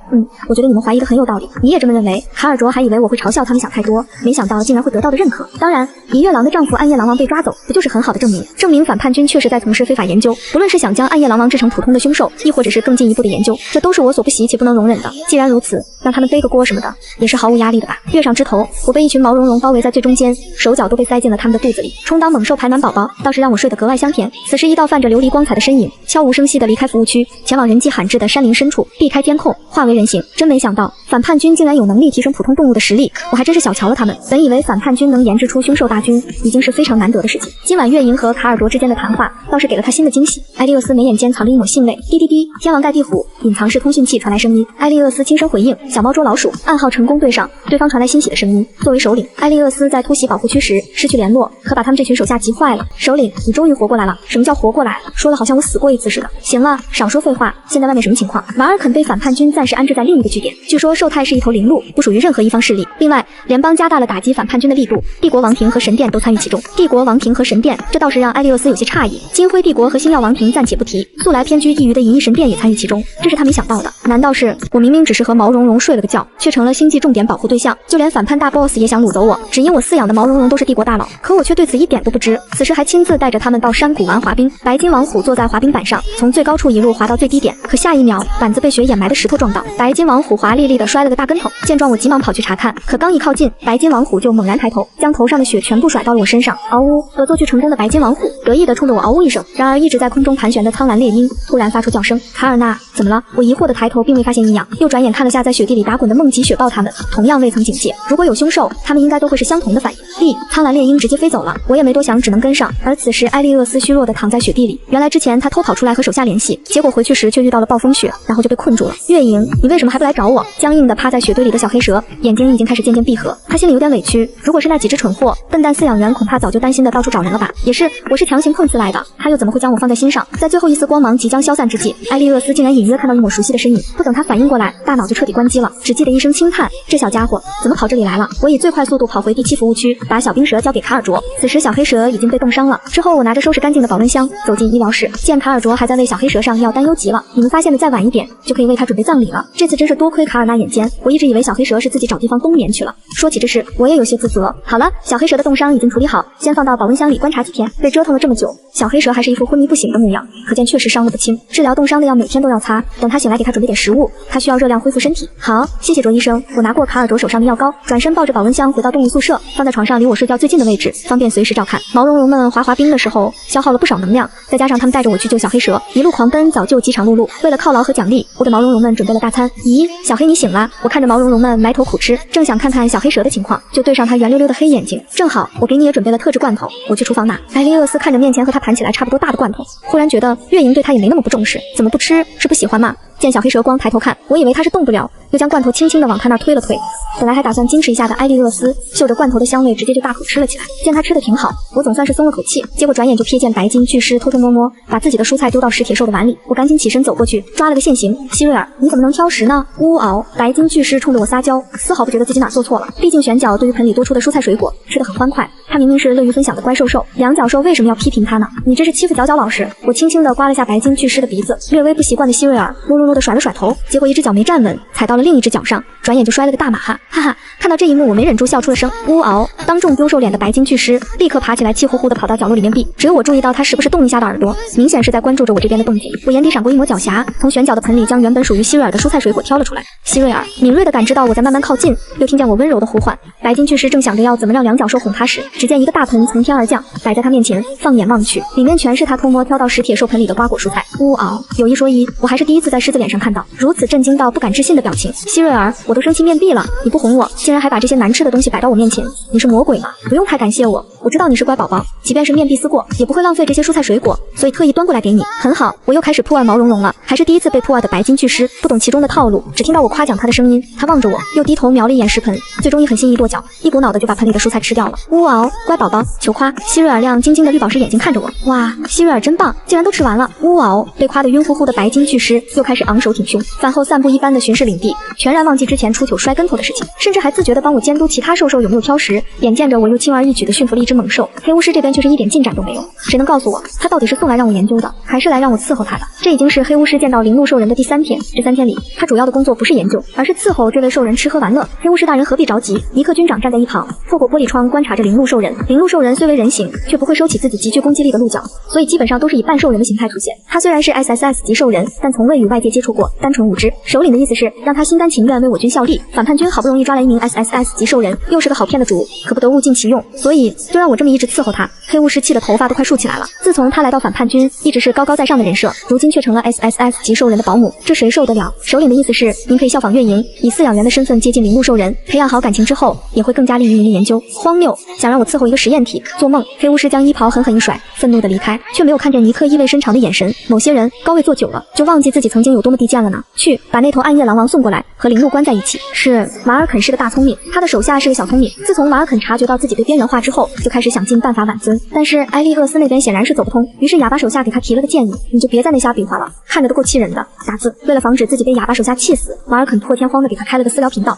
我觉得你们怀疑的很有道理，你也这么认为？卡尔卓还以为我会嘲笑他们想太多，没想到竟然会得到的认可。当然，银月狼的丈夫暗夜狼王被抓走，不就是很好的证明？证明反叛军确实在从事非法研究，不论是想将暗夜狼王制成普通的凶兽，亦或者是更进一步的研究，这都是我所不惜且不能容忍的。既然如此，让他们背个锅什么的，也是毫无压力的吧？跃上枝头，我被一群毛茸茸包围在最中间，手脚都被塞进了他们的肚子里，充当猛兽排卵宝宝，倒是让我睡得格外香甜。此时一道泛着琉璃光彩的身影，悄无声息地离开服务区，前往人迹罕至的山林深处，避开监控，化为人形。真没想到，反叛军竟然有能力提升普通动物的实力，我还真是小瞧了他们。本以为反叛军能研制出凶兽大军，已经是非常难得的事情。今晚月营和卡尔卓之间的谈话，倒是给了他新的惊喜。艾利厄斯眉眼间藏着一抹兴味，滴滴滴，天王盖地虎，隐藏式通讯器传来声音。艾利厄斯轻声回应，小猫捉老鼠，暗号成功对上，对方传来欣喜的声音。作为首领，艾利厄斯在突袭保护区时失去联络，可把他们这群手下急坏了。首领，你终于活过来了。什么叫活过来？说的好像我死过一次似的。行了，少说废话，现在外面什么情况？瓦尔肯被反叛军暂时安置在另一个据点，据说受泰是一头灵鹿，不属于任何一方势力。另外，联邦加大了打击反叛军的力度，帝国王庭和神殿都参与其中。帝国王庭和神殿，这倒是让艾利厄斯有些诧异。金辉帝国和星耀王庭暂且不提，素来偏居一隅的银翼神殿也参与其中，这是他没想到的。难道是我明明只是和毛茸茸睡了个觉，却成了星际重点保护对象？就连反叛大 boss 也想掳走我，只因我饲养的毛茸茸都是帝国大佬，可我却对此一点都不知。此时还亲自带着他们到山谷玩滑冰。白金王虎坐在滑冰板上，从最高处一路滑到最低点，可下一秒板子被雪掩埋的石头撞到，白金王虎华丽丽的摔了个大跟头。见状我急忙跑去查看，可刚一靠近，白金王虎就猛然抬头，将头上的雪全部甩到了我身上。嗷呜！恶作剧成功的白金王虎得意的冲着我嗷呜一声。然而一直在空中盘旋的苍蓝猎鹰突然发出叫声。卡尔纳，怎么了？我疑惑的抬头，并未发现异样，又转眼看了下在雪地里打滚的梦吉雪豹他们，同样未曾警戒。如果有凶兽，他们应该都会是相同的反应。苍蓝猎鹰直接飞走了，我也没多想，只能跟上。而此时艾利厄斯虚弱的躺在雪地里，原来之前他偷跑出来和手下联系，结果回去时却遇到了暴风雪，然后就被困住了。月影，你为什么还不来找我？僵硬的趴在雪堆里的小黑蛇眼睛已经开始渐渐闭合，他心里有点委屈，如果是那几只蠢货，笨蛋饲养员恐怕早就担心的到处找人了吧。也是，我是强行碰瓷来的，他又怎么会将我放在心上？在最后一丝光芒即将消散之际，艾利厄斯竟然隐约看到一抹熟悉的身影，不等他反应过来，大脑就彻底关机了，只记得一声轻叹，这小家伙怎么跑这里来了？我以最快速度跑回第7服务区，把小冰蛇交给卡尔卓。此时小黑蛇已经被冻伤了，之后我拿着收拾干净的保温箱走进医疗室，见卡尔卓还在为小黑蛇上药，担忧极了。你们发现的再晚一点，就可以为他准备葬礼了。这次真是多亏卡尔纳眼尖，我一直以为小黑蛇是自己找地方冬眠去了。说起这事，我也有些自责。好了，小黑蛇的冻伤已经处理好，先放到保温箱里观察几天。被折腾了这么久，小黑蛇还是一副昏迷不醒的模样，可见确实伤得不轻。治疗冻伤的药每天都要擦，等他醒来给他准备点食物，他需要热量恢复身体。好，谢谢卓医生。我拿过卡尔卓手上的药膏，转身抱着保温箱回到动物宿舍，放在床上离我睡觉最近的位置，方便随时照看。毛茸茸们滑冰的时候消耗了不少能量，再加上他们带着我去救小黑蛇，一路狂奔早就饥肠辘辘。为了犒劳和奖励，我给毛茸茸们准备了大餐。咦，小黑你醒了？我看着毛茸茸们埋头苦吃，正想看看小黑蛇的情况，就对上他圆溜溜的黑眼睛。正好我给你也准备了特制罐头，我去厨房拿。艾利厄斯看着面前和他盘起来差不多大的罐头，忽然觉得月莹对他也没那么不重视，怎么不吃？是不喜欢吗？见小黑蛇光抬头看，我以为他是动不了，又将罐头轻轻地往他那推了推。本来还打算矜持一下的艾利厄斯，嗅着罐头的香味，直接就大口吃了起来。见他吃的挺好，我总算是松了口气。结果转眼就瞥见白金巨狮偷偷摸摸把自己的蔬菜丢到石铁兽的碗里，我赶紧起身走过去，抓了个现行。希瑞尔，你怎么能挑食呢？呜嗷！白金巨狮冲着我撒娇，丝毫不觉得自己哪做错了。毕竟玄角对于盆里多出的蔬菜水果吃得很欢快，他明明是乐于分享的乖兽兽，两脚兽为什么要批评他呢？你这是欺负角角老师。我轻轻地刮了下白金巨狮的鼻子，略微不习惯的希瑞尔噜噜噜地甩了甩头，结果一只脚没站稳，踩到了另一只脚上，转眼就摔了个大马哈，哈哈！看到这一幕，我没忍住笑出了声。呜嗷！当众丢瘦脸的白金巨狮立刻爬起来，气呼呼地跑到角落里面避。只有我注意到他时不时动一下的耳朵，明显是在关注着我这边的动静。我眼底闪过一抹狡黠，从玄角的盆里将原本属于希瑞尔的蔬菜水果挑了出来。希瑞尔敏锐地感知到我在慢慢靠近，又听见我温柔的呼唤。白金巨狮正想着要怎么让两脚兽哄他时，只见一个大盆从天而降，摆在他面前。放眼望去，里面全是他偷摸挑到石铁兽盆里的瓜果蔬菜。呜嗷！有一说一，我还是第一次在狮子脸上看到如此震惊到不敢置信的表情。希瑞尔，我都生气面壁了，你不哄我，竟然还把这些难吃的东西摆到我面前，你是魔鬼吗？不用太感谢我，我知道你是乖宝宝，即便是面壁思过，也不会浪费这些蔬菜水果，所以特意端过来给你。很好，我又开始扑二毛茸茸了，还是第一次被扑二的白金巨狮不懂其中的套路，只听到我夸奖他的声音，他望着我，又低头瞄了一眼食盆，最终一狠心一跺脚，一股脑的就把盆里的蔬菜吃掉了。呜嗷！乖宝宝，求夸！希瑞尔亮晶晶的绿宝石眼睛看着我，哇，希瑞尔真棒，竟然都吃完了。呜嗷！被夸得晕乎乎的白金巨狮又开始昂首挺胸，饭后散步一般的巡视领地，全然忘记之前出糗摔跟头的事情，甚至还自觉地帮我监督其他兽兽有没有挑食。眼见着我又轻而易举地驯服了一只猛兽，黑巫师这边却是一点进展都没有。谁能告诉我，他到底是送来让我研究的，还是来让我伺候他的？这已经是黑巫师见到灵鹿兽人的第3天，这3天里，他主要的工作不是研究，而是伺候这位兽人吃喝玩乐。黑巫师大人何必着急？尼克军长站在一旁，透过玻璃窗观察着灵鹿兽人。灵鹿兽人虽为人形，却不会收起自己极具攻击力的鹿角，所以基本上都是以半兽人的形态出现。他虽然是 SSS 级兽人，但从未与外界接触过，单纯无知。首领的意思是让他心甘情愿为我军效力。反叛军好不容易抓来一名 SSS 级兽人，又是个好骗的主，可不得物尽其用，所以就让我这么一直伺候他。黑巫师气的头发都快竖起来了。自从他来到反叛军，一直是高高在上的人设，如今却成了 SSS 级兽人的保姆，这谁受得了？首领的意思是，您可以效仿月营，以饲养员的身份接近灵鹿兽人，培养好感情之后，也会更加利于您的研究。荒谬，想让我伺候一个实验体，做梦！黑巫师将衣袍狠狠一甩，愤怒的离开，却没有看见尼克意味深长的眼神。某些人高位坐久了，就忘记自己曾经有多么低贱了呢。去，把那头暗夜狼王送过来。来，和铃木关在一起。是瓦尔肯是个大聪明，他的手下是个小聪明。自从瓦尔肯察觉到自己被边缘化之后，就开始想尽办法挽尊。但是埃利厄斯那边显然是走不通，于是哑巴手下给他提了个建议，你就别在那瞎比划了，看着都够气人的。打字，为了防止自己被哑巴手下气死，瓦尔肯破天荒的给他开了个私聊频道。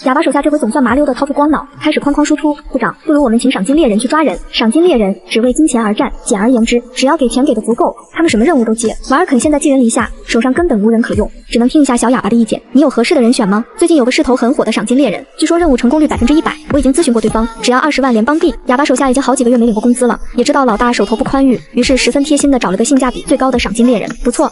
哑巴手下这回总算麻溜的掏出光脑，开始哐哐输出。部长，不如我们请赏金猎人去抓人。赏金猎人只为金钱而战，简而言之，只要给钱给的足够，他们什么任务都接。瓦尔肯现在寄人篱下，手上根本无人可用，只能听一下小哑巴的意见。你有合适的人选吗？最近有个势头很火的赏金猎人，据说任务成功率100%，我已经咨询过对方，只要20万联邦币。哑巴手下已经好几个月没领过工资了，也知道老大手头不宽裕，于是十分贴心的找了个性价比最高的赏金猎人。不错，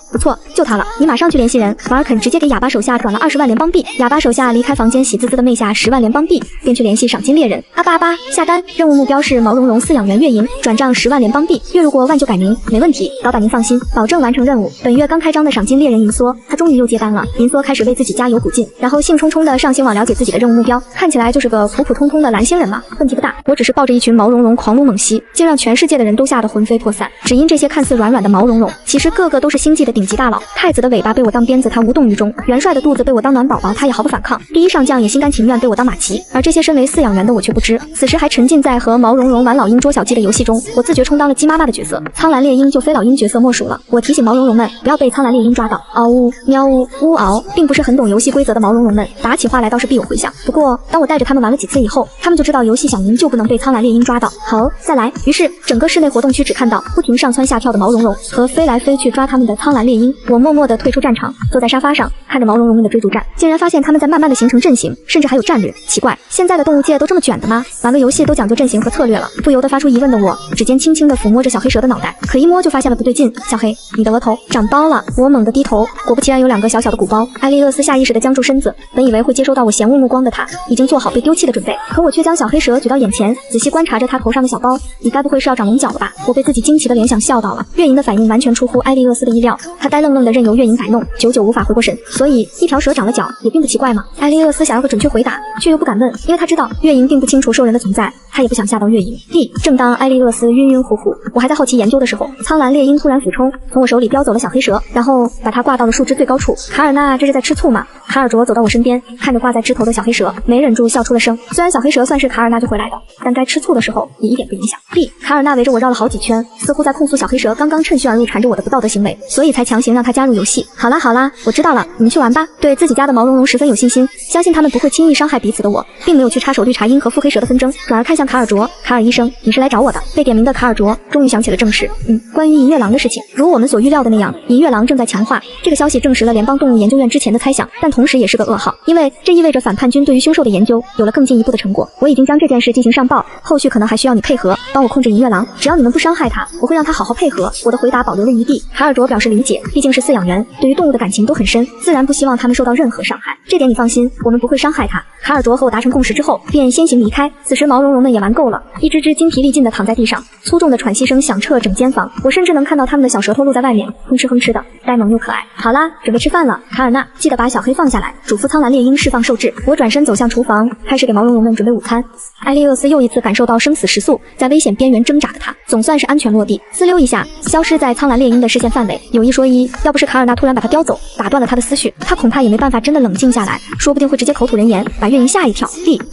就他了，你马上去联系人。瓦尔肯直接给哑巴手下转了20万联邦币。哑巴手下离开房间，喜滋滋的昧下10万联邦币，便去联系赏金猎人。阿巴下单，任务目标是毛茸茸饲养员月营，转账10万联邦币，月入过万就改名，没问题，老板您放心，保证完成任务。本月刚开张的赏金猎人银梭，他终于又接单了。银梭开始为自己加油鼓劲，然后兴冲冲的上星网了解自己的任务目标，看起来就是个普普通通的蓝星人嘛，问题不大。我只是抱着一群毛茸茸狂撸猛吸，竟让全世界的人都吓得魂飞魄散。只因这些看似软软的毛茸茸，其实个个都是星际的顶级大佬。太子的尾巴被我当鞭子，他无动于衷；元帅的肚子被我当暖宝宝，他也毫不反抗；第一上将也心甘情愿被我当马骑。而这些身为饲养员的我却不知，此时还沉浸在和毛茸茸玩老鹰捉小鸡的游戏中。我自觉充当了鸡妈妈的角色，苍蓝猎鹰就非老鹰角色莫属了。我提醒毛茸茸们不要被苍蓝猎鹰抓到。嗷呜喵呜呜嗷，并不是很懂游戏规则的毛茸茸们打起话来倒是必有回响。不过当我带着他们玩了几次以后，他们就知道游戏想赢就不能被苍蓝猎鹰抓到。好，再来。于是整个室内活动区只看到不停上蹿下跳的毛茸茸和飞来飞去抓他们的苍蓝猎鹰。我默默地退出战场，坐在沙发上看着毛茸茸们的追逐战，竟然发现他们在慢慢的形成阵型，甚至还有战略。奇怪，现在的动物界都这么卷的吗？玩个游戏都讲究阵型和策略了。不由得发出疑问的我，指尖轻轻地抚摸着小黑蛇的脑袋，可一摸就发现了不对劲。小黑，你的额头长包了。我猛地低头，果不其然有2个小小的鼓包。埃利厄斯下意识地僵住身子，本以为会接收到我嫌恶目光的他，已经做好被丢弃的准备，可我却将小黑蛇举到眼前，仔细观察着他头上的小包。你该不会是要长龙角了吧？我被自己惊奇的联想笑到了。月营的反应完全出乎埃利厄斯的意料，他呆愣愣地任由月营摆弄，久久无法回过神。所以一条蛇长了角也并不奇怪嘛。埃利厄斯想要个准确回答，却又不敢问，因为他知道月营并不清楚兽人的存在，他也不想吓到月营。正当埃利厄斯晕晕乎乎，我还在好奇研究的时候，苍蓝猎鹰突然俯冲，从我手里叼走了小黑蛇，然后把它挂到了树枝最高处。卡尔纳这是在吃醋吗？卡尔卓走到我身边，看着挂在枝头的小黑蛇，没忍住笑出了声。虽然小黑蛇算是卡尔纳救回来的，但该吃醋的时候也一点不影响。卡尔纳围着我绕了好几圈，似乎在控诉小黑蛇刚刚趁虚而入缠着我的不道德行为，所以才强行让他加入游戏。好啦，我知道了，你们去玩吧。对自己家的毛茸茸十分有信心，相信他们不会轻易伤害彼此的我，并没有去插手绿茶鹰和腹黑蛇的纷争，转而看向卡尔卓。卡尔医生，你是来找我的。被点名的卡尔卓终于想起了正事。关于银月狼的事情，如我们所预料的那样，银月狼正在强化。这个消息证实了联邦动物研究院之前的猜想，但同时也是个噩耗，因为这意味着反叛军对于凶兽的研究有了更进一步的成果。我已经将这件事进行上报，后续可能还需要你配合，帮我控制银月狼。只要你们不伤害他，我会让他好好配合。我的回答保留了余地。卡尔卓表示理解，毕竟是饲养员，对于动物的感情都很深，自然不希望他们受到任何伤害。这点你放心，我们不会伤害他。卡尔卓和我达成共识之后，便先行离开。此时毛茸茸们也玩够了，一只只精疲力尽地躺在地上，粗重的喘息声响彻整间房。我甚至能看到他们的小舌头露在外面，哼哧的，呆萌又可爱。好啦，准备吃饭了。卡尔纳，记得把小黑放下来，嘱咐苍蓝猎鹰释放兽质。我转身走向厨房，开始给毛茸茸们准备午餐。埃利厄斯又一次感受到生死时速，在危险边缘挣扎的他，总算是安全落地，滋溜一下消失在苍蓝猎鹰的视线范围。有一说一，要不是卡尔纳突然把他叼走，打断了他的思绪，他恐怕也没办法真的冷静下来，说不定会直接口吐人言，把月营吓一跳。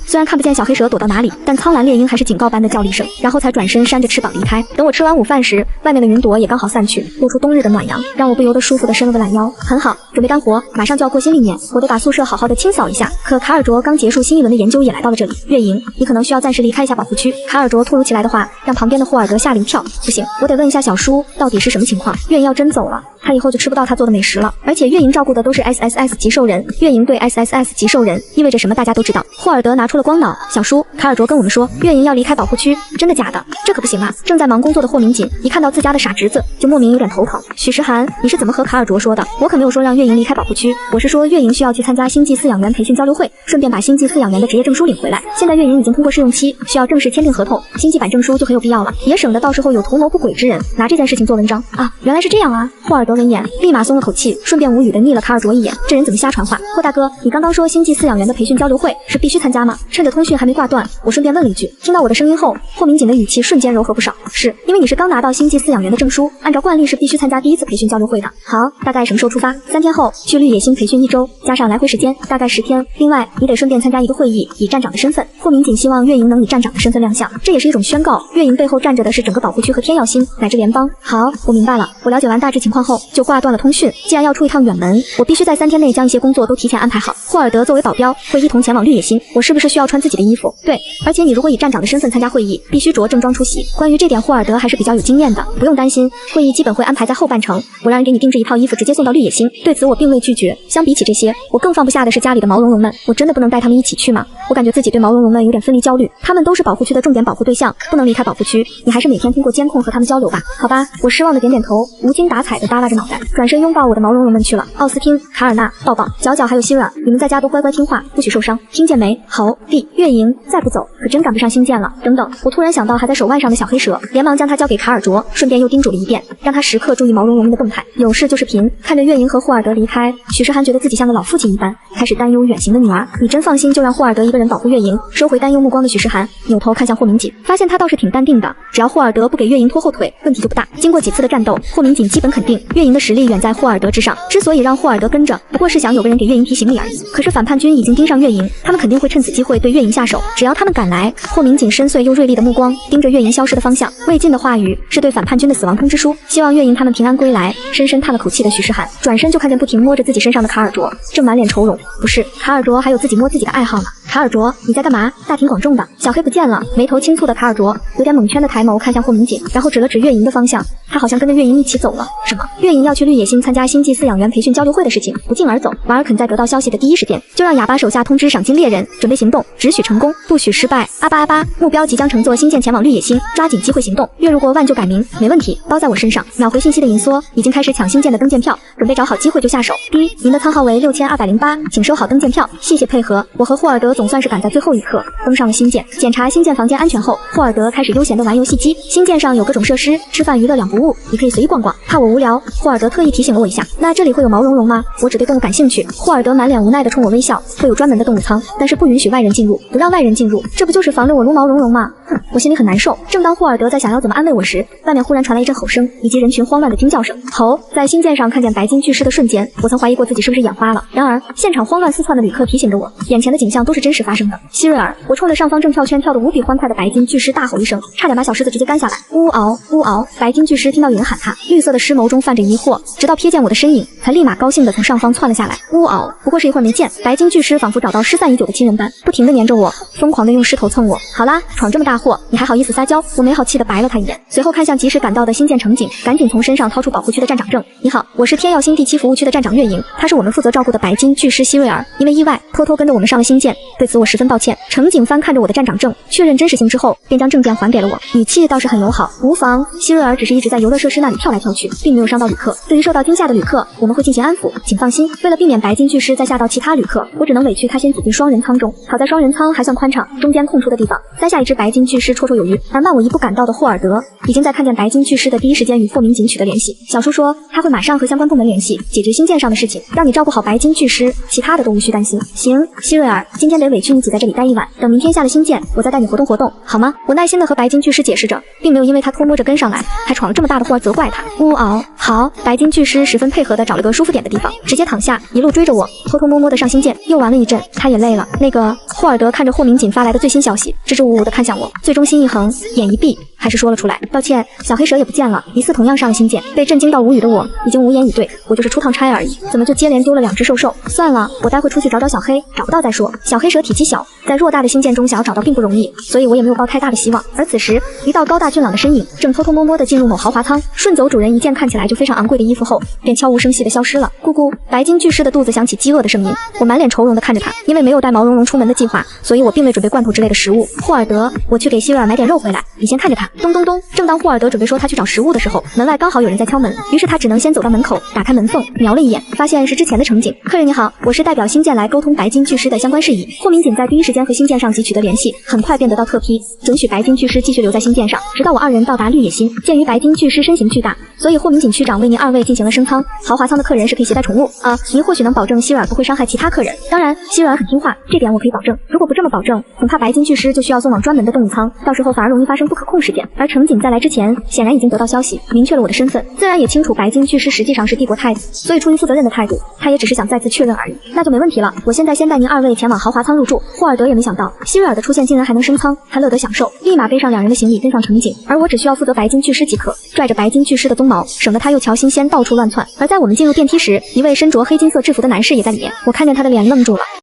虽然看不见小黑蛇躲到哪里，但苍蓝猎鹰还是警告般的叫了一声，然后才转身扇着翅膀离开。等我吃完午饭时，外面的云朵也刚好散去，露出冬日的暖阳，让我不由得舒服地伸了个懒腰。很好，准备干活，马上就要过新历年，我得把宿舍好好的清扫一下。可卡尔卓刚结束新一轮的研究也来到了这里。月营，你可能需要暂时离开一下保护区。卡尔卓突如其来的话让旁边的霍尔德吓了一跳。不行，我得问一下小叔到底是什么情况。月营要真走了，他以后就吃不到他做的美食了。而且月营照顾的都是 SSS 级兽人，月营对 SSS 级兽人意味着什么大家都知道。霍尔德拿出了光脑，小叔，卡尔卓跟我们说月营要离开保护区，真的假的？这可不行啊！正在忙工作的霍明锦一看到自家的傻侄子，就莫名有点头疼。许时涵，你是怎么和卡尔卓说的？我可没有说让月营离开保护区，我是说月营需要去参加星际饲养员培训交流会，顺便把星际饲养员的职业证书领回来。现在月营已经通过试用期，需要正式签订合同，星际版证书就很有必要了，也省得到时候有图谋不轨之人拿这件事情做文章啊！原来是这样啊！霍尔德闻言立马松了口气，顺便无语的睨了卡尔卓一眼，这人怎么瞎传话？霍大哥，你刚刚说星际饲养员的培训交流会是必须参加吗？趁着通讯还没挂断，我顺便问了一句。听到我的声音后，霍明锦的语气瞬间柔和不少。是因为你是刚拿到星际饲养员的证书，按照惯例是必须参加第一次培训交流会的。好，大概什么时候出发？3天后。后去绿野星培训1周，加上来回时间大概10天。另外，你得顺便参加一个会议，以站长的身份。霍明锦希望月营能以站长的身份亮相，这也是一种宣告。月营背后站着的是整个保护区和天耀星乃至联邦。好，我明白了。我了解完大致情况后，就挂断了通讯。既然要出一趟远门，我必须在3天内将一些工作都提前安排好。霍尔德作为保镖，会一同前往绿野星。我是不是需要穿自己的衣服？对，而且你如果以站长的身份参加会议，必须着正装出席。关于这点，霍尔德还是比较有经验的，不用担心。会议基本会安排在后半程，我让人给你定制一套衣服，直接送到绿野星。对此我并未拒绝。相比起这些，我更放不下的是家里的毛茸茸们。我真的不能带他们一起去吗？我感觉自己对毛茸茸们有点分离焦虑，他们都是保护区的重点保护对象，不能离开保护区。你还是每天通过监控和他们交流吧。好吧，我失望的点点头，无精打采的耷拉着脑袋，转身拥抱我的毛茸茸们去了。奥斯汀、卡尔纳、抱抱、角角还有希瑞尔，你们在家都乖乖听话，不许受伤，听见没？好弟，月营再不走，可真赶不上星舰了。等等，我突然想到还在手腕上的小黑蛇，连忙将它交给卡尔卓，顺便又叮嘱了一遍，让他时刻注意毛茸茸们的动态，有事就是贫。看着月营和霍尔德离开，许世涵觉得自己像个老父亲一般，开始担忧远行的女儿。你真放心就让霍尔德一个人保护月营？收回担忧目光的许世涵扭头看向霍明锦，发现他倒是挺淡定的，只要霍尔德不给月营拖后腿，问题就不大。经过几次的战斗，霍明锦基本肯定月营的实力远在霍尔德之上，之所以让霍尔德跟着，不过是想有个人给月营提行李而已。可是反叛军已经盯上月营，他们肯定会趁此机会对月营下手，只要他们敢来。霍明锦深邃又锐利的目光盯着月营消失的方向，未尽的话语是对反叛军的死亡通知书，希望月营他们平安归来。深深叹了口气的许世涵转身就看见不停摸着自己身上的卡尔卓，正满脸愁容。不是，卡尔卓还有自己摸自己的爱好呢。卡尔卓，你在干嘛？大庭广众的，小黑不见了。眉头轻蹙的卡尔卓有点蒙圈的抬眸看向霍明锦，然后指了指月营的方向，他好像跟着月营一起走了。什么？月营要去绿野星参加星际饲养员培训交流会的事情不胫而走。瓦尔肯在得到消息的第一时间就让哑巴手下通知赏金猎人，准备行动，只许成功，不许失败。阿巴阿巴，目标即将乘坐星舰前往绿野星，抓紧机会行动。月入过万就改名，没问题，包在我身上。秒回信息的银梭已经开始抢星舰的登舰票，准备找好机会就下手。第一，您的舱号为6208，请收好登舰票，谢谢配合。我和霍尔德总算是赶在最后一刻登上了星舰。检查星舰房间安全后，霍尔德开始悠闲地玩游戏机。星舰上有各种设施，吃饭娱乐两不误，你可以随意逛逛。怕我无聊，霍尔德特意提醒了我一下。那这里会有毛茸茸吗？我只对动物感兴趣。霍尔德满脸无奈地冲我微笑。会有专门的动物舱，但是不允许外人进入，不让外人进入，这不就是防着我撸毛茸茸吗？哼，我心里很难受。正当霍尔德在想要怎么安慰我时，外面忽然传来一阵吼声，以及人群慌乱的惊叫声。吼！在星舰上看见白金巨狮的瞬间，我曾怀疑过自己是不是眼花了。然而，现场慌乱四窜的旅客提醒着我，眼前的景象都是真实发生的。希瑞尔，我冲着上方正跳圈跳得无比欢快的白金巨狮大吼一声，差点把小狮子直接干下来。呜嗷呜嗷！白金巨狮听到有人喊他，绿色的狮眸中泛着疑惑，直到瞥见我的身影，才立马高兴地从上方窜了下来。呜嗷！不过是一会儿没见，白金巨狮仿佛找到失散已久的亲人般，不停地黏着我，疯狂地用狮头蹭我。好啦，闯这么大祸，你还好意思撒娇？我没好气地白了他一眼，随后看向及时赶到的新建乘警，赶紧从身上掏出保护区的站长证。你好，我是天耀星第7服务区的站长月营，他是我们负责照顾的白金巨狮希瑞尔，因为意外偷偷跟着我们上了星舰，对此我十分抱歉。乘警翻看着我的站长证，确认真实性之后，便将证件还给了我，语气倒是很友好。无妨，希瑞尔只是一直在游乐设施那里跳来跳去，并没有伤到旅客。对于受到惊吓的旅客，我们会进行安抚，请放心。为了避免白金巨狮再吓到其他旅客，我只能委屈他先挤进双人舱中。好在双人舱还算宽敞，中间空出的地方塞下一只白金巨狮绰绰有余。而慢我一步赶到的霍尔德，已经在看见白金巨狮的第一时间与霍明锦取得联系。小叔说他会马上和相关部门联系，解决星舰上的事情，让你照顾好白金巨狮，其他的都无需担心。行，希瑞尔，今天得委屈你挤在这里待一晚，等明天下了星舰，我再带你活动活动，好吗？我耐心的和白金巨狮解释着，并没有因为他偷摸着跟上来，还闯了这么大的祸而责怪他。呜嗷，好，白金巨狮十分配合的找了个舒服点的地方，直接躺下，一路追着我，偷偷摸摸的上星舰。又玩了一阵，他也累了。那个霍尔德看着霍明锦发来的最新消息，支支吾吾的看向我，最终心一横，眼一闭，还是说了出来，抱歉，小黑蛇也不见了，疑似同样上了星舰。被震惊到无语的我已经无言以对，我就是出趟差而已，怎么就接连丢了2只兽兽？算了，我待会出去找找小黑，找不到再说。小黑蛇体积小，在偌大的星舰中想要找到并不容易，所以我也没有抱太大的希望。而此时，一道高大俊朗的身影正偷偷摸摸地进入某豪华舱，顺走主人一件看起来就非常昂贵的衣服后，便悄无声息地消失了。咕咕，白金巨狮的肚子响起饥饿的声音，我满脸愁容地看着他，因为没有带毛茸茸出门的计划，所以我并未准备罐头之类的食物。霍尔德，我去给希瑞尔买点肉回来，你先看着他。咚咚咚，正当霍尔德准备说他去找食物的时候，门外刚好有人在敲门，于是他只能先走到门口，打开门缝，瞄了一眼，发现是之前的乘警。客人你好，我是代表星舰来沟通白金巨狮的相关事宜。霍明锦在第一时间和星舰上级取得联系，很快便得到特批，准许白金巨狮继续留在星舰上，直到我2人到达绿野星。鉴于白金巨狮身形巨大，所以霍明锦区长为您2位进行了升舱。豪华舱的客人是可以携带宠物您或许能保证希瑞尔不会伤害其他客人。当然，希瑞尔很听话，这点我可以保证。证。如果不这么保证，恐怕白金巨狮就需要送往专门的动物舱，到时候反而容易发生不可控事件。而程锦在来之前，显然已经得到消息，明确了我的身份，自然也清楚白金巨狮实际上是帝国太子，所以出于负责任的态度，他也只是想再次确认而已。那就没问题了，我现在先带您二位前往豪华舱入住。霍尔德也没想到希瑞尔的出现竟然还能升舱，他乐得享受，立马背上2人的行李跟上程锦，而我只需要负责白金巨狮即可，拽着白金巨狮的鬃毛，省得他又瞧新鲜到处乱窜。而在我们进入电梯时，一位身着黑金色制服的男士也在里面，我看见他的脸愣住了。